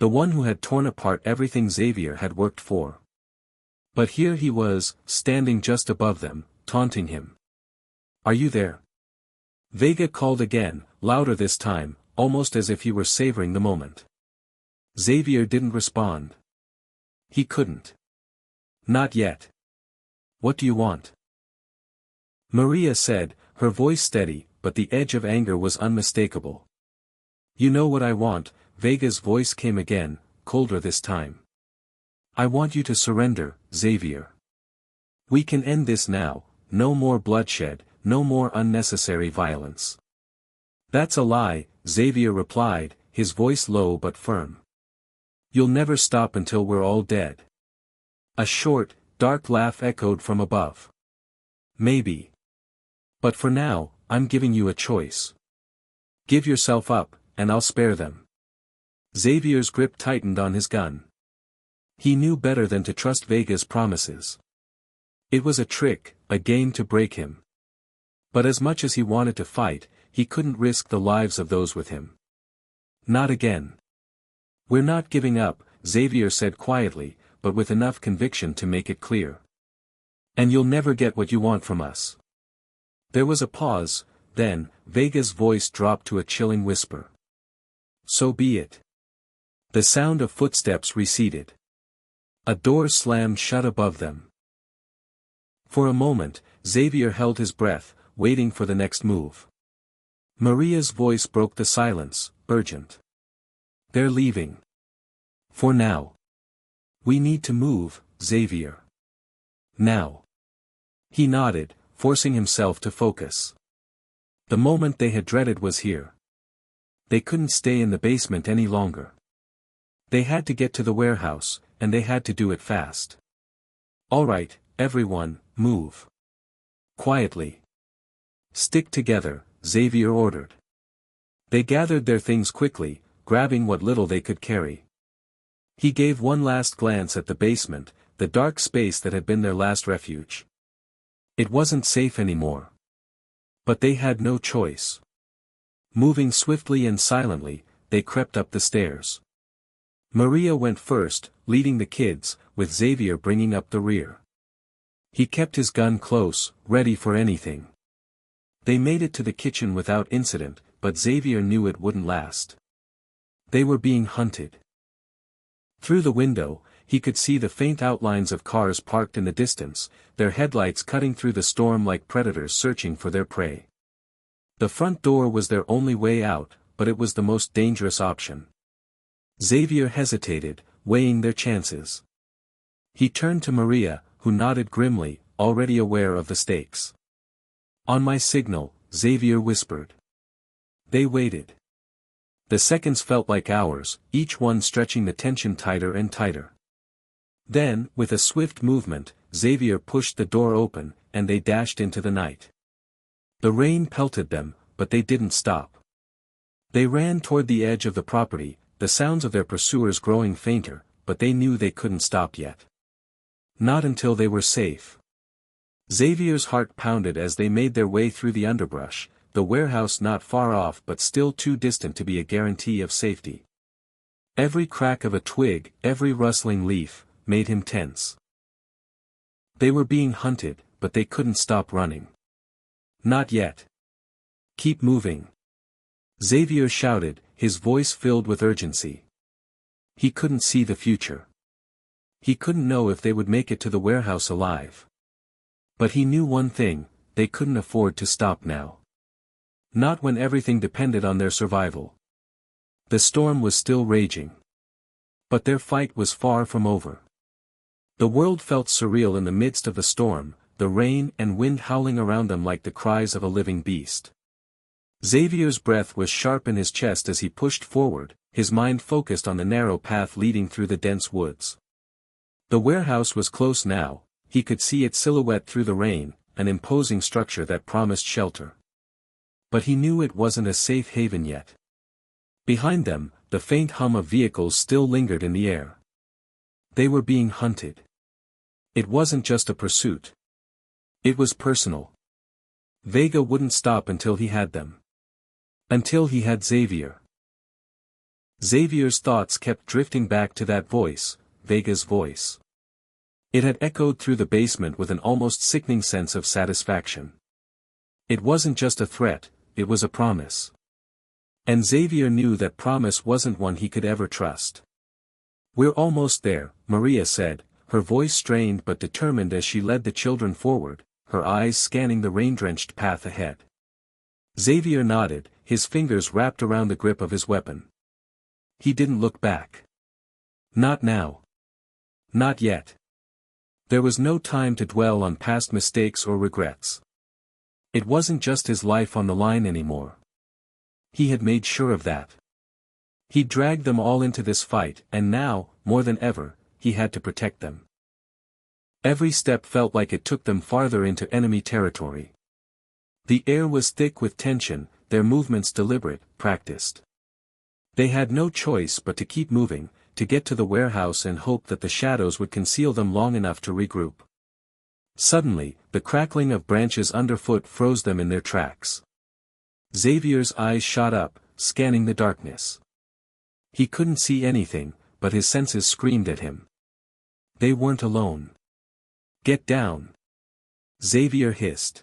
The one who had torn apart everything Xavier had worked for. But here he was, standing just above them, taunting him. "Are you there?" Vega called again, louder this time, almost as if he were savoring the moment. Xavier didn't respond. He couldn't. Not yet. What do you want? Maria said, her voice steady, but the edge of anger was unmistakable. You know what I want, Vega's voice came again, colder this time. I want you to surrender, Xavier. We can end this now, no more bloodshed, no more unnecessary violence. That's a lie, Xavier replied, his voice low but firm. You'll never stop until we're all dead. A short, dark laugh echoed from above. Maybe. But for now, I'm giving you a choice. Give yourself up, and I'll spare them. Xavier's grip tightened on his gun. He knew better than to trust Vega's promises. It was a trick, a game to break him. But as much as he wanted to fight, he couldn't risk the lives of those with him. Not again. We're not giving up, Xavier said quietly, but with enough conviction to make it clear. And you'll never get what you want from us. There was a pause, then, Vega's voice dropped to a chilling whisper. So be it. The sound of footsteps receded. A door slammed shut above them. For a moment, Xavier held his breath, waiting for the next move. Maria's voice broke the silence, urgent. They're leaving. For now. We need to move, Xavier. Now. He nodded, forcing himself to focus. The moment they had dreaded was here. They couldn't stay in the basement any longer. They had to get to the warehouse, and they had to do it fast. All right, everyone, move. Quietly. Stick together, Xavier ordered. They gathered their things quickly, grabbing what little they could carry. He gave one last glance at the basement, the dark space that had been their last refuge. It wasn't safe anymore. But they had no choice. Moving swiftly and silently, they crept up the stairs. Maria went first, leading the kids, with Xavier bringing up the rear. He kept his gun close, ready for anything. They made it to the kitchen without incident, but Xavier knew it wouldn't last. They were being hunted. Through the window, he could see the faint outlines of cars parked in the distance, their headlights cutting through the storm like predators searching for their prey. The front door was their only way out, but it was the most dangerous option. Xavier hesitated, weighing their chances. He turned to Maria, who nodded grimly, already aware of the stakes. On my signal, Xavier whispered. They waited. The seconds felt like hours, each one stretching the tension tighter and tighter. Then, with a swift movement, Xavier pushed the door open, and they dashed into the night. The rain pelted them, but they didn't stop. They ran toward the edge of the property, the sounds of their pursuers growing fainter, but they knew they couldn't stop yet. Not until they were safe. Xavier's heart pounded as they made their way through the underbrush, the warehouse not far off but still too distant to be a guarantee of safety. Every crack of a twig, every rustling leaf, made him tense. They were being hunted, but they couldn't stop running. Not yet. Keep moving. Xavier shouted, his voice filled with urgency. He couldn't see the future. He couldn't know if they would make it to the warehouse alive. But he knew one thing, they couldn't afford to stop now. Not when everything depended on their survival. The storm was still raging. But their fight was far from over. The world felt surreal in the midst of the storm, the rain and wind howling around them like the cries of a living beast. Xavier's breath was sharp in his chest as he pushed forward, his mind focused on the narrow path leading through the dense woods. The warehouse was close now, he could see its silhouette through the rain, an imposing structure that promised shelter. But he knew it wasn't a safe haven yet. Behind them, the faint hum of vehicles still lingered in the air. They were being hunted. It wasn't just a pursuit. It was personal. Vega wouldn't stop until he had them. Until he had Xavier. Xavier's thoughts kept drifting back to that voice, Vega's voice. It had echoed through the basement with an almost sickening sense of satisfaction. It wasn't just a threat, it was a promise. And Xavier knew that promise wasn't one he could ever trust. We're almost there, Maria said, her voice strained but determined as she led the children forward, her eyes scanning the rain-drenched path ahead. Xavier nodded, his fingers wrapped around the grip of his weapon. He didn't look back. Not now. Not yet. There was no time to dwell on past mistakes or regrets. It wasn't just his life on the line anymore. He had made sure of that. He dragged them all into this fight, and now, more than ever, he had to protect them. Every step felt like it took them farther into enemy territory. The air was thick with tension, their movements deliberate, practiced. They had no choice but to keep moving, to get to the warehouse and hope that the shadows would conceal them long enough to regroup. Suddenly, the crackling of branches underfoot froze them in their tracks. Xavier's eyes shot up, scanning the darkness. He couldn't see anything, but his senses screamed at him. They weren't alone. Get down! Xavier hissed.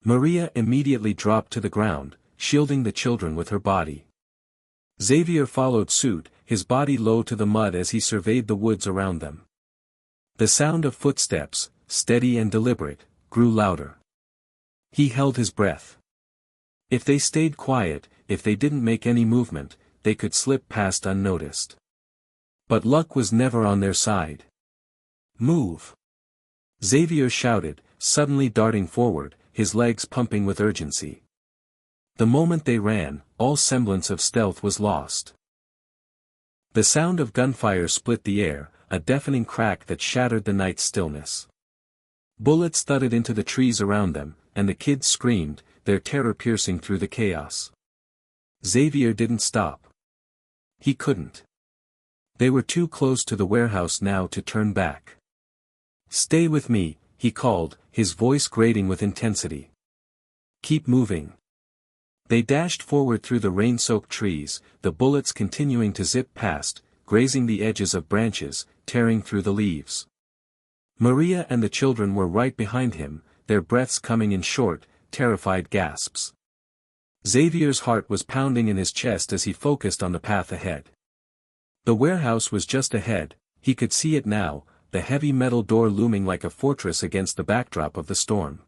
Maria immediately dropped to the ground, shielding the children with her body. Xavier followed suit, his body low to the mud as he surveyed the woods around them. The sound of footsteps, steady and deliberate, grew louder. He held his breath. If they stayed quiet, if they didn't make any movement, they could slip past unnoticed. But luck was never on their side. Move! Xavier shouted, suddenly darting forward, his legs pumping with urgency. The moment they ran, all semblance of stealth was lost. The sound of gunfire split the air, a deafening crack that shattered the night's stillness. Bullets thudded into the trees around them, and the kids screamed, their terror piercing through the chaos. Xavier didn't stop. He couldn't. They were too close to the warehouse now to turn back. Stay with me, he called, his voice grating with intensity. Keep moving. They dashed forward through the rain-soaked trees, the bullets continuing to zip past, grazing the edges of branches, tearing through the leaves. Maria and the children were right behind him, their breaths coming in short, terrified gasps. Xavier's heart was pounding in his chest as he focused on the path ahead. The warehouse was just ahead, he could see it now, the heavy metal door looming like a fortress against the backdrop of the storm.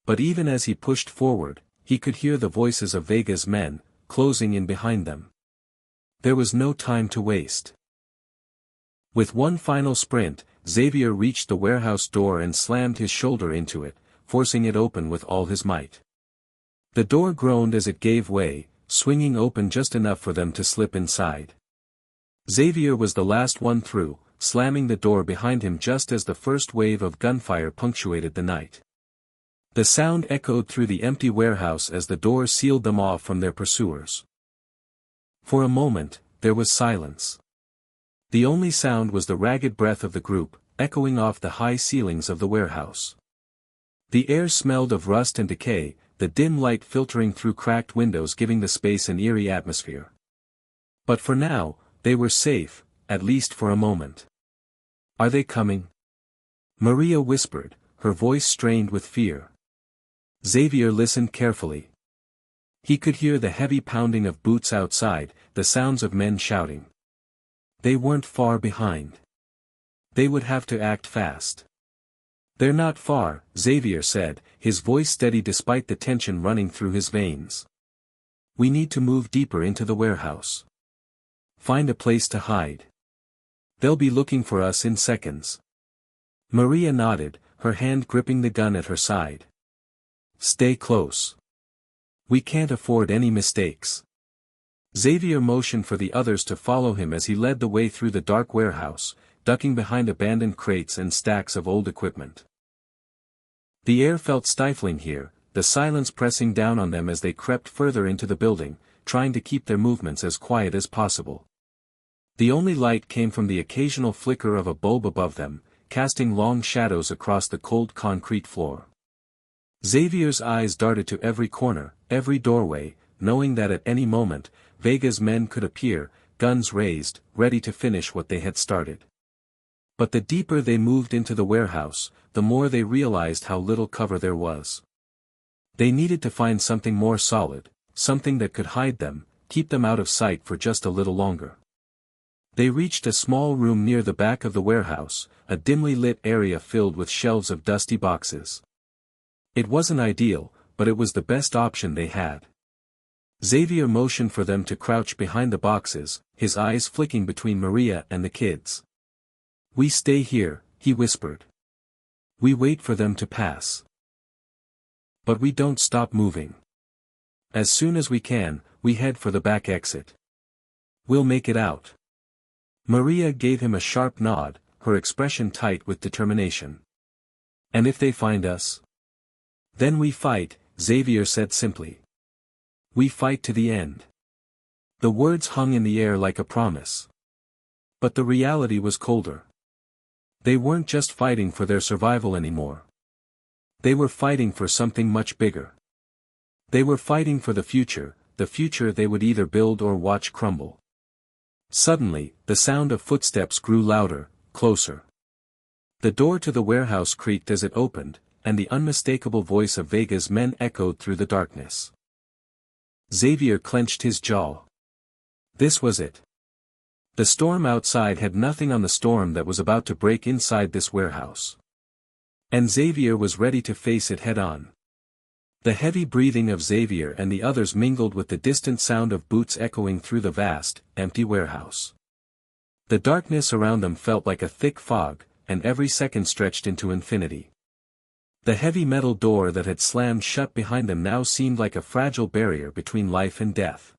But even as he pushed forward, he could hear the voices of Vega's men, closing in behind them. There was no time to waste. With one final sprint, Xavier reached the warehouse door and slammed his shoulder into it, forcing it open with all his might. The door groaned as it gave way, swinging open just enough for them to slip inside. Xavier was the last one through, slamming the door behind him just as the first wave of gunfire punctuated the night. The sound echoed through the empty warehouse as the door sealed them off from their pursuers. For a moment, there was silence. The only sound was the ragged breath of the group, echoing off the high ceilings of the warehouse. The air smelled of rust and decay, the dim light filtering through cracked windows giving the space an eerie atmosphere. But for now, they were safe, at least for a moment. Are they coming? Maria whispered, her voice strained with fear. Xavier listened carefully. He could hear the heavy pounding of boots outside, the sounds of men shouting. They weren't far behind. They would have to act fast. They're not far, Xavier said, his voice steady despite the tension running through his veins. We need to move deeper into the warehouse. Find a place to hide. They'll be looking for us in seconds. Maria nodded, her hand gripping the gun at her side. Stay close. We can't afford any mistakes. Xavier motioned for the others to follow him as he led the way through the dark warehouse, ducking behind abandoned crates and stacks of old equipment. The air felt stifling here, the silence pressing down on them as they crept further into the building, trying to keep their movements as quiet as possible. The only light came from the occasional flicker of a bulb above them, casting long shadows across the cold concrete floor. Xavier's eyes darted to every corner, every doorway, knowing that at any moment, Vega's men could appear, guns raised, ready to finish what they had started. But the deeper they moved into the warehouse, the more they realized how little cover there was. They needed to find something more solid, something that could hide them, keep them out of sight for just a little longer. They reached a small room near the back of the warehouse, a dimly lit area filled with shelves of dusty boxes. It wasn't ideal, but it was the best option they had. Xavier motioned for them to crouch behind the boxes, his eyes flicking between Maria and the kids. "We stay here," he whispered. "We wait for them to pass. But we don't stop moving. As soon as we can, we head for the back exit. We'll make it out." Maria gave him a sharp nod, her expression tight with determination. "And if they find us?" "Then we fight," Xavier said simply. "We fight to the end." The words hung in the air like a promise. But the reality was colder. They weren't just fighting for their survival anymore. They were fighting for something much bigger. They were fighting for the future they would either build or watch crumble. Suddenly, the sound of footsteps grew louder, closer. The door to the warehouse creaked as it opened, and the unmistakable voice of Vega's men echoed through the darkness. Xavier clenched his jaw. This was it. The storm outside had nothing on the storm that was about to break inside this warehouse. And Xavier was ready to face it head-on. The heavy breathing of Xavier and the others mingled with the distant sound of boots echoing through the vast, empty warehouse. The darkness around them felt like a thick fog, and every second stretched into infinity. The heavy metal door that had slammed shut behind them now seemed like a fragile barrier between life and death.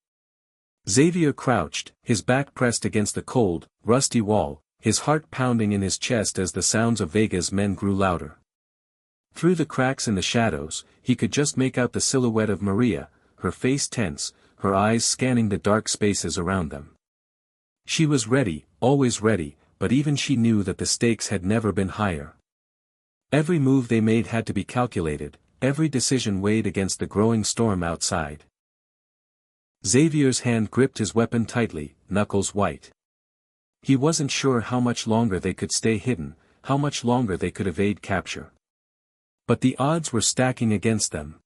Xavier crouched, his back pressed against the cold, rusty wall, his heart pounding in his chest as the sounds of Vega's men grew louder. Through the cracks in the shadows, he could just make out the silhouette of Maria, her face tense, her eyes scanning the dark spaces around them. She was ready, always ready, but even she knew that the stakes had never been higher. Every move they made had to be calculated, every decision weighed against the growing storm outside. Xavier's hand gripped his weapon tightly, knuckles white. He wasn't sure how much longer they could stay hidden, how much longer they could evade capture. But the odds were stacking against them.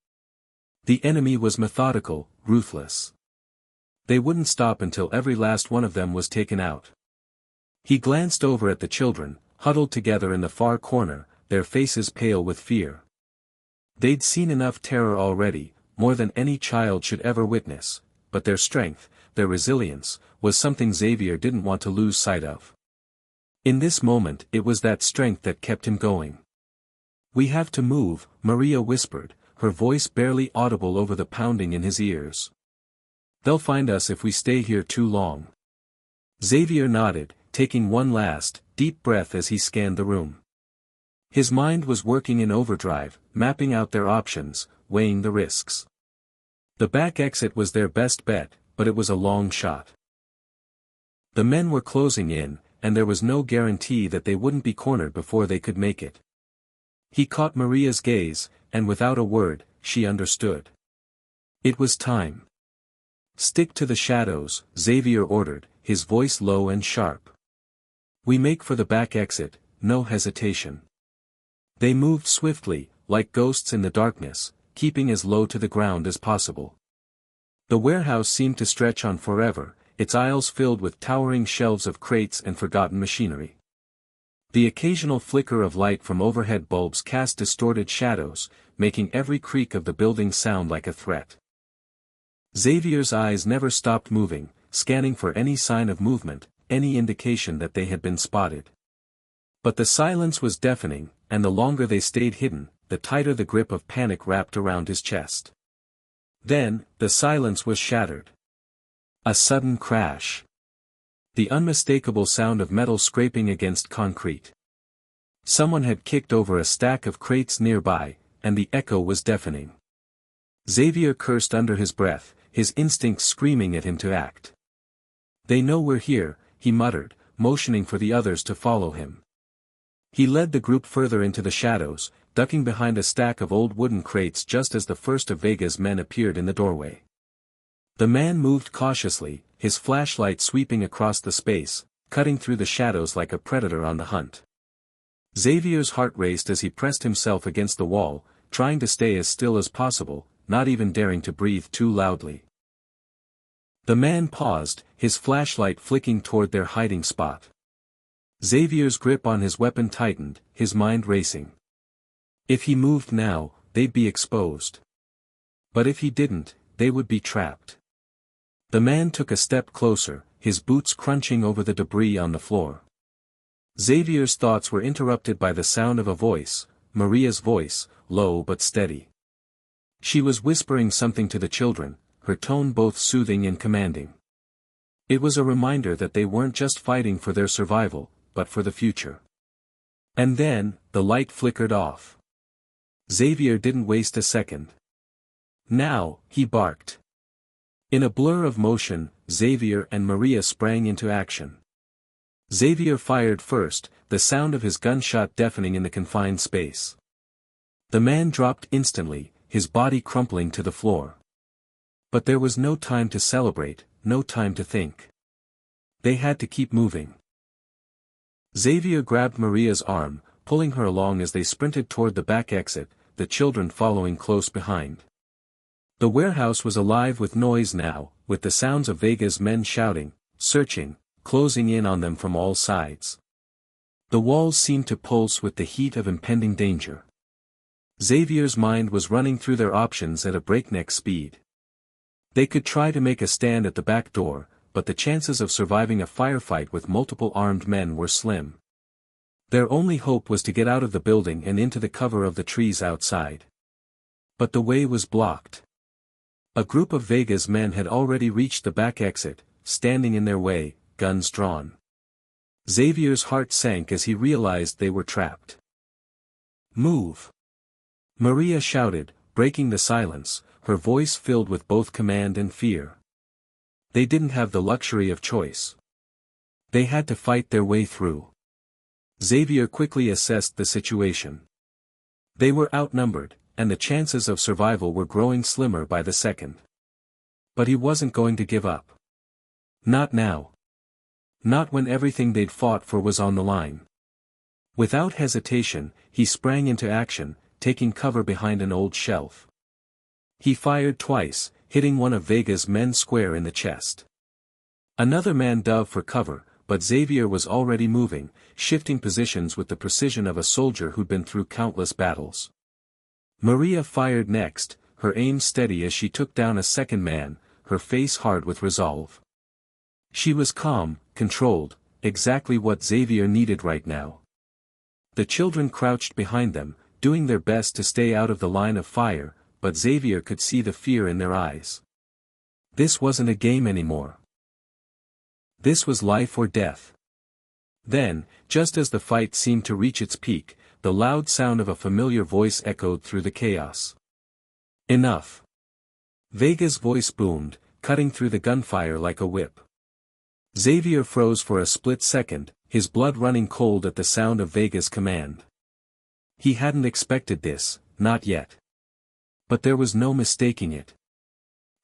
The enemy was methodical, ruthless. They wouldn't stop until every last one of them was taken out. He glanced over at the children, huddled together in the far corner, their faces pale with fear. They'd seen enough terror already, more than any child should ever witness, but their strength, their resilience, was something Xavier didn't want to lose sight of. In this moment it was that strength that kept him going. "We have to move," Maria whispered, her voice barely audible over the pounding in his ears. "They'll find us if we stay here too long." Xavier nodded, taking one last, deep breath as he scanned the room. His mind was working in overdrive, mapping out their options, weighing the risks. The back exit was their best bet, but it was a long shot. The men were closing in, and there was no guarantee that they wouldn't be cornered before they could make it. He caught Maria's gaze, and without a word, she understood. It was time. "Stick to the shadows," Xavier ordered, his voice low and sharp. "We make for the back exit, no hesitation." They moved swiftly, like ghosts in the darkness, keeping as low to the ground as possible. The warehouse seemed to stretch on forever, its aisles filled with towering shelves of crates and forgotten machinery. The occasional flicker of light from overhead bulbs cast distorted shadows, making every creak of the building sound like a threat. Xavier's eyes never stopped moving, scanning for any sign of movement, any indication that they had been spotted. But the silence was deafening, and the longer they stayed hidden, the tighter the grip of panic wrapped around his chest. Then, the silence was shattered. A sudden crash. The unmistakable sound of metal scraping against concrete. Someone had kicked over a stack of crates nearby, and the echo was deafening. Xavier cursed under his breath, his instincts screaming at him to act. "They know we're here," he muttered, motioning for the others to follow him. He led the group further into the shadows, ducking behind a stack of old wooden crates just as the first of Vega's men appeared in the doorway. The man moved cautiously, his flashlight sweeping across the space, cutting through the shadows like a predator on the hunt. Xavier's heart raced as he pressed himself against the wall, trying to stay as still as possible, not even daring to breathe too loudly. The man paused, his flashlight flicking toward their hiding spot. Xavier's grip on his weapon tightened, his mind racing. If he moved now, they'd be exposed. But if he didn't, they would be trapped. The man took a step closer, his boots crunching over the debris on the floor. Xavier's thoughts were interrupted by the sound of a voice, Maria's voice, low but steady. She was whispering something to the children, her tone both soothing and commanding. It was a reminder that they weren't just fighting for their survival, but for the future. And then, the light flickered off. Xavier didn't waste a second. Now, he barked. In a blur of motion, Xavier and Maria sprang into action. Xavier fired first, the sound of his gunshot deafening in the confined space. The man dropped instantly, his body crumpling to the floor. But there was no time to celebrate, no time to think. They had to keep moving. Xavier grabbed Maria's arm, pulling her along as they sprinted toward the back exit, the children following close behind. The warehouse was alive with noise now, with the sounds of Vega's men shouting, searching, closing in on them from all sides. The walls seemed to pulse with the heat of impending danger. Xavier's mind was running through their options at a breakneck speed. They could try to make a stand at the back door, but the chances of surviving a firefight with multiple armed men were slim. Their only hope was to get out of the building and into the cover of the trees outside. But the way was blocked. A group of Vega's men had already reached the back exit, standing in their way, guns drawn. Xavier's heart sank as he realized they were trapped. "Move!" Maria shouted, breaking the silence, her voice filled with both command and fear. They didn't have the luxury of choice. They had to fight their way through. Xavier quickly assessed the situation. They were outnumbered, and the chances of survival were growing slimmer by the second. But he wasn't going to give up. Not now. Not when everything they'd fought for was on the line. Without hesitation, he sprang into action, taking cover behind an old shelf. He fired twice, hitting one of Vega's men square in the chest. Another man dove for cover, but Xavier was already moving, shifting positions with the precision of a soldier who'd been through countless battles. Maria fired next, her aim steady as she took down a second man, her face hard with resolve. She was calm, controlled, exactly what Xavier needed right now. The children crouched behind them, doing their best to stay out of the line of fire, but Xavier could see the fear in their eyes. This wasn't a game anymore. This was life or death. Then, just as the fight seemed to reach its peak, the loud sound of a familiar voice echoed through the chaos. "Enough!" Vega's voice boomed, cutting through the gunfire like a whip. Xavier froze for a split second, his blood running cold at the sound of Vega's command. He hadn't expected this, not yet. But there was no mistaking it.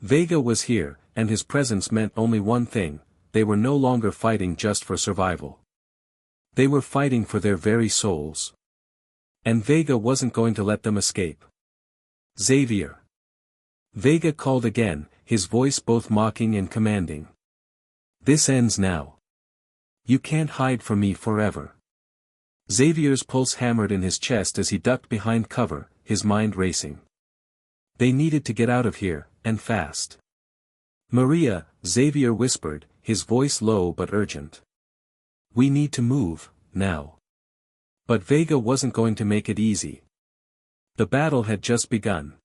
Vega was here, and his presence meant only one thing: they were no longer fighting just for survival. They were fighting for their very souls. And Vega wasn't going to let them escape. "Xavier!" Vega called again, his voice both mocking and commanding. "This ends now. You can't hide from me forever." Xavier's pulse hammered in his chest as he ducked behind cover, his mind racing. They needed to get out of here, and fast. "Maria," Xavier whispered, his voice low but urgent. "We need to move, now." But Vega wasn't going to make it easy. The battle had just begun.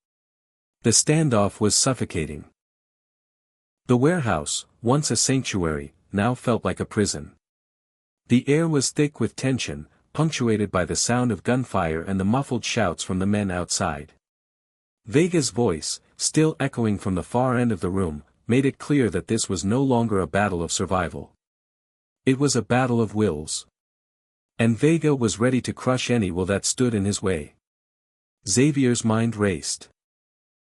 The standoff was suffocating. The warehouse, once a sanctuary, now felt like a prison. The air was thick with tension, punctuated by the sound of gunfire and the muffled shouts from the men outside. Vega's voice, still echoing from the far end of the room, made it clear that this was no longer a battle of survival. It was a battle of wills. And Vega was ready to crush any will that stood in his way. Xavier's mind raced.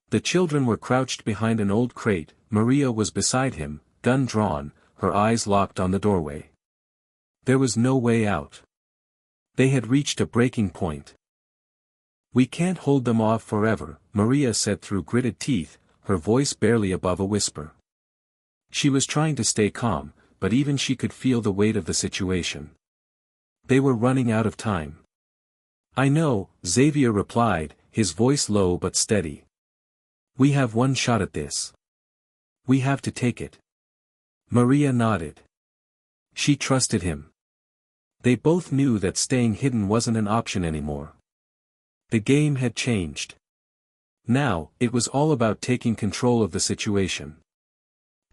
The children were crouched behind an old crate, Maria was beside him, gun drawn, her eyes locked on the doorway. There was no way out. They had reached a breaking point. "We can't hold them off forever," Maria said through gritted teeth, her voice barely above a whisper. She was trying to stay calm, but even she could feel the weight of the situation. They were running out of time. I know, Xavier replied, his voice low but steady. We have one shot at this. We have to take it. Maria nodded. She trusted him. They both knew that staying hidden wasn't an option anymore. The game had changed. Now, it was all about taking control of the situation.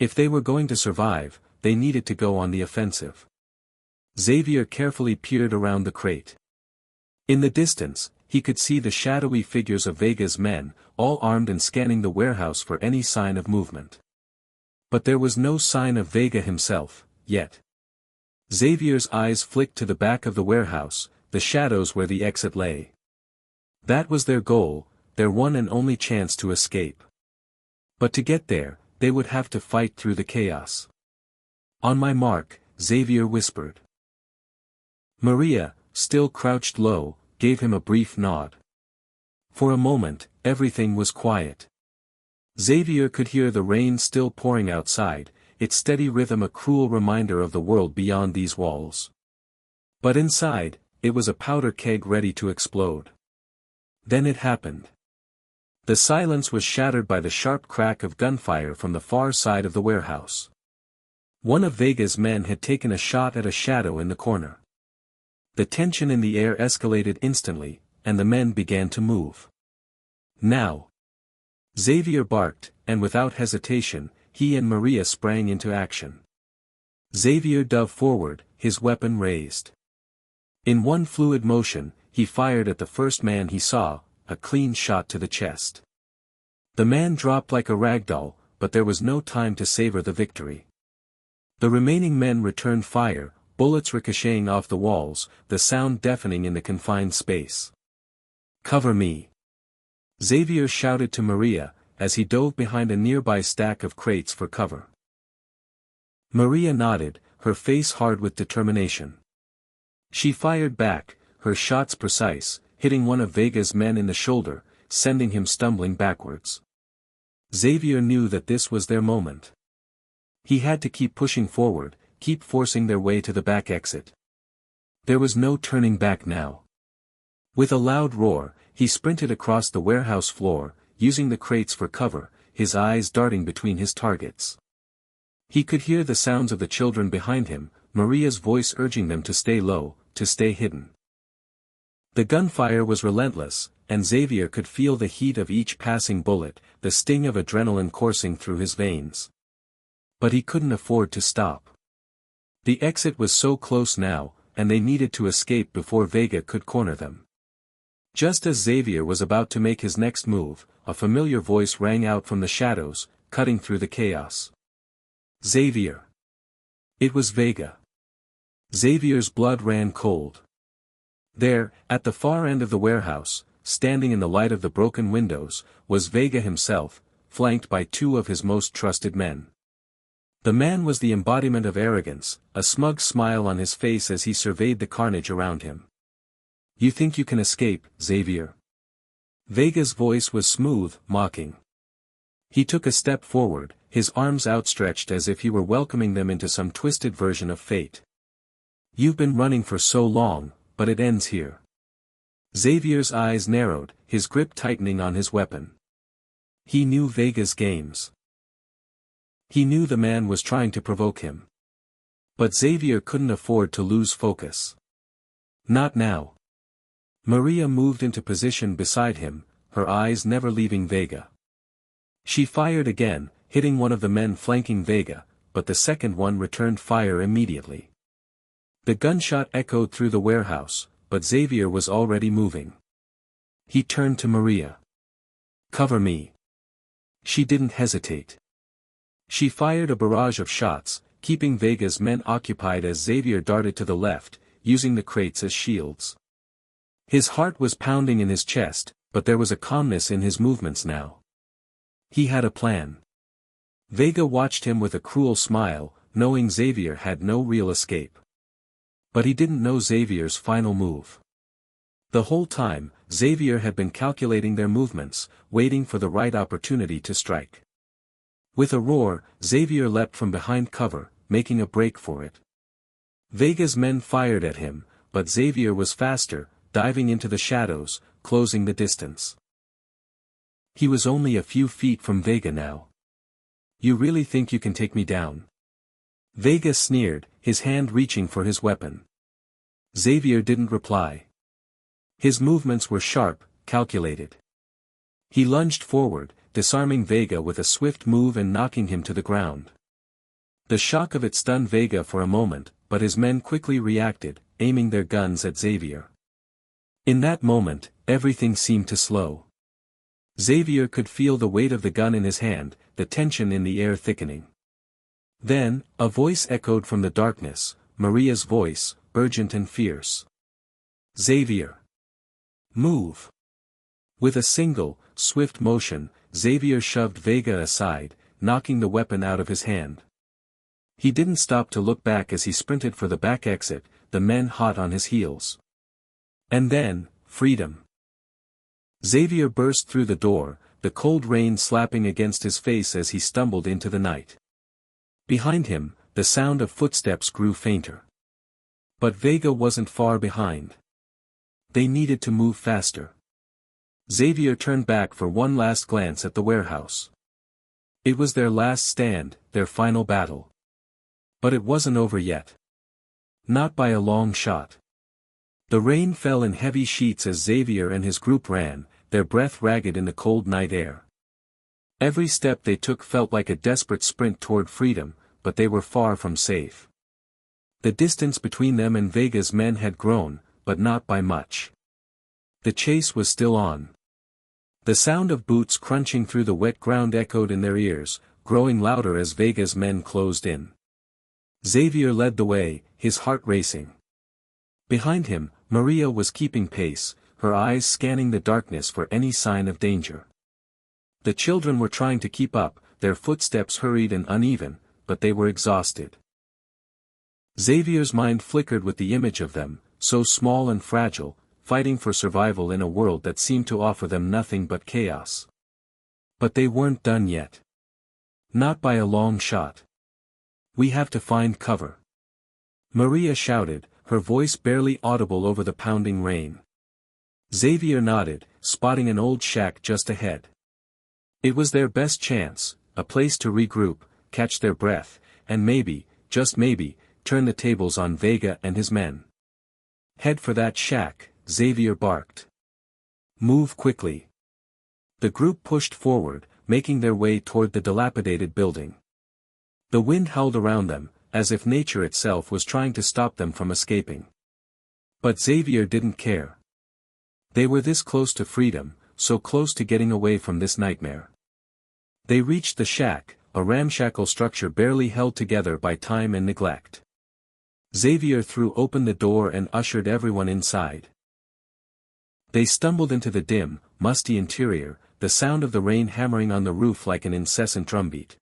If they were going to survive, they needed to go on the offensive. Xavier carefully peered around the crate. In the distance, he could see the shadowy figures of Vega's men, all armed and scanning the warehouse for any sign of movement. But there was no sign of Vega himself, yet. Xavier's eyes flicked to the back of the warehouse, the shadows where the exit lay. That was their goal, their one and only chance to escape. But to get there, they would have to fight through the chaos. On my mark, Xavier whispered. Maria, still crouched low, gave him a brief nod. For a moment, everything was quiet. Xavier could hear the rain still pouring outside, its steady rhythm a cruel reminder of the world beyond these walls. But inside, it was a powder keg ready to explode. Then it happened. The silence was shattered by the sharp crack of gunfire from the far side of the warehouse. One of Vega's men had taken a shot at a shadow in the corner. The tension in the air escalated instantly, and the men began to move. Now! Xavier barked, and without hesitation, he and Maria sprang into action. Xavier dove forward, his weapon raised. In one fluid motion, he fired at the first man he saw, a clean shot to the chest. The man dropped like a ragdoll, but there was no time to savor the victory. The remaining men returned fire, bullets ricocheting off the walls, the sound deafening in the confined space. Cover me! Xavier shouted to Maria, as he dove behind a nearby stack of crates for cover. Maria nodded, her face hard with determination. She fired back, her shots precise, hitting one of Vega's men in the shoulder, sending him stumbling backwards. Xavier knew that this was their moment. He had to keep pushing forward, keep forcing their way to the back exit. There was no turning back now. With a loud roar, he sprinted across the warehouse floor, using the crates for cover, his eyes darting between his targets. He could hear the sounds of the children behind him, Maria's voice urging them to stay low, to stay hidden. The gunfire was relentless, and Xavier could feel the heat of each passing bullet, the sting of adrenaline coursing through his veins. But he couldn't afford to stop. The exit was so close now, and they needed to escape before Vega could corner them. Just as Xavier was about to make his next move, a familiar voice rang out from the shadows, cutting through the chaos. Xavier! It was Vega. Xavier's blood ran cold. There, at the far end of the warehouse, standing in the light of the broken windows, was Vega himself, flanked by two of his most trusted men. The man was the embodiment of arrogance, a smug smile on his face as he surveyed the carnage around him. You think you can escape, Xavier? Vega's voice was smooth, mocking. He took a step forward, his arms outstretched as if he were welcoming them into some twisted version of fate. You've been running for so long, but it ends here. Xavier's eyes narrowed, his grip tightening on his weapon. He knew Vega's games. He knew the man was trying to provoke him. But Xavier couldn't afford to lose focus. Not now. Maria moved into position beside him, her eyes never leaving Vega. She fired again, hitting one of the men flanking Vega, but the second one returned fire immediately. The gunshot echoed through the warehouse, but Xavier was already moving. He turned to Maria. Cover me. She didn't hesitate. She fired a barrage of shots, keeping Vega's men occupied as Xavier darted to the left, using the crates as shields. His heart was pounding in his chest, but there was a calmness in his movements now. He had a plan. Vega watched him with a cruel smile, knowing Xavier had no real escape. But he didn't know Xavier's final move. The whole time, Xavier had been calculating their movements, waiting for the right opportunity to strike. With a roar, Xavier leapt from behind cover, making a break for it. Vega's men fired at him, but Xavier was faster, diving into the shadows, closing the distance. He was only a few feet from Vega now. You really think you can take me down? Vega sneered, his hand reaching for his weapon. Xavier didn't reply. His movements were sharp, calculated. He lunged forward, disarming Vega with a swift move and knocking him to the ground. The shock of it stunned Vega for a moment, but his men quickly reacted, aiming their guns at Xavier. In that moment, everything seemed to slow. Xavier could feel the weight of the gun in his hand, the tension in the air thickening. Then, a voice echoed from the darkness, Maria's voice, urgent and fierce. Xavier! Move! With a single, swift motion, Xavier shoved Vega aside, knocking the weapon out of his hand. He didn't stop to look back as he sprinted for the back exit, the men hot on his heels. And then, freedom. Xavier burst through the door, the cold rain slapping against his face as he stumbled into the night. Behind him, the sound of footsteps grew fainter. But Vega wasn't far behind. They needed to move faster. Xavier turned back for one last glance at the warehouse. It was their last stand, their final battle. But it wasn't over yet. Not by a long shot. The rain fell in heavy sheets as Xavier and his group ran, their breath ragged in the cold night air. Every step they took felt like a desperate sprint toward freedom, but they were far from safe. The distance between them and Vega's men had grown, but not by much. The chase was still on. The sound of boots crunching through the wet ground echoed in their ears, growing louder as Vega's men closed in. Xavier led the way, his heart racing. Behind him, Maria was keeping pace, her eyes scanning the darkness for any sign of danger. The children were trying to keep up, their footsteps hurried and uneven, but they were exhausted. Xavier's mind flickered with the image of them, so small and fragile, fighting for survival in a world that seemed to offer them nothing but chaos. But they weren't done yet. Not by a long shot. We have to find cover. Maria shouted, her voice barely audible over the pounding rain. Xavier nodded, spotting an old shack just ahead. It was their best chance, a place to regroup, catch their breath, and maybe, just maybe, turn the tables on Vega and his men. Head for that shack, Xavier barked. Move quickly. The group pushed forward, making their way toward the dilapidated building. The wind howled around them, as if nature itself was trying to stop them from escaping. But Xavier didn't care. They were this close to freedom, so close to getting away from this nightmare. They reached the shack, a ramshackle structure barely held together by time and neglect. Xavier threw open the door and ushered everyone inside. They stumbled into the dim, musty interior, the sound of the rain hammering on the roof like an incessant drumbeat.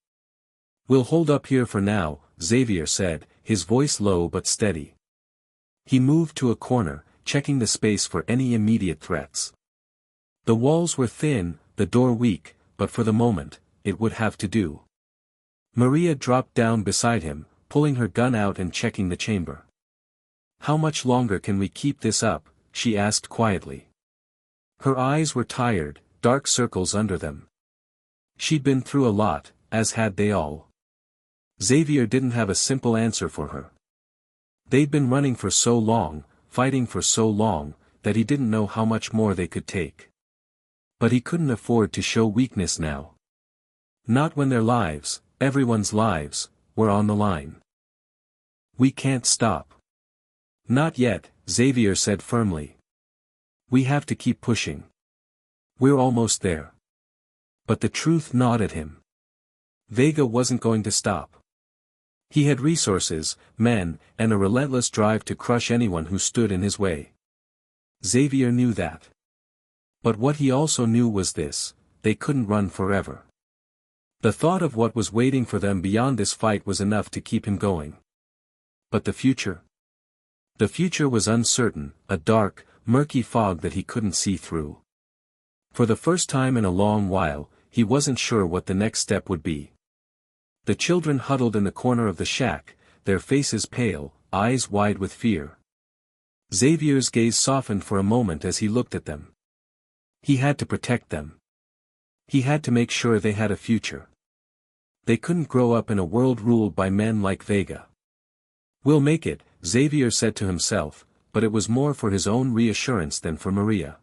"We'll hold up here for now," Xavier said, his voice low but steady. He moved to a corner, checking the space for any immediate threats. The walls were thin, the door weak, but for the moment, it would have to do. Maria dropped down beside him, pulling her gun out and checking the chamber. "How much longer can we keep this up?" she asked quietly. Her eyes were tired, dark circles under them. She'd been through a lot, as had they all. Xavier didn't have a simple answer for her. They'd been running for so long, fighting for so long, that he didn't know how much more they could take. But he couldn't afford to show weakness now. Not when their lives, everyone's lives, were on the line. "We can't stop." "Not yet," Xavier said firmly. "We have to keep pushing. We're almost there." But the truth gnawed at him. Vega wasn't going to stop. He had resources, men, and a relentless drive to crush anyone who stood in his way. Xavier knew that. But what he also knew was this: they couldn't run forever. The thought of what was waiting for them beyond this fight was enough to keep him going. But the future? The future was uncertain, a dark, murky fog that he couldn't see through. For the first time in a long while, he wasn't sure what the next step would be. The children huddled in the corner of the shack, their faces pale, eyes wide with fear. Xavier's gaze softened for a moment as he looked at them. He had to protect them. He had to make sure they had a future. They couldn't grow up in a world ruled by men like Vega. "We'll make it," Xavier said to himself, but it was more for his own reassurance than for Maria.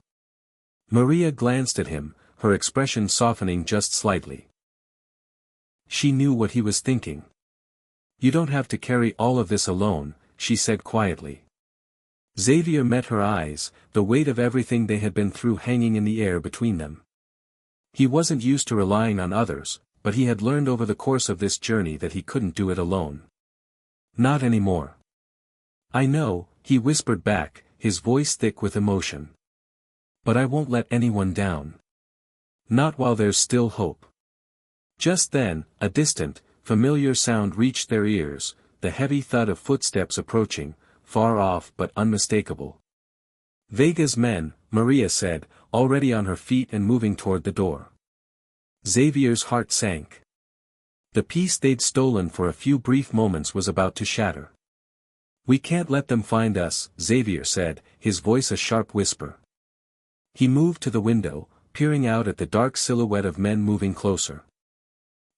Maria glanced at him, her expression softening just slightly. She knew what he was thinking. "You don't have to carry all of this alone," she said quietly. Xavier met her eyes, the weight of everything they had been through hanging in the air between them. He wasn't used to relying on others, but he had learned over the course of this journey that he couldn't do it alone. Not anymore. "I know," he whispered back, his voice thick with emotion. "But I won't let anyone down. Not while there's still hope." Just then, a distant, familiar sound reached their ears, the heavy thud of footsteps approaching, far off but unmistakable. "Vega's men," Maria said, already on her feet and moving toward the door. Xavier's heart sank. The peace they'd stolen for a few brief moments was about to shatter. "We can't let them find us," Xavier said, his voice a sharp whisper. He moved to the window, peering out at the dark silhouette of men moving closer.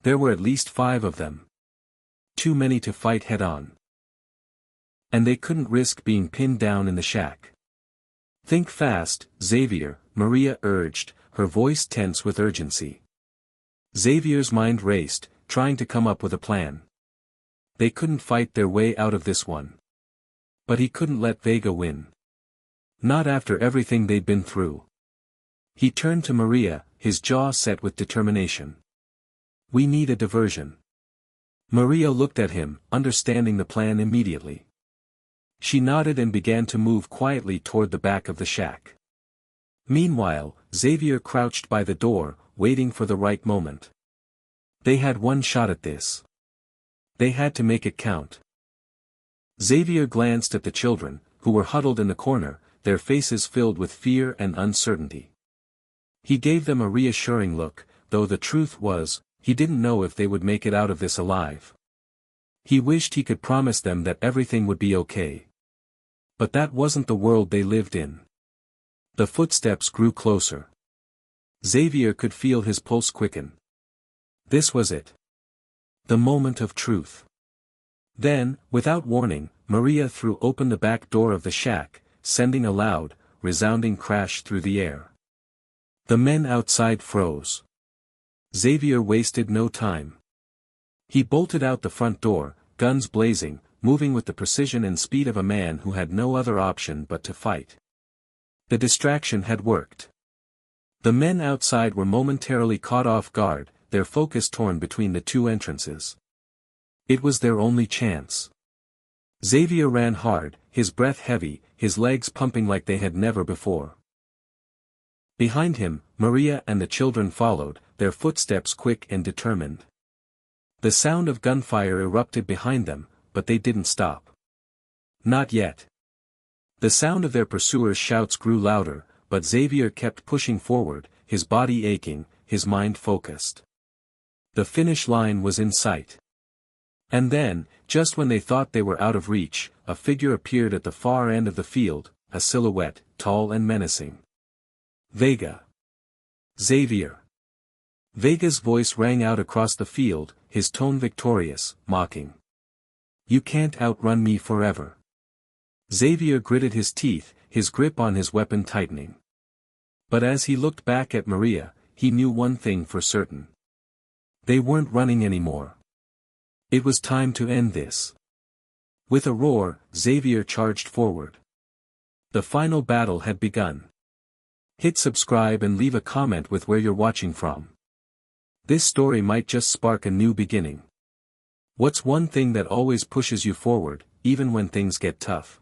There were at least 5 of them. Too many to fight head-on. And they couldn't risk being pinned down in the shack. "Think fast, Xavier," Maria urged, her voice tense with urgency. Xavier's mind raced, trying to come up with a plan. They couldn't fight their way out of this one. But he couldn't let Vega win. Not after everything they'd been through. He turned to Maria, his jaw set with determination. "We need a diversion." Maria looked at him, understanding the plan immediately. She nodded and began to move quietly toward the back of the shack. Meanwhile, Xavier crouched by the door, waiting for the right moment. They had one shot at this. They had to make it count. Xavier glanced at the children, who were huddled in the corner, their faces filled with fear and uncertainty. He gave them a reassuring look, though the truth was, he didn't know if they would make it out of this alive. He wished he could promise them that everything would be okay. But that wasn't the world they lived in. The footsteps grew closer. Xavier could feel his pulse quicken. This was it. The moment of truth. Then, without warning, Maria threw open the back door of the shack, sending a loud, resounding crash through the air. The men outside froze. Xavier wasted no time. He bolted out the front door, guns blazing, moving with the precision and speed of a man who had no other option but to fight. The distraction had worked. The men outside were momentarily caught off guard, their focus torn between the 2 entrances. It was their only chance. Xavier ran hard, his breath heavy, his legs pumping like they had never before. Behind him, Maria and the children followed, their footsteps quick and determined. The sound of gunfire erupted behind them, but they didn't stop. Not yet. The sound of their pursuers' shouts grew louder, but Xavier kept pushing forward, his body aching, his mind focused. The finish line was in sight. And then, just when they thought they were out of reach, a figure appeared at the far end of the field, a silhouette, tall and menacing. Vega. Xavier. Vega's voice rang out across the field, his tone victorious, mocking. "You can't outrun me forever." Xavier gritted his teeth, his grip on his weapon tightening. But as he looked back at Maria, he knew one thing for certain. They weren't running anymore. It was time to end this. With a roar, Xavier charged forward. The final battle had begun. Hit subscribe and leave a comment with where you're watching from. This story might just spark a new beginning. What's one thing that always pushes you forward, even when things get tough?